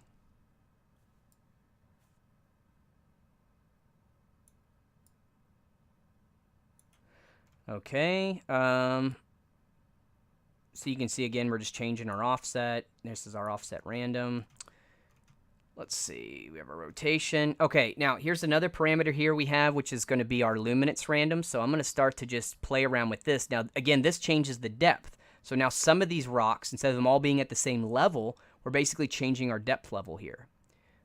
Okay. So you can see again, we're just changing our offset. This is our offset random. Let's see, we have a rotation. Okay, now here's another parameter here we have, which is going to be our luminance random. So I'm going to start to just play around with this. Now, again, this changes the depth. So now some of these rocks, instead of them all being at the same level, we're basically changing our depth level here.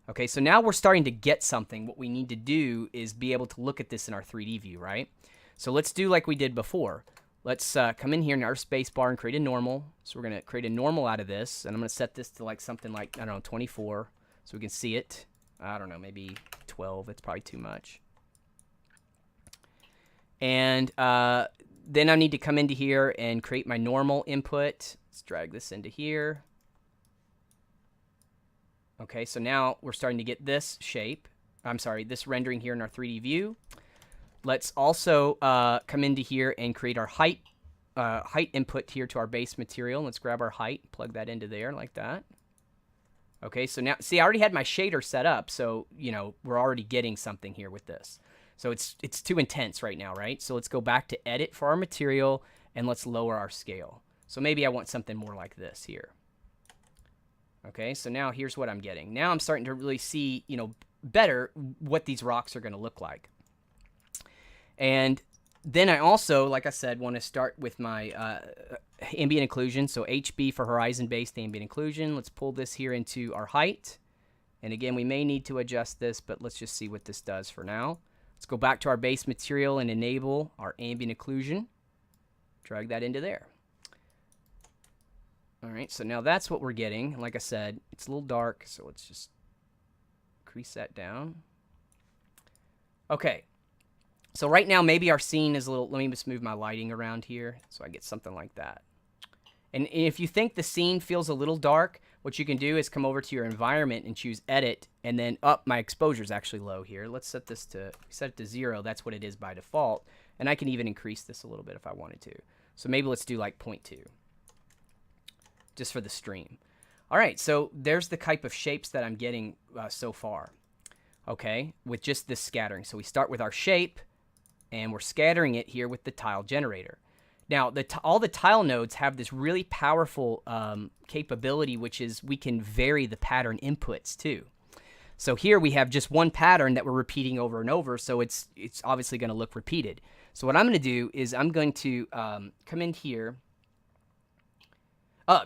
Okay, so now we're starting to get something. What we need to do is be able to look at this in our 3D view, right? So let's do like we did before. Let's come in here in our space bar and create a normal. So we're going to create a normal out of this. And I'm going to set this to like something like, I don't know, 24. So we can see it. I don't know, maybe 12. It's probably too much. And then I need to come into here and create my normal input. Let's drag this into here. Okay, so now we're starting to get this shape. I'm sorry, this rendering here in our 3D view. Let's also come into here and create our height input here to our base material. Let's grab our height, plug that into there like that. Okay, so now, see, I already had my shader set up, so, you know, we're already getting something here with this. So it's too intense right now, right? So let's go back to edit for our material and let's lower our scale. So maybe I want something more like this here. Okay, so now here's what I'm getting. Now I'm starting to really see, better what these rocks are going to look like. And then I also, like I said, want to start with my ambient occlusion. So HB for horizon-based ambient occlusion. Let's pull this here into our height. And again, we may need to adjust this, but let's just see what this does for now. Let's go back to our base material and enable our ambient occlusion. Drag that into there. All right, so now that's what we're getting. Like I said, it's a little dark, so let's just increase that down. Okay, so right now maybe our scene is a little, let me just move my lighting around here so I get something like that. And if you think the scene feels a little dark, what you can do is come over to your environment and choose edit, and then my exposure is actually low here. Let's set this to, set it to 0. That's what it is by default. And I can even increase this a little bit if I wanted to. So maybe let's do like 0.2. Just for the stream. All right, so there's the type of shapes that I'm getting so far, okay, with just this scattering. So we start with our shape, and we're scattering it here with the tile generator. Now, all the tile nodes have this really powerful capability, which is we can vary the pattern inputs too. So here we have just one pattern that we're repeating over and over, so it's obviously going to look repeated. So what I'm going to do is I'm going to come in here.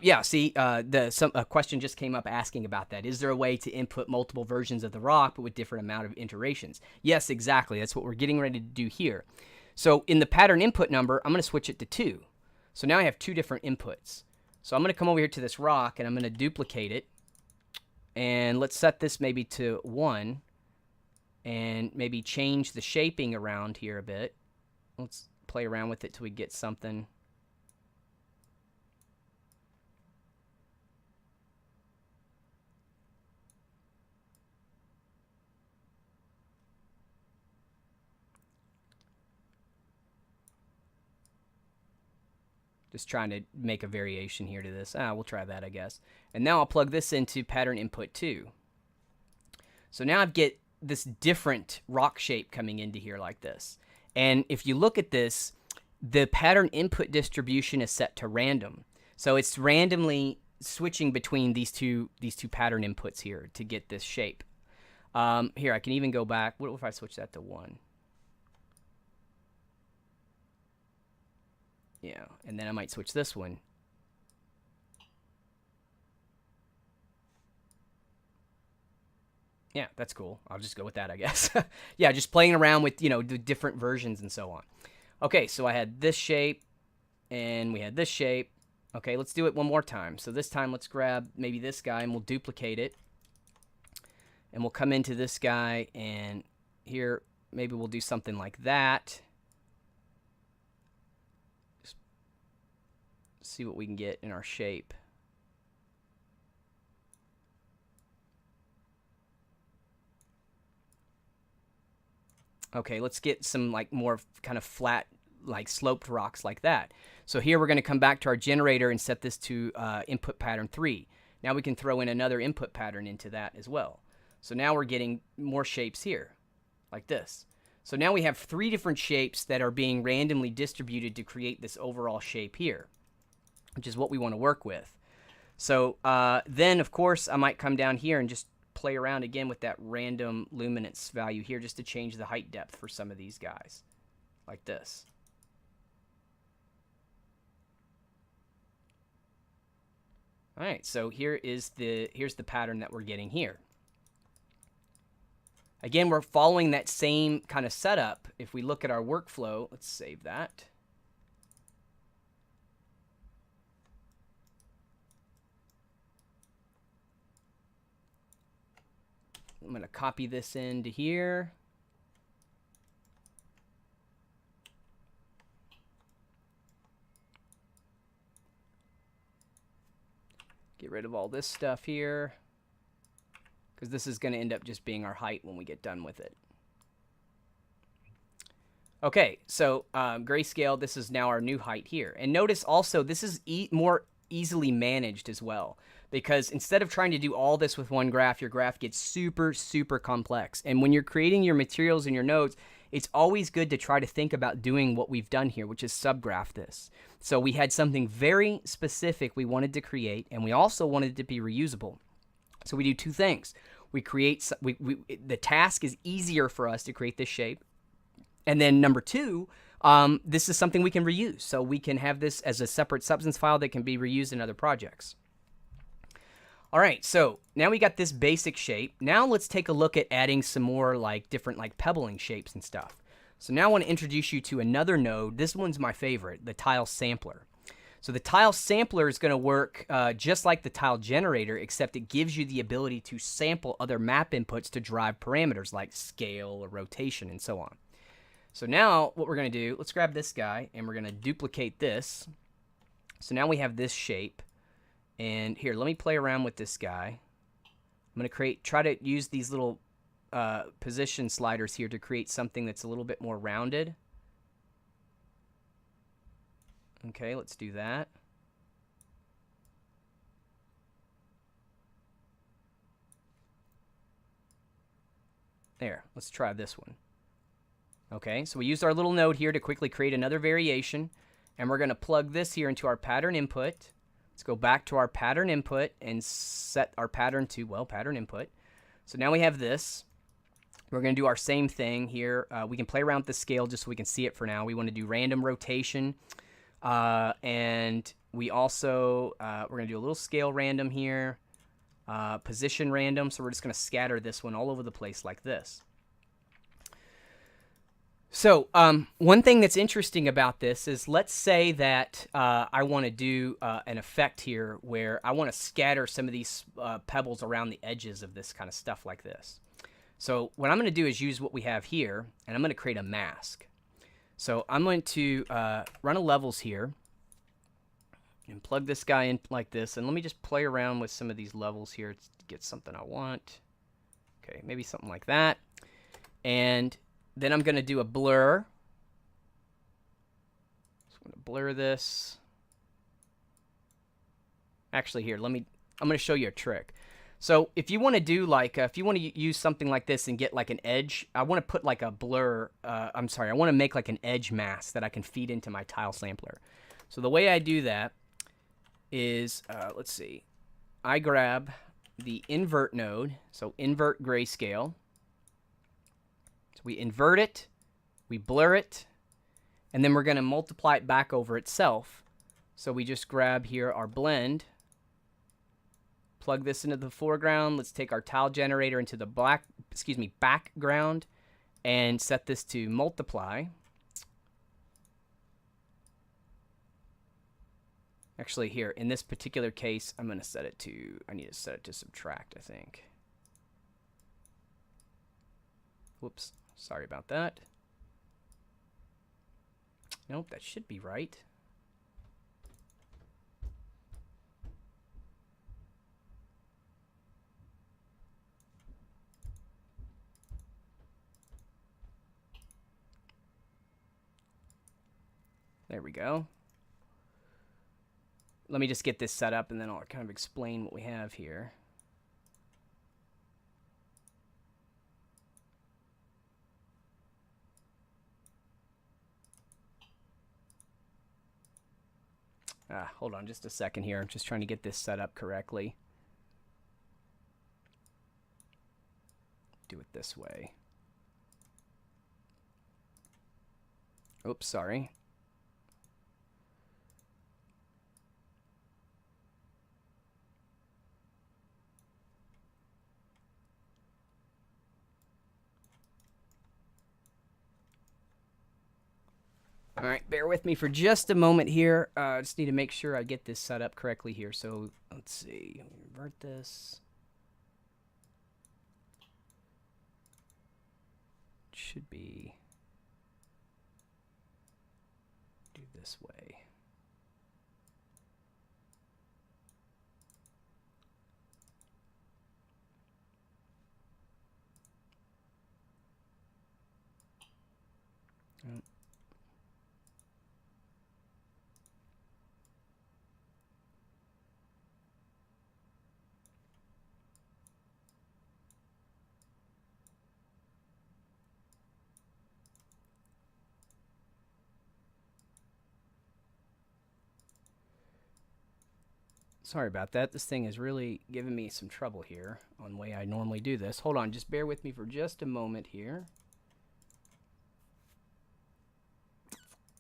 Yeah, see, a question just came up asking about that. Is there a way to input multiple versions of the rock, but with different amount of iterations? Yes, exactly. That's what we're getting ready to do here. So in the pattern input number, I'm going to switch it to 2. So now I have 2 different inputs. So I'm going to come over here to this rock, and I'm going to duplicate it. And let's set this maybe to 1, and maybe change the shaping around here a bit. Let's play around with it till we get something. Just trying to make a variation here to this. We'll try that, I guess. And now I'll plug this into pattern input 2. So now I get this different rock shape coming into here like this. And if you look at this, the pattern input distribution is set to random. So it's randomly switching between these two pattern inputs here to get this shape. Here, I can even go back. What if I switch that to 1? Yeah, and then I might switch this one. Yeah, that's cool. I'll just go with that, I guess. Yeah, just playing around with, the different versions and so on. Okay, so I had this shape, and we had this shape. Okay, let's do it one more time. So this time, let's grab maybe this guy, and we'll duplicate it. And we'll come into this guy, and here, maybe we'll do something like that. See what we can get in our shape. Okay, let's get some like more kind of flat, like sloped rocks like that. So here we're going to come back to our generator and set this to input pattern 3. Now we can throw in another input pattern into that as well. So now we're getting more shapes here, like this. So now we have 3 different shapes that are being randomly distributed to create this overall shape here, which is what we want to work with. So then, of course, I might come down here and just play around again with that random luminance value here just to change the height depth for some of these guys, like this. All right, so here's the pattern that we're getting here. Again, we're following that same kind of setup. If we look at our workflow, let's save that. I'm going to copy this into here. Get rid of all this stuff here, because this is going to end up just being our height when we get done with it. Okay, so grayscale, this is now our new height here. And notice also this is more easily managed as well, because instead of trying to do all this with one graph, your graph gets super, super complex. And when you're creating your materials and your nodes, it's always good to try to think about doing what we've done here, which is subgraph this. So we had something very specific we wanted to create, and we also wanted it to be reusable. So we do two things. We create, the task is easier for us to create this shape. And then number two, this is something we can reuse. So we can have this as a separate substance file that can be reused in other projects. All right, so now we got this basic shape. Now let's take a look at adding some more like different like pebbling shapes and stuff. So now I want to introduce you to another node. This one's my favorite, the tile sampler. So the tile sampler is going to work just like the tile generator, except it gives you the ability to sample other map inputs to drive parameters like scale or rotation and so on. So now what we're going to do, let's grab this guy and we're going to duplicate this. So now we have this shape. And here, let me play around with this guy. I'm going to try to use these little position sliders here to create something that's a little bit more rounded. Okay, let's do that. There, let's try this one. Okay, so we used our little node here to quickly create another variation. And we're going to plug this here into our pattern input. Let's go back to our pattern input and set our pattern to, well, pattern input. So now we have this. We're going to do our same thing here. We can play around with the scale just so we can see it for now. We want to do random rotation. And we also, we're going to do a little scale random here. Position random. So we're just going to scatter this one all over the place like this. So one thing that's interesting about this is, let's say that I want to do an effect here where I want to scatter some of these pebbles around the edges of this kind of stuff like this. So what I'm going to do is use what we have here, and I'm going to create a mask. So I'm going to run a levels here and plug this guy in like this. And let me just play around with some of these levels here to get something I want. Okay, maybe something like that. And then I'm going to do a blur. So I'm going to blur this. Actually, here, I'm going to show you a trick. So if you want to do like, if you want to use something like this and get like an edge, I want to put like a blur, I want to make like an edge mask that I can feed into my tile sampler. So the way I do that is, let's see, I grab the invert node, so invert grayscale. So we invert it, we blur it, and then we're going to multiply it back over itself. So we just grab here our blend, plug this into the foreground. Let's take our tile generator into the background and set this to multiply. Actually, here, in this particular case, I need to set it to subtract, I think. Whoops, sorry about that. Nope, that should be right. There we go. Let me just get this set up, and then I'll kind of explain what we have here. Hold on just a second here. I'm just trying to get this set up correctly. Do it this way. Oops, sorry. All right, bear with me for just a moment here. I just need to make sure I get this set up correctly here. So let's see, invert this. It should be do this way. Sorry about that. This thing is really giving me some trouble here on the way I normally do this. Hold on, just bear with me for just a moment here.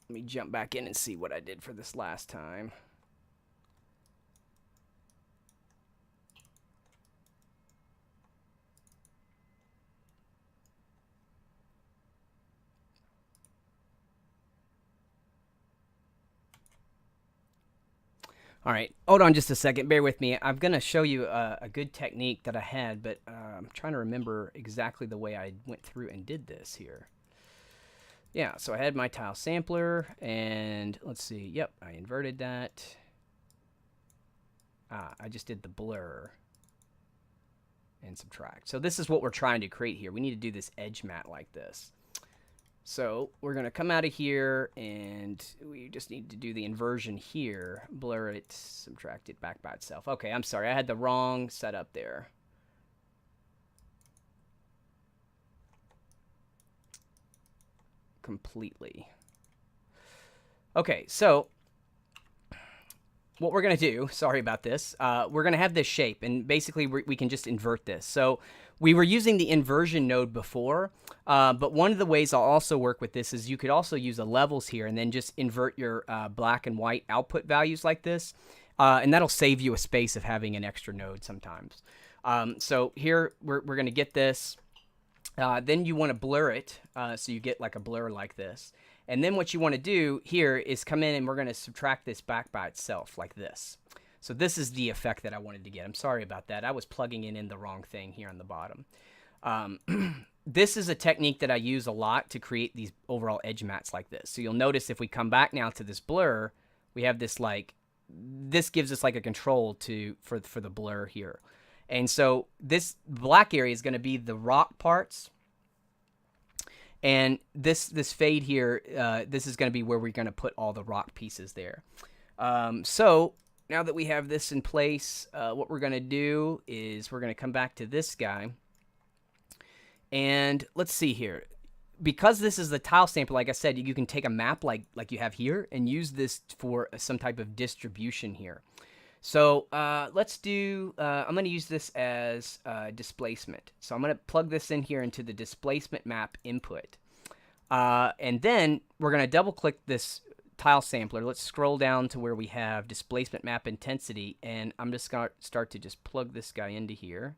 Let me jump back in and see what I did for this last time. All right, hold on just a second. Bear with me. I'm going to show you a good technique that I had, but I'm trying to remember exactly the way I went through and did this here. Yeah, so I had my tile sampler, and let's see. Yep, I inverted that. I just did the blur and subtract. So this is what we're trying to create here. We need to do this edge mat like this. So we're going to come out of here, and we just need to do the inversion here. Blur it, subtract it back by itself. Okay, I'm sorry. I had the wrong setup there. Completely. Okay, so what we're going to do, sorry about this, we're going to have this shape, and basically we can just invert this. So we were using the inversion node before, but one of the ways I'll also work with this is you could also use the levels here and then just invert your black and white output values like this, and that'll save you a space of having an extra node sometimes. So here we're going to get this. Then you want to blur it, so you get like a blur like this. And then what you want to do here is come in and we're going to subtract this back by itself like this. So this is the effect that I wanted to get. I'm sorry about that. I was plugging in the wrong thing here on the bottom. This is a technique that I use a lot to create these overall edge mats like this. So you'll notice if we come back now to this blur, we have this this gives us like a control for the blur here. And so this black area is going to be the rock parts. And this fade here, this is going to be where we're going to put all the rock pieces there. So now that we have this in place, what we're going to do is we're going to come back to this guy. And let's see here. Because this is the tile sample, like I said, you can take a map like you have here and use this for some type of distribution here. So let's do, I'm going to use this as displacement. So I'm going to plug this in here into the displacement map input. And then we're going to double click this tile sampler. Let's scroll down to where we have displacement map intensity. And I'm just going to start to just plug this guy into here.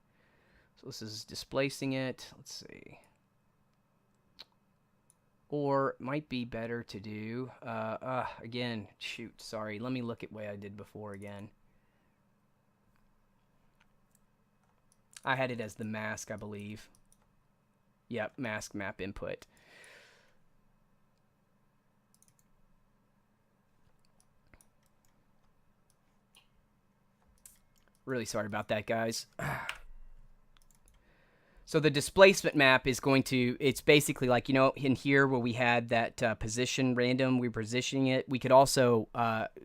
So this is displacing it. Let's see. Or it might be better to do, again, shoot, sorry. Let me look at what I did before again. I had it as the mask, I believe. Yep, mask map input. Really sorry about that, guys. So the displacement map is going to, it's basically like, you know, in here where we had that position random, we're positioning it. We could also,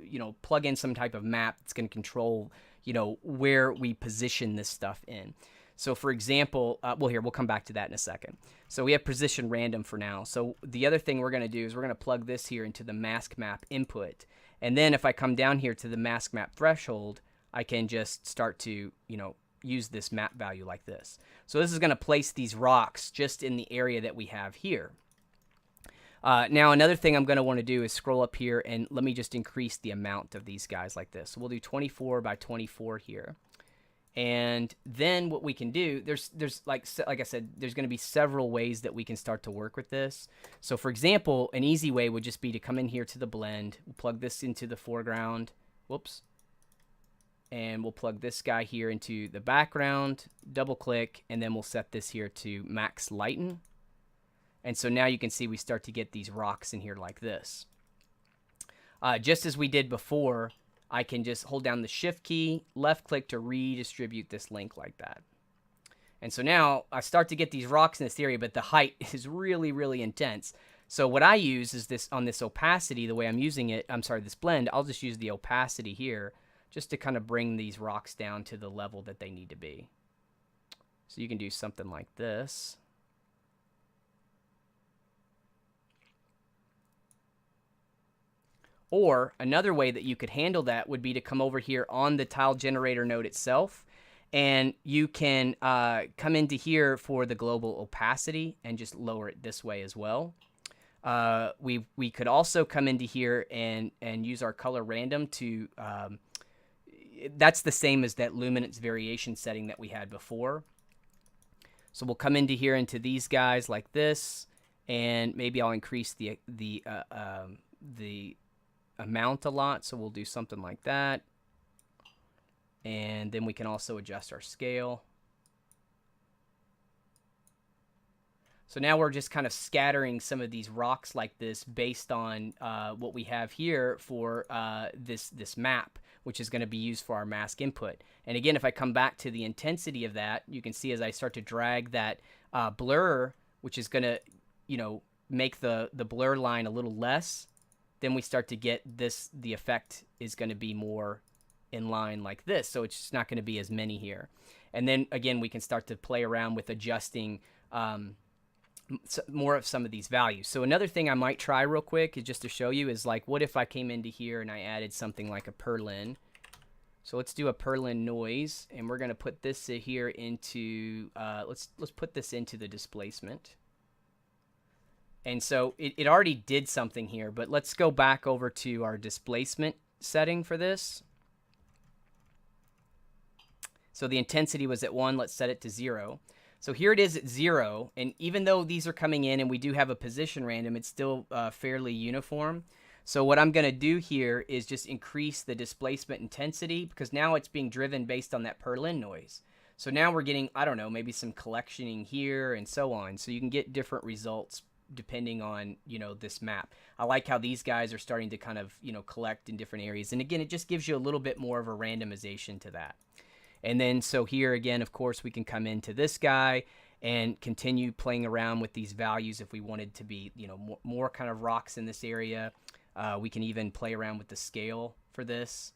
you know, plug in some type of map that's going to control, you know, where we position this stuff in. So for example, well, here, we'll come back to that in a second. So we have position random for now. So the other thing we're going to do is we're going to plug this here into the mask map input. And then if I come down here to the mask map threshold, I can just start to, you know, use this map value like this. So this is going to place these rocks just in the area that we have here. Now another thing I'm going to want to do is scroll up here and let me just increase the amount of these guys like this. So we'll do 24 by 24 here. And then what we can do, there's like I said, there's going to be several ways that we can start to work with this. So for example, an easy way would just be to come in here to the blend, we'll plug this into the foreground. Whoops. And we'll plug this guy here into the background, double click, and then we'll set this here to max lighten. And so now you can see we start to get these rocks in here like this. Just as we did before, I can just hold down the shift key, left click to redistribute this link like that. And so now I start to get these rocks in this area, but the height is really, really intense. So what I use is this on this opacity, the way I'm using it, I'm sorry, this blend, I'll just use the opacity here just to kind of bring these rocks down to the level that they need to be. So you can do something like this. Or another way that you could handle that would be to come over here on the tile generator node itself, and you can come into here for the global opacity and just lower it this way as well. We could also come into here and use our color random to that's the same as that luminance variation setting that we had before. So we'll come into here into these guys like this, and maybe I'll increase the amount a lot. So we'll do something like that, and then we can also adjust our scale. So now we're just kind of scattering some of these rocks like this based on what we have here for this map, which is going to be used for our mask input. And again, if I come back to the intensity of that, you can see as I start to drag that blur, which is going to, make the blur line a little less, then we start to get this, the effect is going to be more in line like this. So it's just not going to be as many here. And then again, we can start to play around with adjusting more of some of these values. So another thing I might try real quick is just to show you is like, what if I came into here and I added something like a purlin. So let's do a purlin noise, and we're going to put this here into, let's put this into the displacement. And so it already did something here, but let's go back over to our displacement setting for this. So the intensity was at 1, let's set it to 0. So here it is at 0, and even though these are coming in and we do have a position random, it's still fairly uniform. So what I'm going to do here is just increase the displacement intensity, because now it's being driven based on that purlin noise. So now we're getting, I don't know, maybe some collectioning here and so on. So you can get different results depending on, this map. I like how these guys are starting to kind of, collect in different areas. And again, it just gives you a little bit more of a randomization to that. And then so here again, of course, we can come into this guy and continue playing around with these values if we wanted to be, more kind of rocks in this area. We can even play around with the scale for this.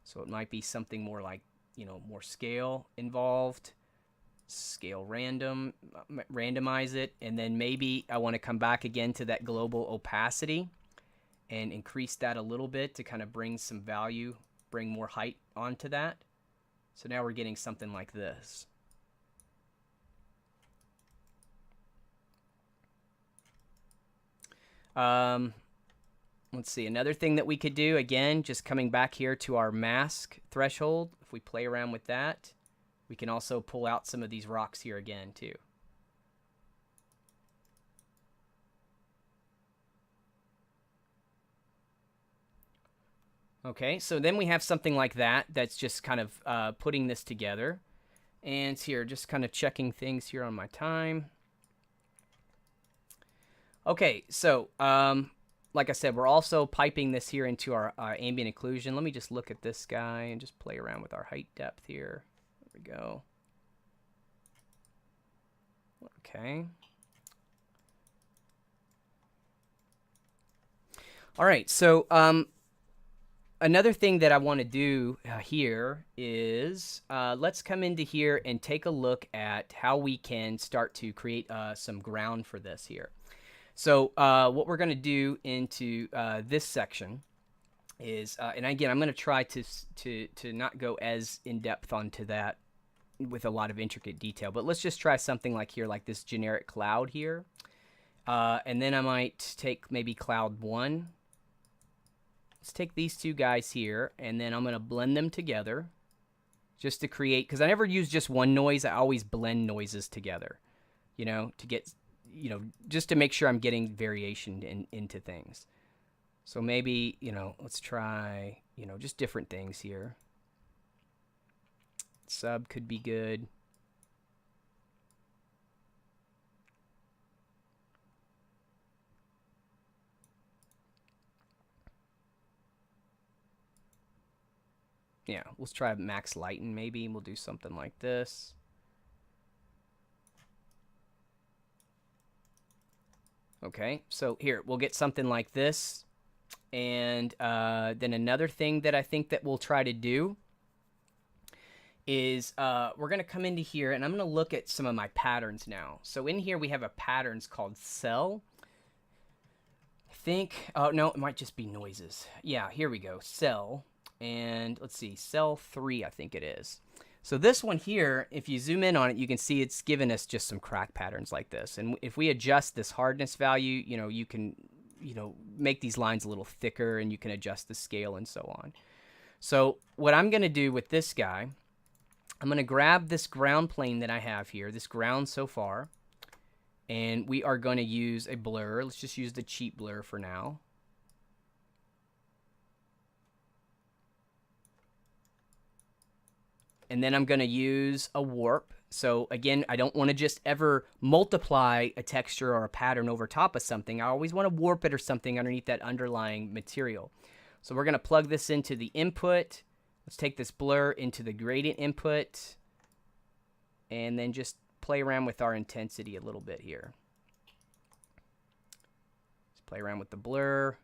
So it might be something more like, more scale involved. Scale random, randomize it. And then maybe I want to come back again to that global opacity and increase that a little bit to kind of bring some value, bring more height onto that. So now we're getting something like this. Let's see, another thing that we could do, again, just coming back here to our mask threshold. If we play around with that, we can also pull out some of these rocks here again too. Okay, so then we have something like that that's just kind of putting this together. And here, just kind of checking things here on my time. Okay, so like I said, we're also piping this here into our ambient occlusion. Let me just look at this guy and just play around with our height depth here. There we go. Okay. All right, so another thing that I want to do here is let's come into here and take a look at how we can start to create some ground for this here. So what we're going to do into this section is, and again, I'm going to try to not go as in depth onto that with a lot of intricate detail, but let's just try something like here, like this generic cloud here. And then I might take maybe cloud 1. Let's take these two guys here, and then I'm going to blend them together just to create, because I never use just one noise. I always blend noises together, to get, just to make sure I'm getting variation into things. So maybe, let's try, just different things here. Sub could be good. Yeah, let's try max lighten maybe. We'll do something like this. Okay, so here, we'll get something like this. And then another thing that I think that we'll try to do is we're going to come into here, and I'm going to look at some of my patterns now. So in here we have a patterns called cell. think, oh no, it might just be noises. Yeah, here we go, cell, and let's see, cell 3 I think it is. So this one here, if you zoom in on it, you can see it's given us just some crack patterns like this. And if we adjust this hardness value, you can, make these lines a little thicker, and you can adjust the scale and so on. So what I'm going to do with this guy, I'm going to grab this ground plane that I have here, this ground so far, and we are going to use a blur. Let's just use the cheap blur for now. And then I'm going to use a warp. So again, I don't want to just ever multiply a texture or a pattern over top of something. I always want to warp it or something underneath that underlying material. So we're going to plug this into the input. Let's take this blur into the gradient input, and then just play around with our intensity a little bit here. Let's play around with the blur.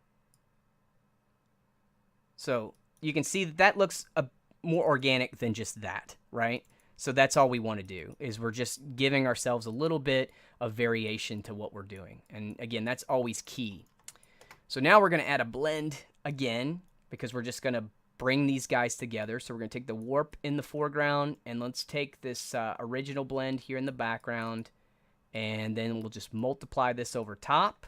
So you can see that looks more organic than just that, right? So that's all we want to do, is we're just giving ourselves a little bit of variation to what we're doing. And again, that's always key. So now we're going to add a blend again, because we're just going to bring these guys together. So we're going to take the warp in the foreground, and let's take this original blend here in the background, and then we'll just multiply this over top,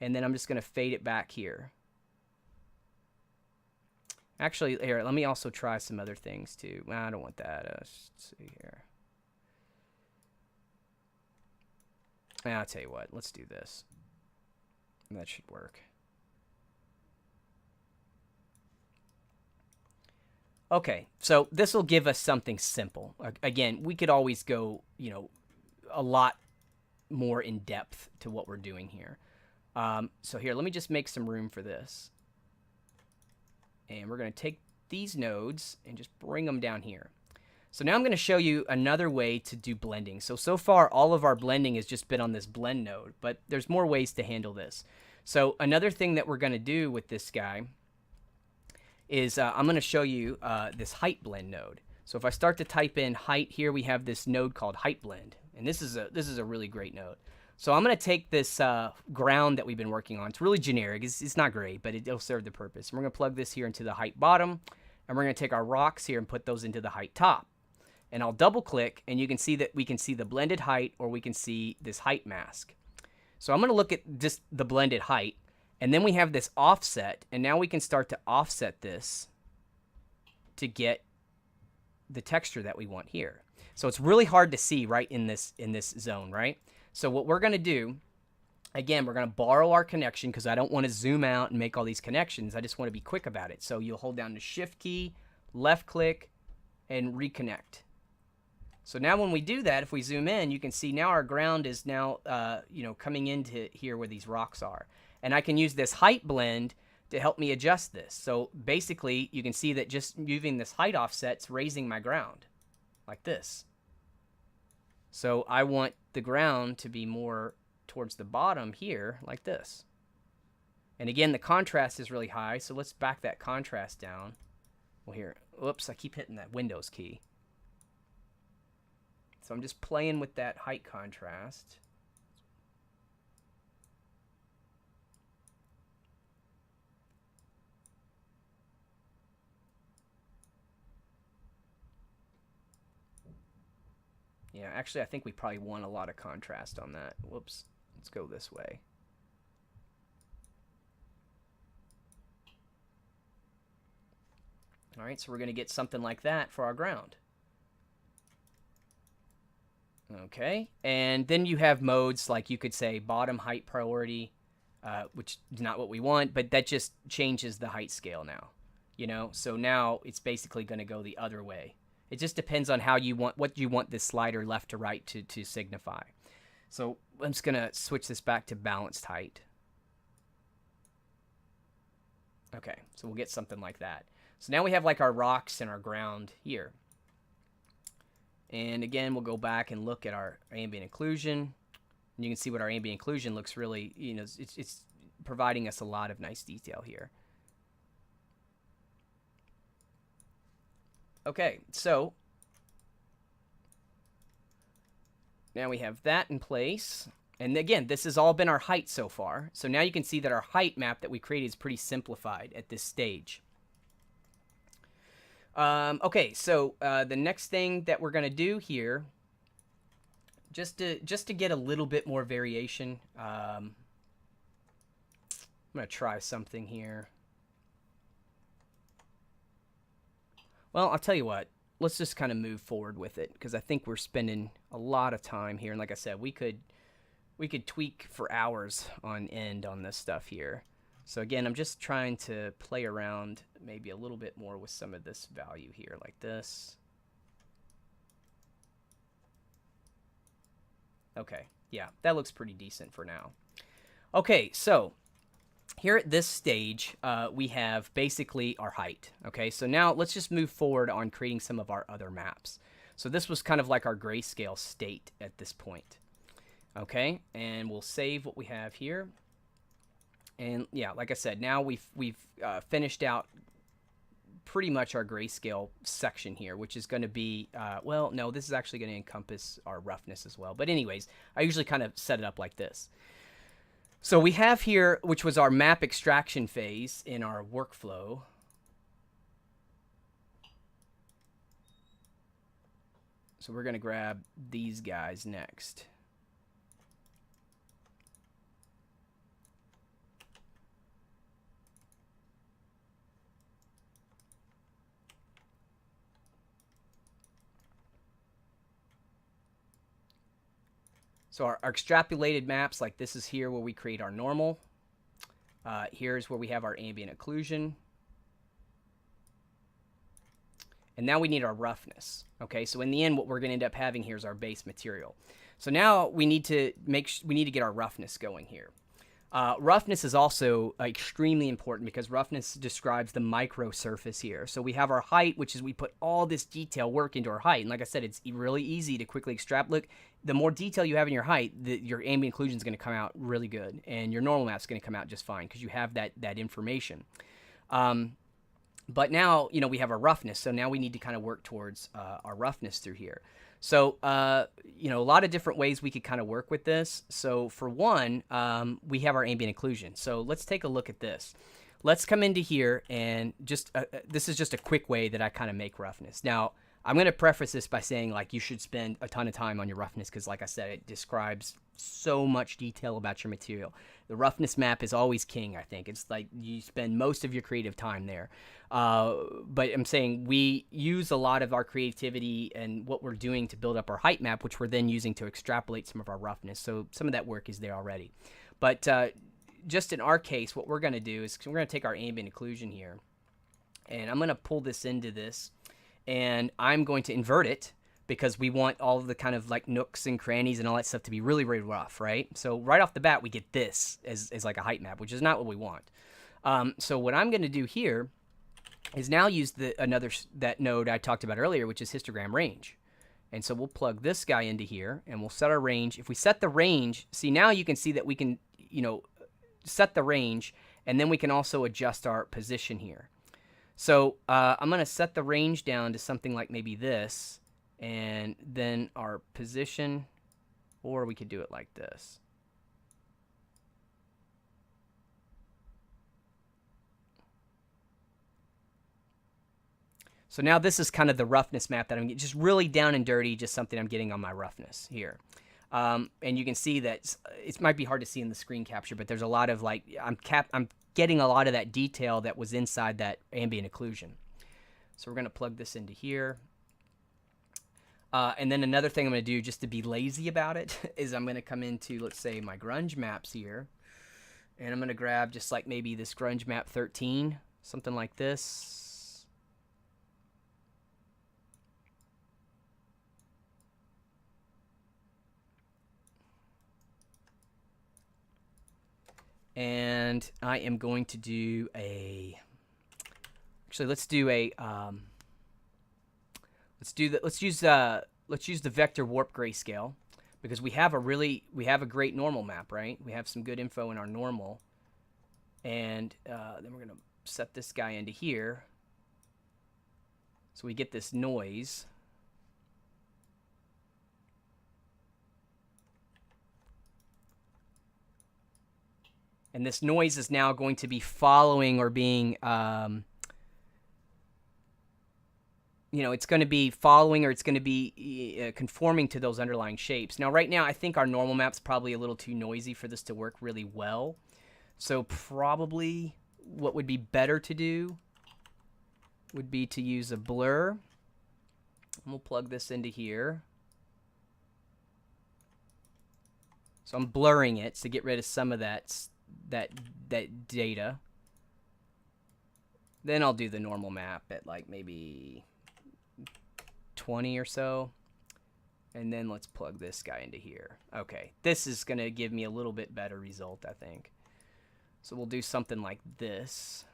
and then I'm just going to fade it back here. Actually, here, let me also try some other things too. I don't want that. Let's see here. I'll tell you what, let's do this. That should work. Okay, so this will give us something simple. Again, we could always go, a lot more in depth to what we're doing here. So here, let me just make some room for this. And we're going to take these nodes and just bring them down here. So now I'm going to show you another way to do blending. So far, all of our blending has just been on this blend node, but there's more ways to handle this. So another thing that we're going to do with this guy is I'm going to show you this height blend node. So if I start to type in height here, we have this node called height blend. And this is a really great node. So I'm going to take this ground that we've been working on. It's really generic. It's not great, but it'll serve the purpose. And we're going to plug this here into the height bottom, and we're going to take our rocks here and put those into the height top. And I'll double click, and you can see that we can see the blended height, or we can see this height mask. So I'm going to look at just the blended height, and then we have this offset, and now we can start to offset this to get the texture that we want here. So it's really hard to see right in this zone, right? So what we're going to do, again, we're going to borrow our connection, because I don't want to zoom out and make all these connections. I just want to be quick about it. So you'll hold down the shift key, left click, and reconnect. So now when we do that, if we zoom in, you can see now our ground is now coming into here where these rocks are. And I can use this height blend to help me adjust this. So basically, you can see that just moving this height offset's raising my ground like this. So I want the ground to be more towards the bottom here, like this. And again, the contrast is really high, so let's back that contrast down. Well, here, oops, I keep hitting that Windows key. So I'm just playing with that height contrast. Yeah, actually, I think we probably want a lot of contrast on that. Whoops. Let's go this way. All right, so we're going to get something like that for our ground. Okay, and then you have modes like you could say bottom height priority, which is not what we want, but that just changes the height scale now. So now it's basically going to go the other way. It just depends on how you want, what you want this slider left to right to signify. So I'm just going to switch this back to balanced height. Okay, so we'll get something like that. So now we have like our rocks and our ground here. And again, we'll go back and look at our ambient occlusion. And you can see what our ambient occlusion looks really, it's providing us a lot of nice detail here. Okay, so now we have that in place. And again, this has all been our height so far. So now you can see that our height map that we created is pretty simplified at this stage. Okay, so the next thing that we're going to do here, just to get a little bit more variation, I'm going to try something here. Well, I'll tell you what. Let's just kind of move forward with it, because I think we're spending a lot of time here. And like I said, we could tweak for hours on end on this stuff here. So again, I'm just trying to play around maybe a little bit more with some of this value here, like this. Okay, yeah, that looks pretty decent for now. Okay, so here at this stage, we have basically our height. Okay, so now let's just move forward on creating some of our other maps. So this was kind of like our grayscale state at this point. Okay, and we'll save what we have here. And yeah, like I said, now we've finished out pretty much our grayscale section here, which is going to be, well, no, this is actually going to encompass our roughness as well. But anyways, I usually kind of set it up like this. So we have here, which was our map extraction phase in our workflow. So we're going to grab these guys next. So our extrapolated maps, like this is here where we create our normal. Here's where we have our ambient occlusion. And now we need our roughness. Okay, so in the end, what we're going to end up having here is our base material. So now we need to get our roughness going here. Roughness is also extremely important because roughness describes the micro surface here. So we have our height, which is we put all this detail work into our height. And like I said, it's really easy to quickly extrapolate. Look, the more detail you have in your height, your ambient occlusion is going to come out really good. And your normal map is going to come out just fine because you have that information. But now, you know, we have our roughness. So now we need to kind of work towards our roughness through here. So, you know, a lot of different ways we could kind of work with this. So for one, we have our ambient occlusion. So let's take a look at this. Let's come into here and just, this is just a quick way that I kind of make roughness. Now, I'm going to preface this by saying, like, you should spend a ton of time on your roughness because, like I said, it describes so much detail about your material. The roughness map is always king, I think. It's like you spend most of your creative time there. But I'm saying we use a lot of our creativity and what we're doing to build up our height map, which we're then using to extrapolate some of our roughness. So some of that work is there already. But just in our case, what we're going to do is we're going to take our ambient occlusion here, and I'm going to pull this into this. And I'm going to invert it because we want all of the kind of like nooks and crannies and all that stuff to be really, really rough, right? So right off the bat, we get this as like a height map, which is not what we want. So what I'm going to do here is now use that node I talked about earlier, which is histogram range. And so we'll plug this guy into here, and we'll set our range. If we set the range, see now you can see that we can, you know, set the range, and then we can also adjust our position here. So I'm going to set the range down to something like maybe this, and then our position, or we could do it like this. So now this is kind of the roughness map that I'm just really down and dirty, just something I'm getting on my roughness here. And you can see that it might be hard to see in the screen capture, but there's a lot of like, I'm getting a lot of that detail that was inside that ambient occlusion. So we're going to plug this into here. And then another thing I'm going to do just to be lazy about it is I'm going to come into, let's say, my grunge maps here. And I'm going to grab just like maybe this grunge map 13, something like this. And I am going to do actually let's do a let's use the vector warp grayscale because we have a great normal map, right? We have some good info in our normal, and then we're gonna set this guy into here so we get this noise. And this noise is now going to be following or being, it's going to be following or it's going to be conforming to those underlying shapes. Now, right now, I think our normal map's probably a little too noisy for this to work really well. So probably what would be better to do would be to use a blur. And we'll plug this into here. So I'm blurring it to get rid of some of that data. Then I'll do the normal map at like maybe 20 or so. And then let's plug this guy into here. Okay, this is going to give me a little bit better result, I think. So we'll do something like this.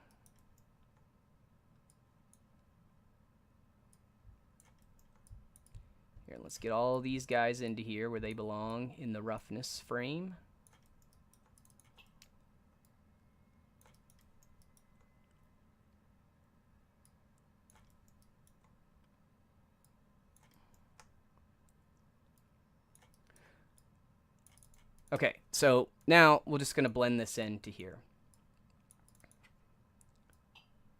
Here, let's get all these guys into here where they belong in the roughness frame. Okay, so now we're just going to blend this into here.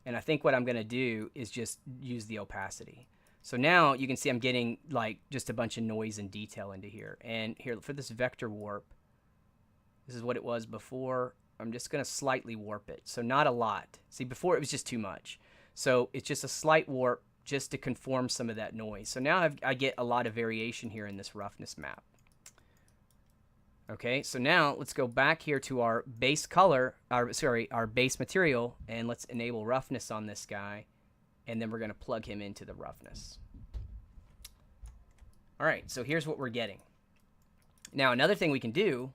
And I think what I'm going to do is just use the opacity. So now you can see I'm getting like just a bunch of noise and detail into here. And here for this vector warp, this is what it was before. I'm just going to slightly warp it. So not a lot. See, before it was just too much. So it's just a slight warp just to conform some of that noise. So now I get a lot of variation here in this roughness map. Okay, so now let's go back here to our base color, our base material, and let's enable roughness on this guy, and then we're going to plug him into the roughness. All right, so here's what we're getting. Now, another thing we can do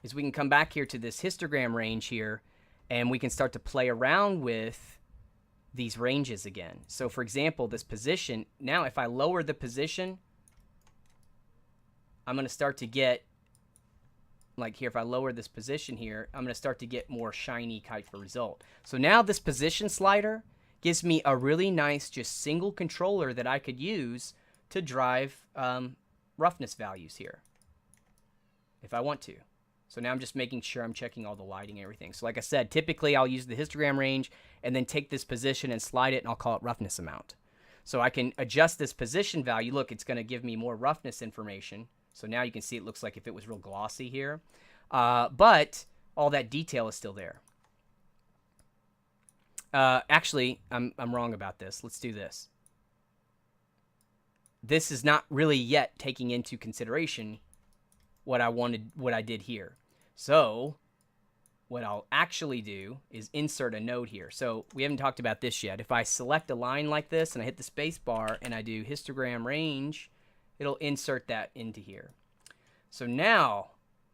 is we can come back here to this histogram range here, and we can start to play around with these ranges again. So, for example, this position, now if I lower the position, I'm going to start to get like here, if I lower this position here, I'm going to start to get more shiny type of result. So now this position slider gives me a really nice just single controller that I could use to drive roughness values here if I want to. So now I'm just making sure I'm checking all the lighting and everything. So like I said, typically I'll use the histogram range and then take this position and slide it, and I'll call it roughness amount. So I can adjust this position value. Look, it's going to give me more roughness information. So now you can see it looks like if it was real glossy here. But all that detail is still there. Actually, I'm wrong about this. Let's do this. This is not really yet taking into consideration what I did here. So what I'll actually do is insert a node here. So we haven't talked about this yet. If I select a line like this and I hit the space bar and I do histogram range, it'll insert that into here. So now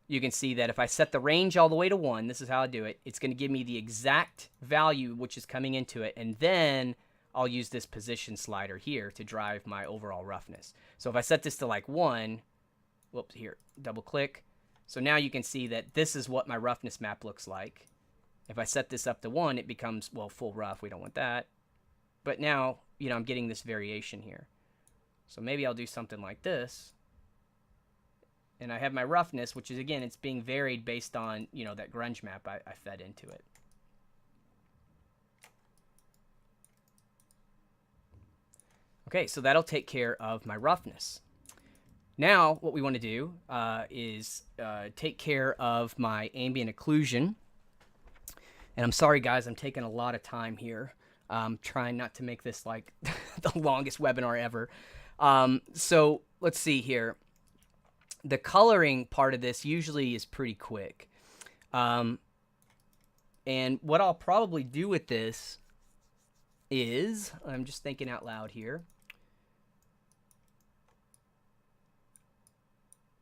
you can see that if I set the range all the way to 1, this is how I do it. It's going to give me the exact value which is coming into it. And then I'll use this position slider here to drive my overall roughness. So if I set this to like 1, whoops, here, double click. So now you can see that this is what my roughness map looks like. If I set this up to 1, it becomes, well, full rough. We don't want that. But now, I'm getting this variation here. So maybe I'll do something like this. And I have my roughness, which is, again, it's being varied based on, that grunge map I fed into it. Okay, so that'll take care of my roughness. Now, what we want to do is take care of my ambient occlusion. And I'm sorry, guys, I'm taking a lot of time here. I'm trying not to make this like the longest webinar ever. So let's see here. The coloring part of this usually is pretty quick. And what I'll probably do with this is, I'm just thinking out loud here.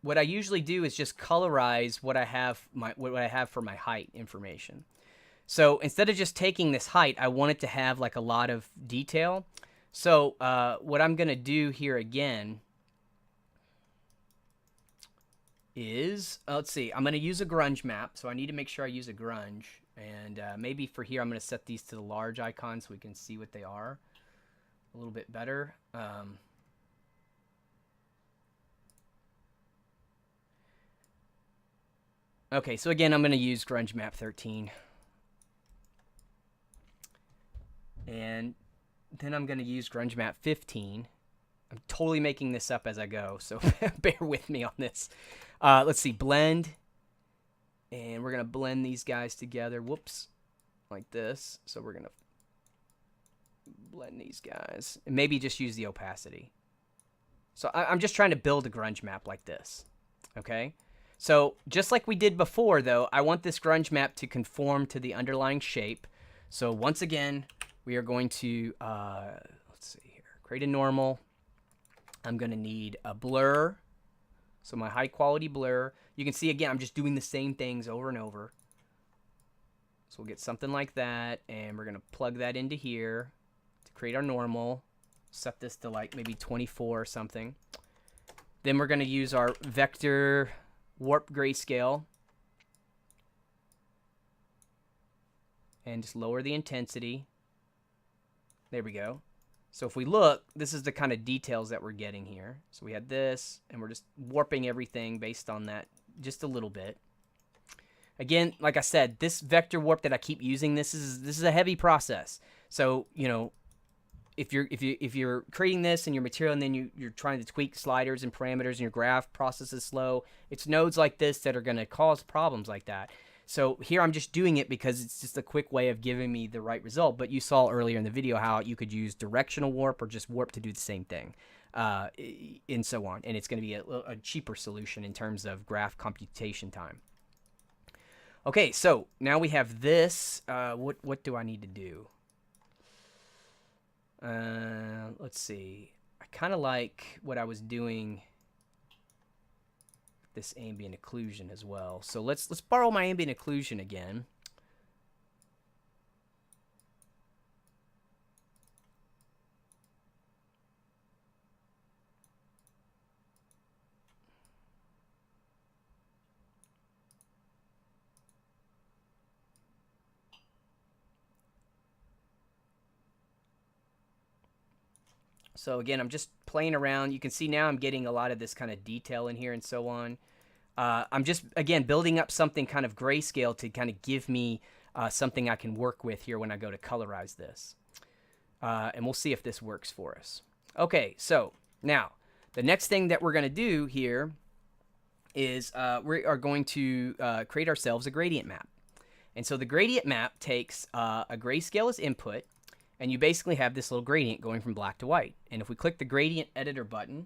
What I usually do is just colorize what I have for my height information. So instead of just taking this height, I want it to have like a lot of detail. So what I'm going to do here again is, let's see, I'm going to use a grunge map. So I need to make sure I use a grunge. And maybe for here, I'm going to set these to the large icon so we can see what they are a little bit better. Okay, so again, I'm going to use grunge map 13. And then I'm going to use grunge map 15. I'm totally making this up as I go, so bear with me on this. Let's see, blend. And we're going to blend these guys together. Whoops. Like this. So we're going to blend these guys. And maybe just use the opacity. So I'm just trying to build a grunge map like this. Okay? So just like we did before, though, I want this grunge map to conform to the underlying shape. So once again, we are going to, let's see here, create a normal. I'm going to need a blur. So my high quality blur. You can see, again, I'm just doing the same things over and over. So we'll get something like that, and we're going to plug that into here to create our normal. Set this to like maybe 24 or something. Then we're going to use our vector warp grayscale and just lower the intensity. There we go. So if we look, this is the kind of details that we're getting here. So we had this, and we're just warping everything based on that just a little bit. Again, like I said, this vector warp that I keep using, this is a heavy process. So, you know, if you're creating this in your material and then you're trying to tweak sliders and parameters and your graph process is slow, it's nodes like this that are going to cause problems like that. So here I'm just doing it because it's just a quick way of giving me the right result. But you saw earlier in the video how you could use directional warp or just warp to do the same thing, and so on. And it's going to be a cheaper solution in terms of graph computation time. Okay, so now we have this. What do I need to do? Let's see. I kind of like what I was doing with this ambient occlusion as well. So let's borrow my ambient occlusion again. So again, I'm just playing around. You can see now I'm getting a lot of this kind of detail in here and so on. I'm just, again, building up something kind of grayscale to kind of give me something I can work with here when I go to colorize this. And we'll see if this works for us. Okay, so now the next thing that we're going to do here is we are going to create ourselves a gradient map. And so the gradient map takes a grayscale as input, and you basically have this little gradient going from black to white. And if we click the gradient editor button,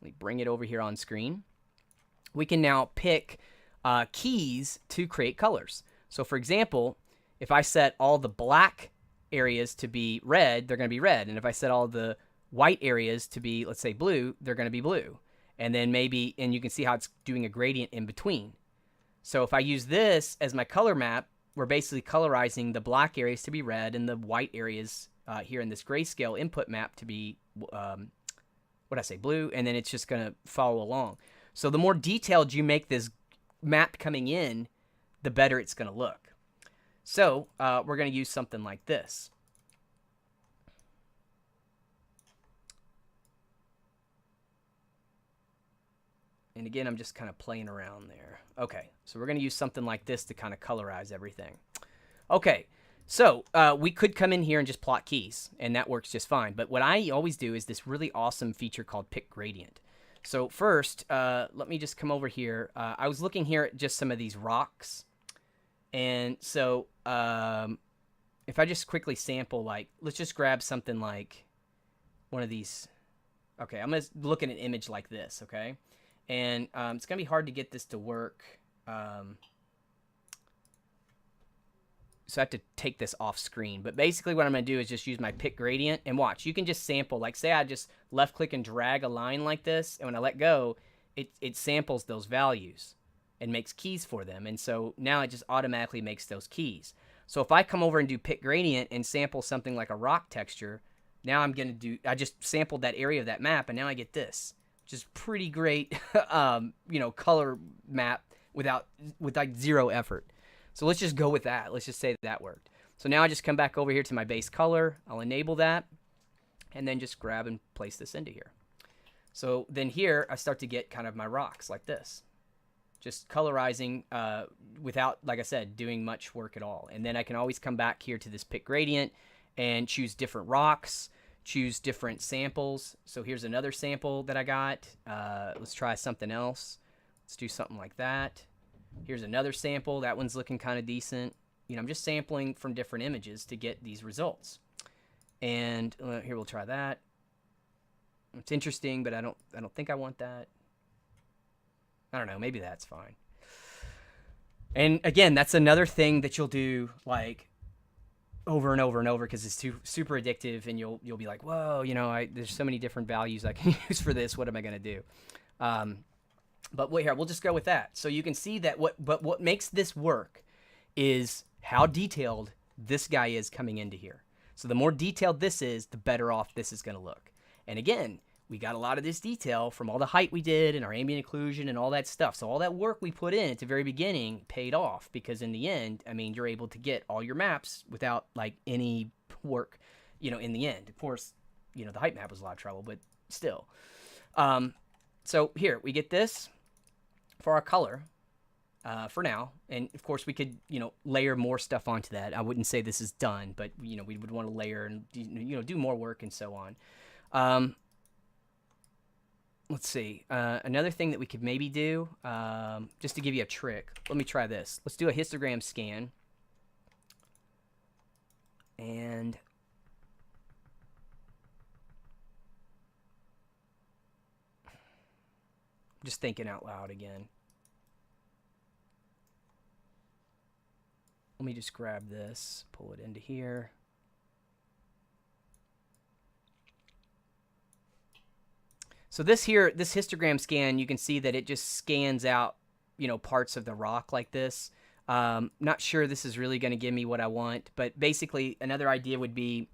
let me bring it over here on screen, we can now pick keys to create colors. So for example, if I set all the black areas to be red, they're going to be red. And if I set all the white areas to be, let's say, blue, they're going to be blue. And then maybe, and you can see how it's doing a gradient in between. So if I use this as my color map, we're basically colorizing the black areas to be red and the white areas here in this grayscale input map to be, blue, and then it's just going to follow along. So the more detailed you make this map coming in, the better it's going to look. So we're going to use something like this. And again, I'm just kind of playing around there. Okay, so we're going to use something like this to kind of colorize everything. Okay, so we could come in here and just plot keys, and that works just fine. But what I always do is this really awesome feature called Pick Gradient. So first, let me just come over here. I was looking here at just some of these rocks. And so if I just quickly sample, like, let's just grab something like one of these. Okay, I'm going to look at an image like this, okay? And it's going to be hard to get this to work. So I have to take this off screen. But basically what I'm going to do is just use my pick gradient. And watch, you can just sample. Like, say I just left click and drag a line like this. And when I let go, it samples those values and makes keys for them. And so now it just automatically makes those keys. So if I come over and do pick gradient and sample something like a rock texture, now I'm going to do, I just sampled that area of that map. And now I get this. Which is pretty great, color map with like zero effort. So let's just go with that. Let's just say that worked. So now I just come back over here to my base color. I'll enable that, and then just grab and place this into here. So then here I start to get kind of my rocks like this. just colorizing without, like I said, doing much work at all. And then I can always come back here to this pick gradient and choose different rocks, choose different samples. So here's another sample that I got. Let's try something else. Let's do something like that. Here's another sample. That one's looking kind of decent. You know, I'm just sampling from different images to get these results. And here, we'll try that. It's interesting, but I don't think I want that. I don't know. Maybe that's fine. And again, that's another thing that you'll do like over and over and over because it's super addictive, and you'll be like, whoa, you know, there's so many different values I can use for this. What am I going to do? But wait, here, we'll just go with that. So you can see that what makes this work is how detailed this guy is coming into here. So the more detailed this is, the better off this is going to look. And again, we got a lot of this detail from all the height we did and our ambient occlusion and all that stuff. So all that work we put in at the very beginning paid off, because in the end, I mean, you're able to get all your maps without like any work, you know, in the end. Of course, you know, the height map was a lot of trouble, but still. So here, we get this for our color for now. And of course, we could, you know, layer more stuff onto that. I wouldn't say this is done, but, you know, we would want to layer and, you know, do more work and so on. Let's see. Another thing that we could maybe do, just to give you a trick, let me try this. Let's do a histogram scan. And I'm just thinking out loud again. Let me just grab this, pull it into here. So this here, this histogram scan, you can see that it just scans out, you know, parts of the rock like this. Not sure this is really going to give me what I want, but basically another idea would be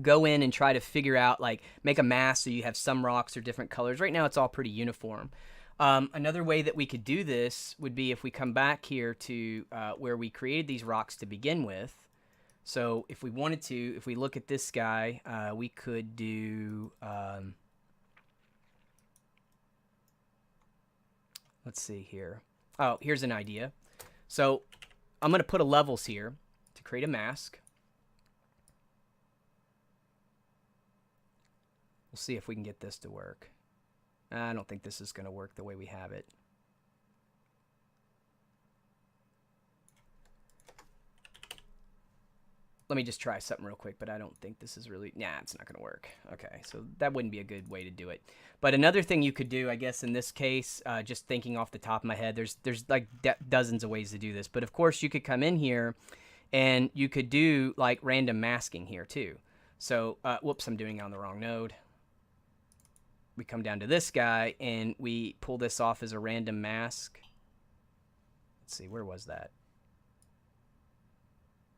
go in and try to figure out, like, make a mask so you have some rocks or different colors. Right now it's all pretty uniform. Another way that we could do this would be if we come back here to where we created these rocks to begin with. So if we wanted to, if we look at this guy, we could do... let's see here. Oh, here's an idea. So I'm going to put a levels here to create a mask. We'll see if we can get this to work. I don't think this is going to work the way we have it. Let me just try something real quick, but I don't think this is really... Nah, it's not going to work. Okay, so that wouldn't be a good way to do it. But another thing you could do, I guess, in this case, just thinking off the top of my head, there's like dozens of ways to do this. But, of course, you could come in here, and you could do, like, random masking here, too. So, whoops, I'm doing it on the wrong node. We come down to this guy, and we pull this off as a random mask. Let's see, where was that?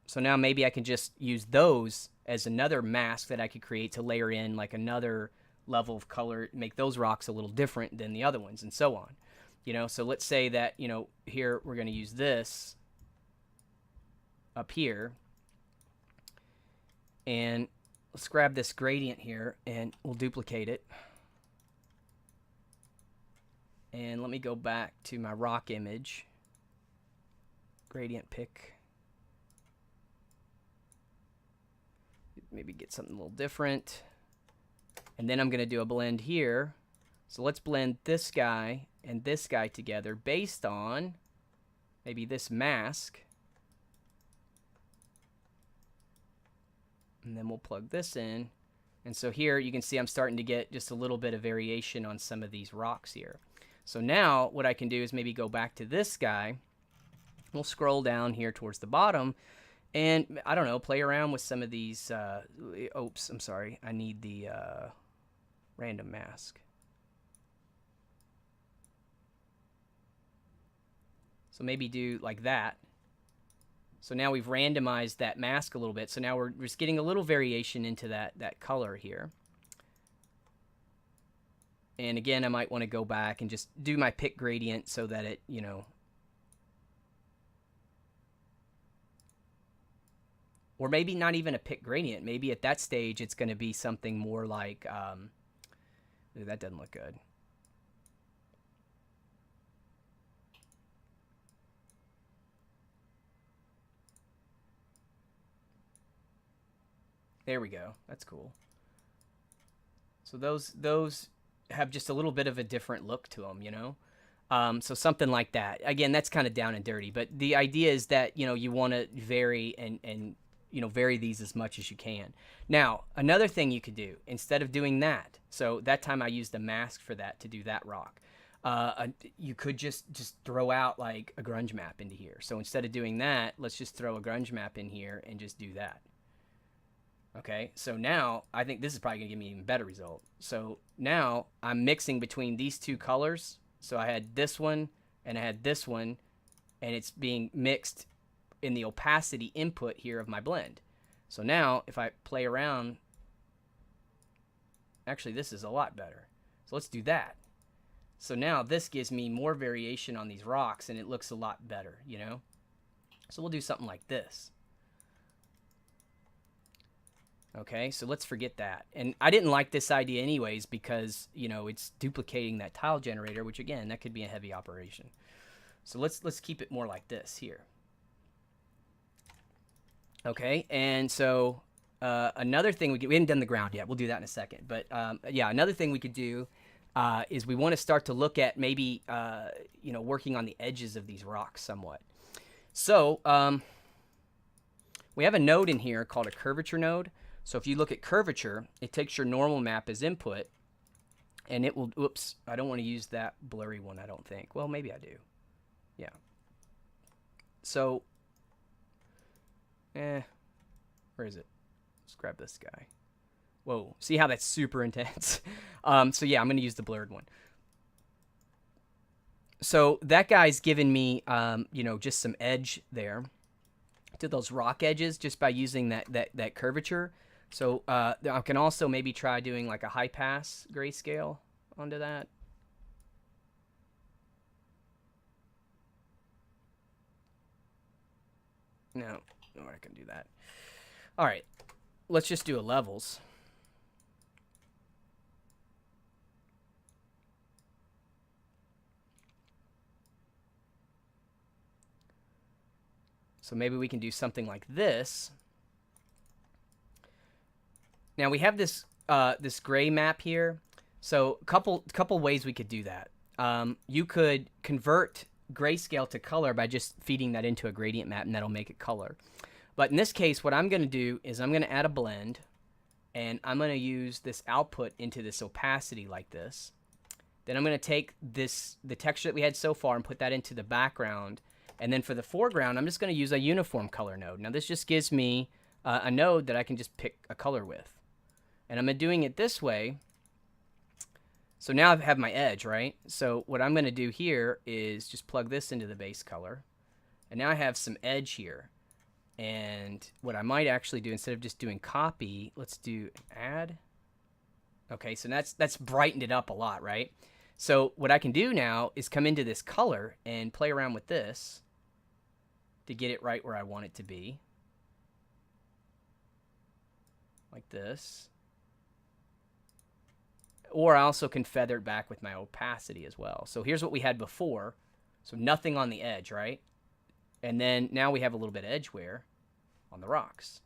So now maybe I can just use those as another mask that I could create to layer in like another level of color, make those rocks a little different than the other ones, and so on. You know, so let's say that, you know, here we're going to use this up here. And let's grab this gradient here and we'll duplicate it. And let me go back to my rock image. Gradient pick. Maybe get something a little different. And then I'm going to do a blend here. So let's blend this guy and this guy together based on maybe this mask. And then we'll plug this in. And so here you can see I'm starting to get just a little bit of variation on some of these rocks here. So now what I can do is maybe go back to this guy. We'll scroll down here towards the bottom. And, I don't know, play around with some of these, oops, I'm sorry, I need the random mask. So maybe do like that. So now we've randomized that mask a little bit. So now we're just getting a little variation into that color here. And again, I might want to go back and just do my pick gradient so that it, you know, or maybe not even a pick gradient. Maybe at that stage, it's going to be something more like, ooh, that doesn't look good. There we go. That's cool. So those have just a little bit of a different look to them, you know? So something like that. Again, that's kind of down and dirty, but the idea is that, you know, you want to vary and you know, vary these as much as you can. Now, another thing you could do instead of doing that, so that time I used a mask for that to do that rock. You could just throw out like a grunge map into here. So instead of doing that, let's just throw a grunge map in here and just do that. Okay, so now I think this is probably gonna give me an even better result. So now I'm mixing between these two colors. So I had this one and I had this one, and it's being mixed in the opacity input here of my blend. So now if I play around, actually this is a lot better. So let's do that. So now this gives me more variation on these rocks and it looks a lot better, you know? So we'll do something like this. Okay, so let's forget that. And I didn't like this idea anyways because, you know, it's duplicating that tile generator, which again, that could be a heavy operation. So let's keep it more like this here. Okay, and so another thing we haven't done the ground yet. We'll do that in a second. But yeah, another thing we could do is we want to start to look at maybe, you know, working on the edges of these rocks somewhat. So we have a node in here called a curvature node. So if you look at curvature, it takes your normal map as input, and it will, oops, I don't want to use that blurry one, I don't think. Well, maybe I do. Yeah. So, where is it? Let's grab this guy. Whoa, see how that's super intense? So yeah, I'm going to use the blurred one. So that guy's given me, you know, just some edge there to those rock edges just by using that curvature. So I can also maybe try doing like a high pass grayscale onto that. No, I'm not going to do that. All right, let's just do a levels. So maybe we can do something like this. Now we have this this gray map here. So a couple ways we could do that. You could convert grayscale to color by just feeding that into a gradient map, and that'll make it color. But in this case, what I'm going to do is I'm going to add a blend, and I'm going to use this output into this opacity like this. Then I'm going to take the texture that we had so far and put that into the background. And then for the foreground, I'm just going to use a uniform color node. Now this just gives me a node that I can just pick a color with. And I'm doing it this way. So now I have my edge, right? So what I'm going to do here is just plug this into the base color. And now I have some edge here. And what I might actually do, instead of just doing copy, let's do add. Okay, so that's brightened it up a lot, right? So what I can do now is come into this color and play around with this to get it right where I want it to be. Like this. Or I also can feather it back with my opacity as well. So here's what we had before. So nothing on the edge, right? And then now we have a little bit of edge wear on the rocks.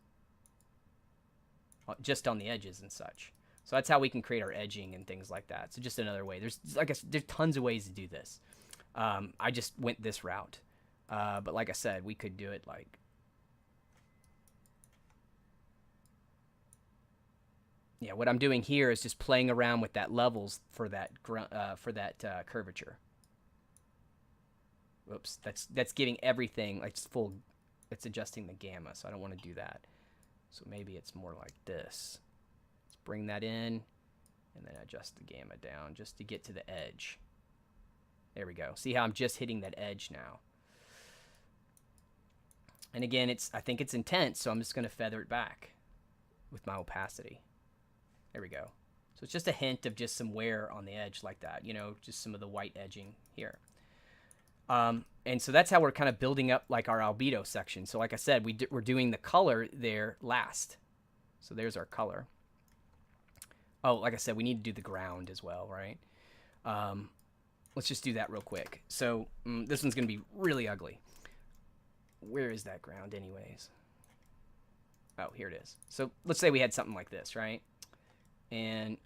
Just on the edges and such. So that's how we can create our edging and things like that. So just another way. There's tons of ways to do this. I just went this route. But like I said, we could do it like... Yeah, what I'm doing here is just playing around with that levels for that curvature. Whoops, that's giving everything like full. It's adjusting the gamma, so I don't want to do that. So maybe it's more like this. Let's bring that in, and then adjust the gamma down just to get to the edge. There we go. See how I'm just hitting that edge now. And again, I think it's intense, so I'm just going to feather it back with my opacity. There we go. So it's just a hint of just some wear on the edge like that, you know, just some of the white edging here. And so that's how we're kind of building up like our albedo section. So like I said, we're doing the color there last. So there's our color. Oh, like I said, we need to do the ground as well, right? Let's just do that real quick. So this one's going to be really ugly. Where is that ground anyways? Oh, here it is. So let's say we had something like this, right? And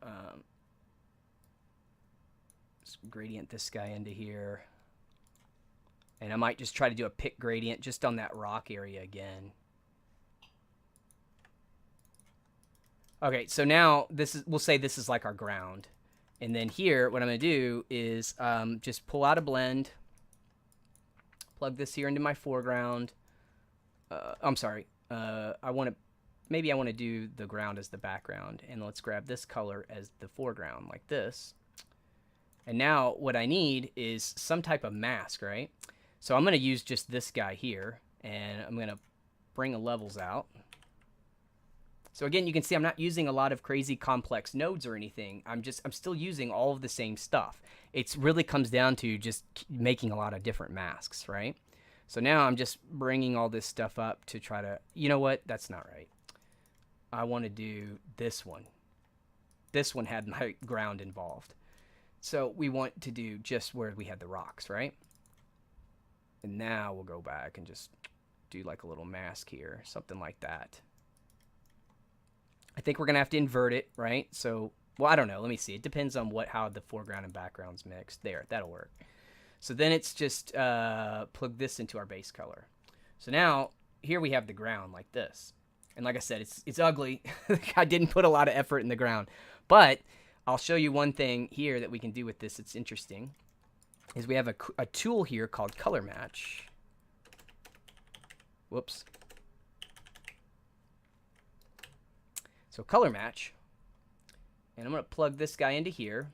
let's gradient this guy into here. And I might just try to do a pick gradient just on that rock area again. Okay, so now this is, we'll say this is like our ground. And then here, what I'm going to do is just pull out a blend, plug this here into my foreground. I'm sorry. Maybe I want to do the ground as the background. And let's grab this color as the foreground like this. And now what I need is some type of mask, right? So I'm going to use just this guy here, and I'm going to bring the levels out. So again, you can see I'm not using a lot of crazy complex nodes or anything. I'm still using all of the same stuff. It really comes down to just making a lot of different masks, right? So now I'm just bringing all this stuff up to try to, you know what? That's not right. I want to do this one. This one had my ground involved. So we want to do just where we had the rocks, right? And now we'll go back and just do like a little mask here, something like that. I think we're going to have to invert it, right? So, well, I don't know. Let me see. It depends on how the foreground and background's mixed. There, that'll work. So then it's just plug this into our base color. So now here we have the ground like this. And like I said, it's ugly. I didn't put a lot of effort in the ground. But I'll show you one thing here that we can do with this. It's interesting. Is we have a tool here called color match. Whoops. So color match. And I'm going to plug this guy into here.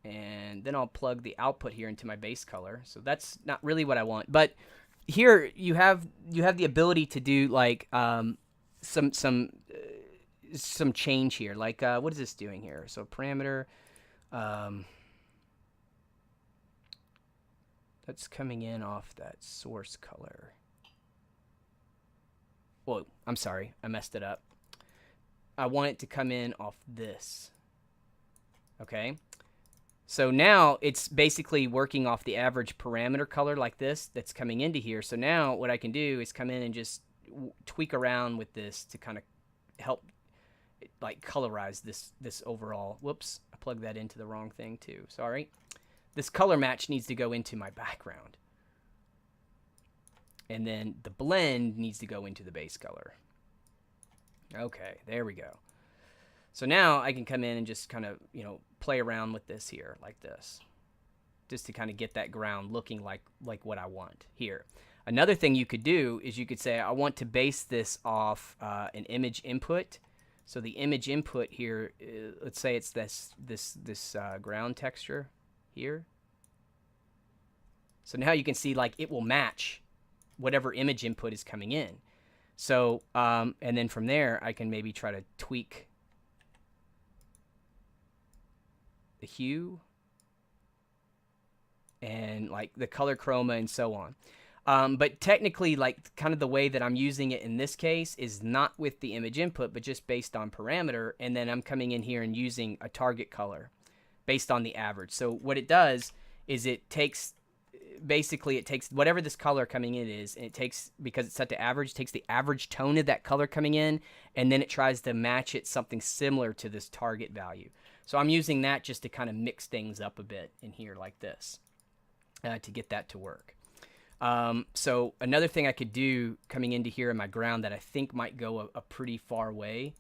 And then I'll plug the output here into my base color. So that's not really what I want. But here you have the ability to do like some change here. Like what is this doing here? So parameter. That's coming in off that source color. Whoa, I'm sorry. I messed it up. I want it to come in off this. Okay. So now it's basically working off the average parameter color like this that's coming into here. So now what I can do is come in and just tweak around with this to kind of help like colorize this overall. Whoops, I plugged that into the wrong thing too. Sorry. This color match needs to go into my background. And then the blend needs to go into the base color. Okay, there we go. So now I can come in and just kind of, play around with this here like this. Just to kind of get that ground looking like what I want here. Another thing you could do is you could say, I want to base this off an image input. So the image input here, let's say it's this ground texture here. So now you can see like it will match whatever image input is coming in. So, and then from there, I can maybe try to tweak the hue and like the color chroma and so on. But technically, like kind of the way that I'm using it in this case is not with the image input, but just based on parameter. And then I'm coming in here and using a target color based on the average. So what it does is it takes whatever this color coming in is, and it takes, because it's set to average, it takes the average tone of that color coming in, and then it tries to match it something similar to this target value. So I'm using that just to kind of mix things up a bit in here like this to get that to work. So another thing I could do coming into here in my ground that I think might go a pretty far way,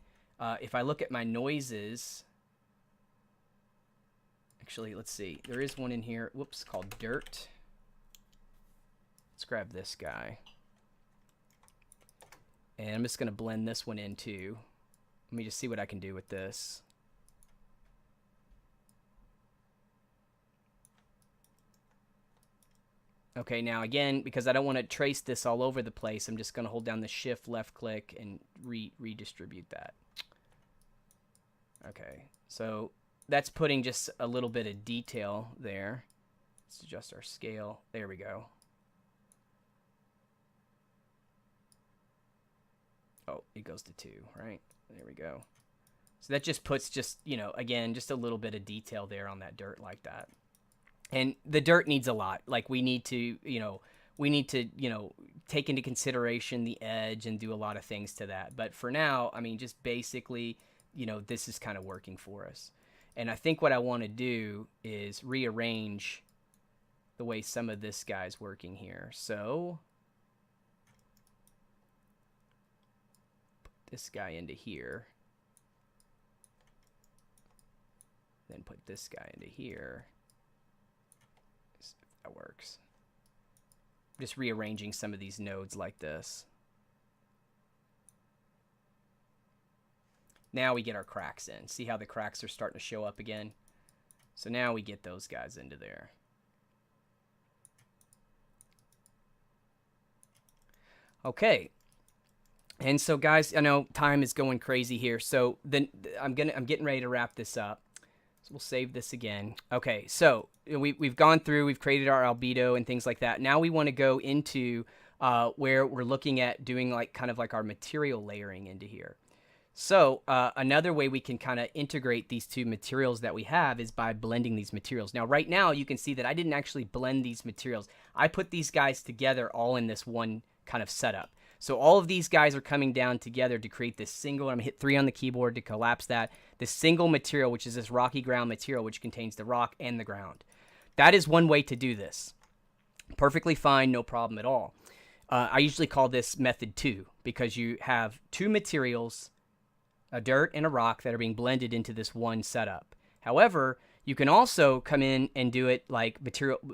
if I look at my noises, actually, let's see, there is one in here, whoops, called dirt. Let's grab this guy. And I'm just going to blend this one in too. Let me just see what I can do with this. Okay, now again, because I don't want to trace this all over the place, I'm just going to hold down the shift left click and redistribute that. Okay, so that's putting just a little bit of detail there. Let's adjust our scale. There we go. Oh, it goes to 2, right? There we go. So that just puts again, just a little bit of detail there on that dirt like that. And the dirt needs a lot. Like we need to, we need to, take into consideration the edge and do a lot of things to that. But for now, I mean, just basically, this is kind of working for us. And I think what I want to do is rearrange the way some of this guy's working here. So put this guy into here. Then put this guy into here. If that works. Just rearranging some of these nodes like this. Now we get our cracks in. See how the cracks are starting to show up again? So now we get those guys into there. Okay. And so guys, I know time is going crazy here. So then I'm getting ready to wrap this up. So we'll save this again. Okay, so we've gone through, we've created our albedo and things like that. Now we want to go into where we're looking at doing kind of like our material layering into here. So another way we can kind of integrate these two materials that we have is by blending these materials. Now, right now, you can see that I didn't actually blend these materials. I put these guys together all in this one kind of setup. So all of these guys are coming down together to create this single, I'm going to hit 3 on the keyboard to collapse that, this single material, which is this rocky ground material, which contains the rock and the ground. That is one way to do this. Perfectly fine, no problem at all. I usually call this method 2 because you have two materials, a dirt and a rock, that are being blended into this one setup. However, you can also come in and do it like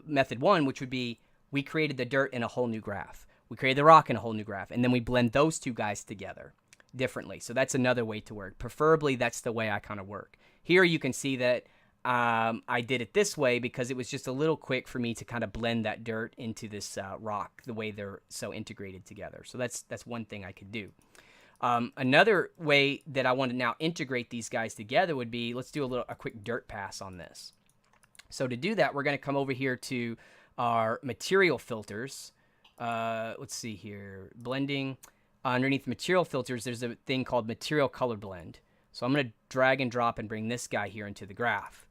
method 1, which would be we created the dirt in a whole new graph. We created the rock in a whole new graph, and then we blend those two guys together differently. So that's another way to work. Preferably, that's the way I kind of work. Here you can see that I did it this way because it was just a little quick for me to kind of blend that dirt into this rock the way they're so integrated together. So that's one thing I could do. Another way that I want to now integrate these guys together would be, let's do a quick dirt pass on this. So to do that, we're going to come over here to our material filters. Let's see here, blending. Underneath material filters, there's a thing called material color blend. So I'm going to drag and drop and bring this guy here into the graph.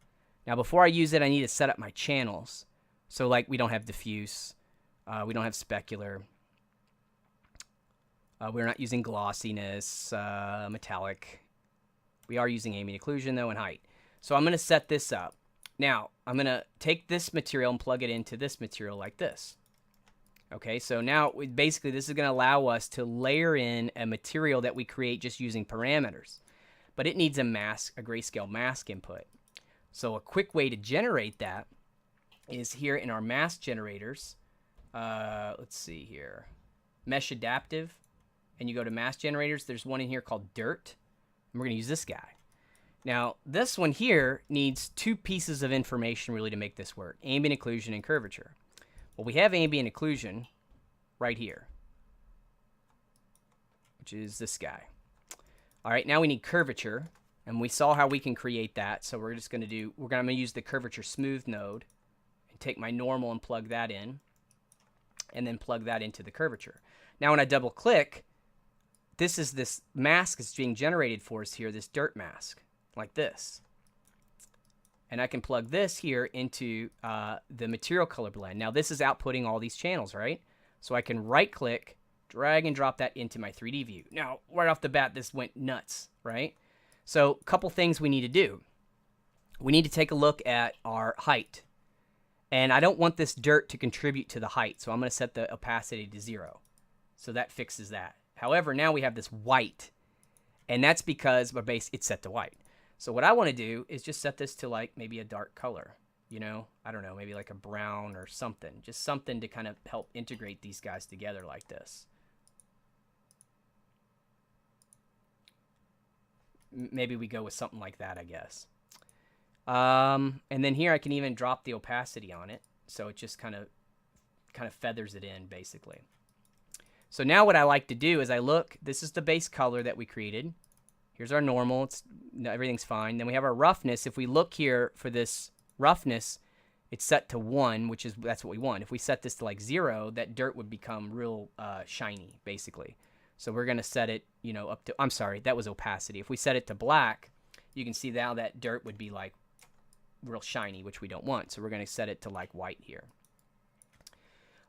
Now, before I use it, I need to set up my channels. So like we don't have diffuse, we don't have specular. We're not using glossiness, metallic. We are using ambient occlusion though and height. So I'm going to set this up. Now, I'm going to take this material and plug it into this material like this. Okay, so now basically this is going to allow us to layer in a material that we create just using parameters. But it needs a mask, a grayscale mask input. So a quick way to generate that is here in our mask generators. Let's see here. Mesh adaptive. And you go to mask generators. There's one in here called dirt. And we're going to use this guy. Now, this one here needs two pieces of information really to make this work. Ambient occlusion and curvature. Well, we have ambient occlusion right here, which is this guy. All right, now we need curvature, and we saw how we can create that. So we're just going to do, I'm going to use the curvature smooth node and take my normal and plug that in, and then plug that into the curvature. Now, when I double click, this mask is being generated for us here, this dirt mask, like this. And I can plug this here into the material color blend. Now, this is outputting all these channels, right? So I can right-click, drag and drop that into my 3D view. Now, right off the bat, this went nuts, right? So a couple things we need to do. We need to take a look at our height. And I don't want this dirt to contribute to the height, so I'm going to set the opacity to 0. So that fixes that. However, now we have this white, and that's because my base, it's set to white. So what I want to do is just set this to like maybe a dark color, you know, I don't know, maybe like a brown or something, just something to kind of help integrate these guys together like this. Maybe we go with something like that, I guess. And then here I can even drop the opacity on it. So it just kind of feathers it in basically. So now what I like to do is I look, this is the base color that we created. Here's our normal, everything's fine. Then we have our roughness. If we look here for this roughness, it's set to 1, that's what we want. If we set this to like 0, that dirt would become real shiny, basically. So we're gonna set it, you know, up to, I'm sorry, that was opacity. If we set it to black, you can see now that dirt would be like real shiny, which we don't want. So we're gonna set it to like white here.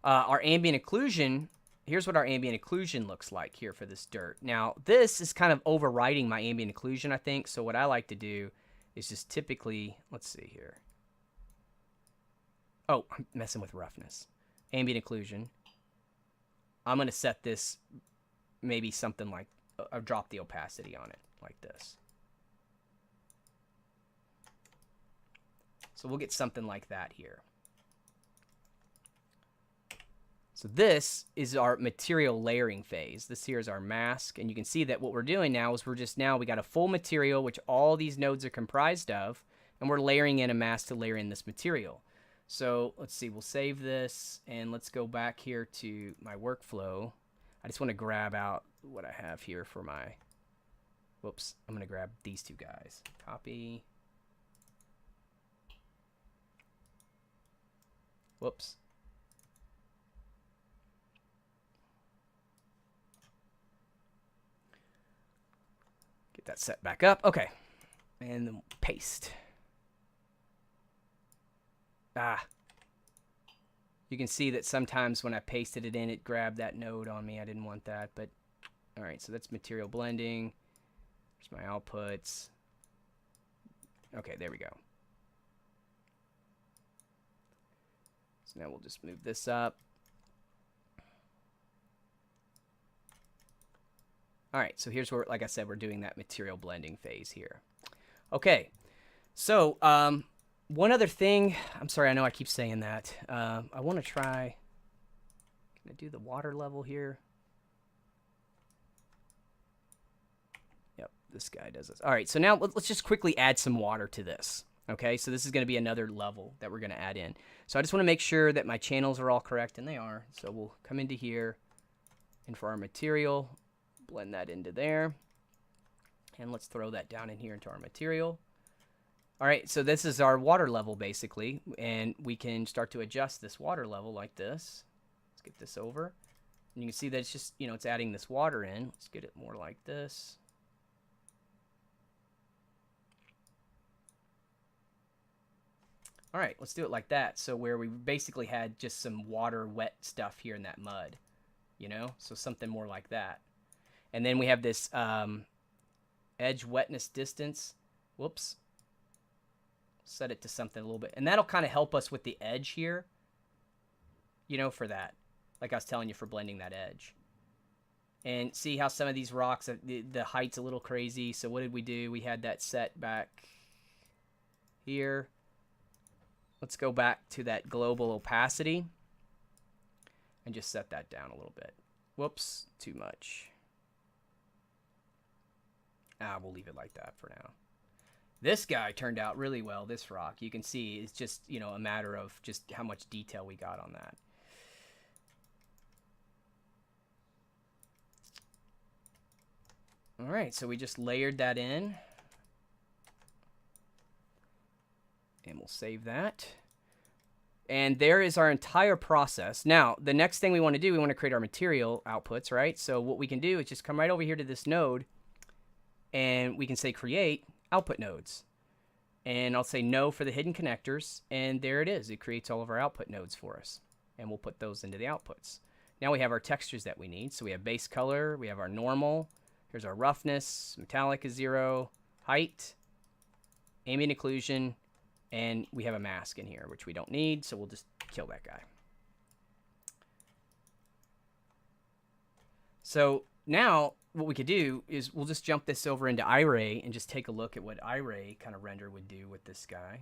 Our ambient occlusion, here's what our ambient occlusion looks like here for this dirt. Now, this is kind of overriding my ambient occlusion, I think. So what I like to do is just typically, let's see here. Oh, I'm messing with roughness. Ambient occlusion. I'm going to set this maybe something like, I'll drop the opacity on it like this. So we'll get something like that here. So this is our material layering phase. This here is our mask. And you can see that what we're doing now is we got a full material, which all these nodes are comprised of, and we're layering in a mask to layer in this material. So let's see, we'll save this, and let's go back here to my workflow. I just want to grab out what I have here for my, whoops, I'm going to grab these two guys. Copy. Whoops. Get that set back up. Okay. And then paste. You can see that sometimes when I pasted it in, it grabbed that node on me. I didn't want that, but all right, so that's material blending. There's my outputs. Okay, there we go. So now we'll just move this up. All right, so here's where, like I said, we're doing that material blending phase here. Okay, so one other thing, I'm sorry, I know I keep saying that. I want to try, can I do the water level here? Yep, this guy does this. All right, so now let's just quickly add some water to this. Okay, so this is going to be another level that we're going to add in. So I just want to make sure that my channels are all correct, and they are. So we'll come into here, and for our material, blend that into there. And let's throw that down in here into our material. All right, so this is our water level basically, and we can start to adjust this water level like this. Let's get this over. And you can see that it's just, you know, it's adding this water in. Let's get it more like this. All right, let's do it like that. So where we basically had just some water wet stuff here in that mud, you know, so something more like that. And then we have this edge wetness distance. Whoops. Set it to something a little bit. And that'll kind of help us with the edge here, you know, for that. Like I was telling you, for blending that edge. And see how some of these rocks, the height's a little crazy. So what did we do? We had that set back here. Let's go back to that global opacity and just set that down a little bit. Whoops, too much. We'll leave it like that for now. This guy turned out really well, this rock. You can see it's just, you know, a matter of just how much detail we got on that. All right, so we just layered that in. And we'll save that. And there is our entire process. Now, the next thing we want to do, we want to create our material outputs, right? So what we can do is just come right over here to this node, and we can say create output nodes. And I'll say no for the hidden connectors, and there it is. It creates all of our output nodes for us, and we'll put those into the outputs. Now we have our textures that we need. So we have base color, we have our normal, here's our roughness, metallic is 0, height, ambient occlusion, and we have a mask in here, which we don't need, so we'll just kill that guy. So now what we could do is we'll just jump this over into iRay and just take a look at what iRay kind of render would do with this guy.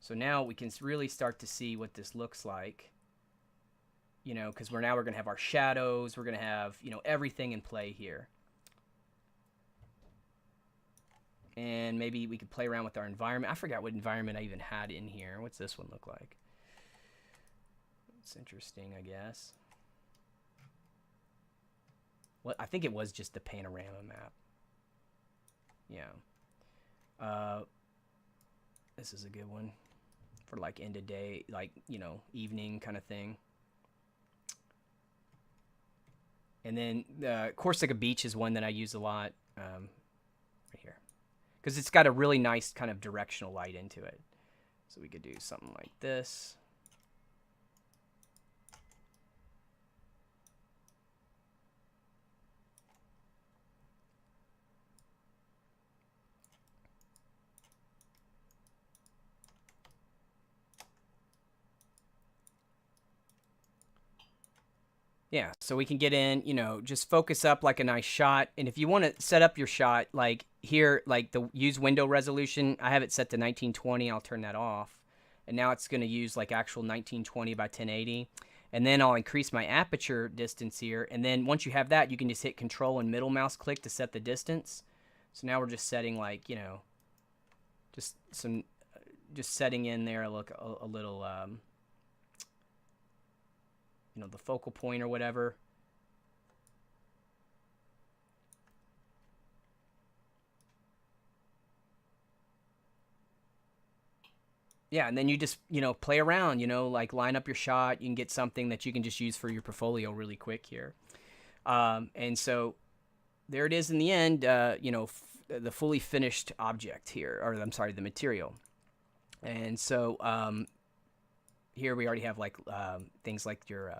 So now we can really start to see what this looks like, you know, because we're going to have our shadows, we're going to have, you know, everything in play here. And maybe we could play around with our environment. I forgot what environment I even had in here. What's this one look like? It's interesting, I guess. Well, I think it was just the panorama map. Yeah. This is a good one for like end of day, like, you know, evening kind of thing. And then Corsica Beach is one that I use a lot right here, because it's got a really nice kind of directional light into it. So we could do something like this. Yeah, so we can get in, just focus up like a nice shot. And if you want to set up your shot, like here, like the use window resolution, I have it set to 1920. I'll turn that off. And now it's going to use like actual 1920 by 1080. And then I'll increase my aperture distance here. And then once you have that, you can just hit Control and middle mouse click to set the distance. So now we're just setting like, just setting in there, look, a little, the focal point or whatever. Yeah, and then you just, play around, like line up your shot. You can get something that you can just use for your portfolio really quick here. And so there it is in the end, the fully finished object here, or I'm sorry, the material. And so here we already have like things like your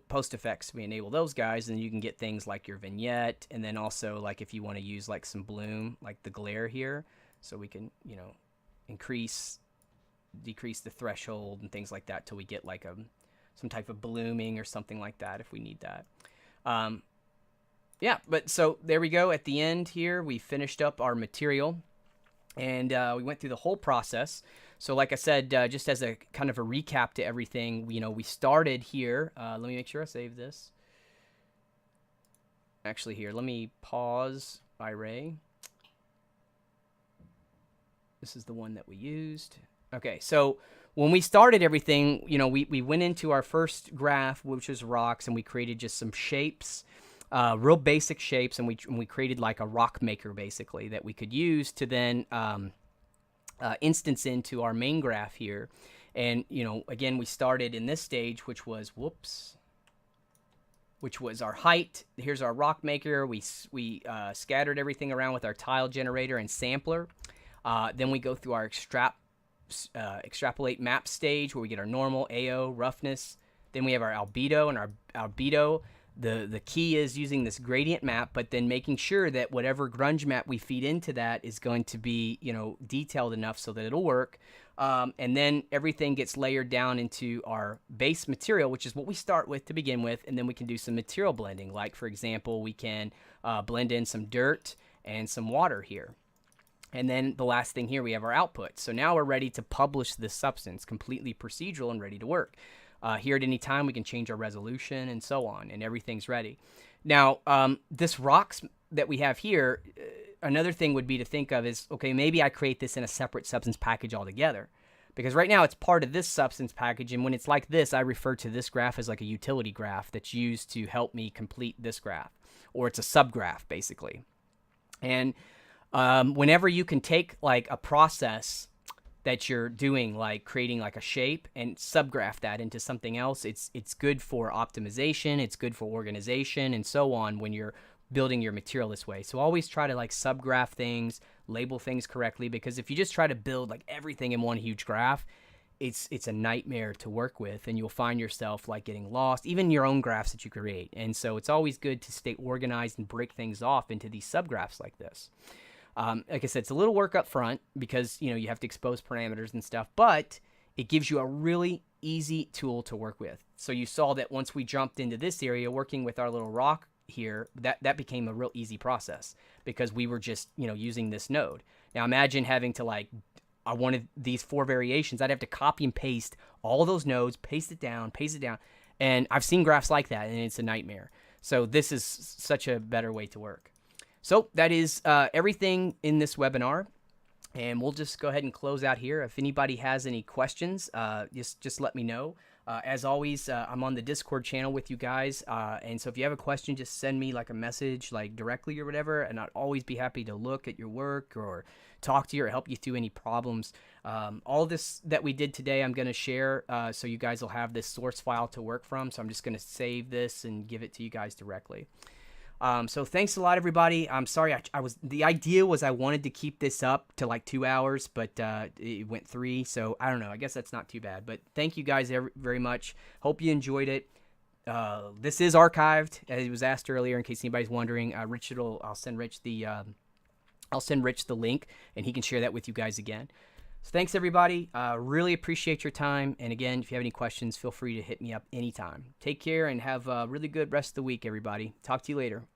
post effects. We enable those guys, and you can get things like your vignette, and then also like if you want to use like some bloom, like the glare here, so we can increase, decrease the threshold and things like that till we get like some type of blooming or something like that if we need that. Yeah, but so there we go. At the end here, we finished up our material, and we went through the whole process. So like I said, just as a kind of a recap to everything, we started here. Let me make sure I save this. Actually here, let me pause Iray. This is the one that we used. Okay, so when we started everything, we went into our first graph, which was rocks, and we created just some shapes. Real basic shapes, and we created like a rock maker basically that we could use to then instance into our main graph here. And again, we started in this stage, which was our height. Here's our rock maker. We scattered everything around with our tile generator and sampler. Then we go through our extrapolate map stage, where we get our normal, AO, roughness. Then we have our albedo, and our albedo, the key is using this gradient map, but then making sure that whatever grunge map we feed into that is going to be, detailed enough so that it'll work. And then everything gets layered down into our base material, which is what we start with to begin with, and then we can do some material blending. Like, for example, we can blend in some dirt and some water here. And then the last thing here, we have our output. So now we're ready to publish this substance, completely procedural and ready to work. Here at any time, we can change our resolution and so on, and everything's ready. Now, this rocks that we have here, another thing would be to think of is, okay, maybe I create this in a separate substance package altogether. Because right now it's part of this substance package, and when it's like this, I refer to this graph as like a utility graph that's used to help me complete this graph. Or it's a subgraph, basically. And whenever you can take like a process that you're doing, like creating like a shape, and subgraph that into something else, it's good for optimization, it's good for organization and so on when you're building your material this way. So always try to like subgraph things, label things correctly, because if you just try to build like everything in one huge graph, it's a nightmare to work with, and you'll find yourself like getting lost, even your own graphs that you create. And so it's always good to stay organized and break things off into these subgraphs like this. Like I said, it's a little work up front because, you have to expose parameters and stuff, but it gives you a really easy tool to work with. So you saw that once we jumped into this area, working with our little rock here, that became a real easy process because we were just, using this node. Now imagine having to I wanted these 4 variations. I'd have to copy and paste all those nodes, paste it down. And I've seen graphs like that, and it's a nightmare. So this is such a better way to work. So that is everything in this webinar, and we'll just go ahead and close out here. If anybody has any questions, just let me know. As always, I'm on the Discord channel with you guys, and so if you have a question, just send me like a message like directly or whatever, and I'd always be happy to look at your work or talk to you or help you through any problems. All this that we did today, I'm going to share so you guys will have this source file to work from, so I'm just going to save this and give it to you guys directly. So thanks a lot, everybody. I'm sorry. The idea was I wanted to keep this up to like 2 hours, but it went 3. So I don't know. I guess that's not too bad, but thank you guys very much. Hope you enjoyed it. This is archived, as it was asked earlier, in case anybody's wondering. I'll send Rich the link, and he can share that with you guys again. So thanks, everybody. Really appreciate your time. And again, if you have any questions, feel free to hit me up anytime. Take care and have a really good rest of the week, everybody. Talk to you later.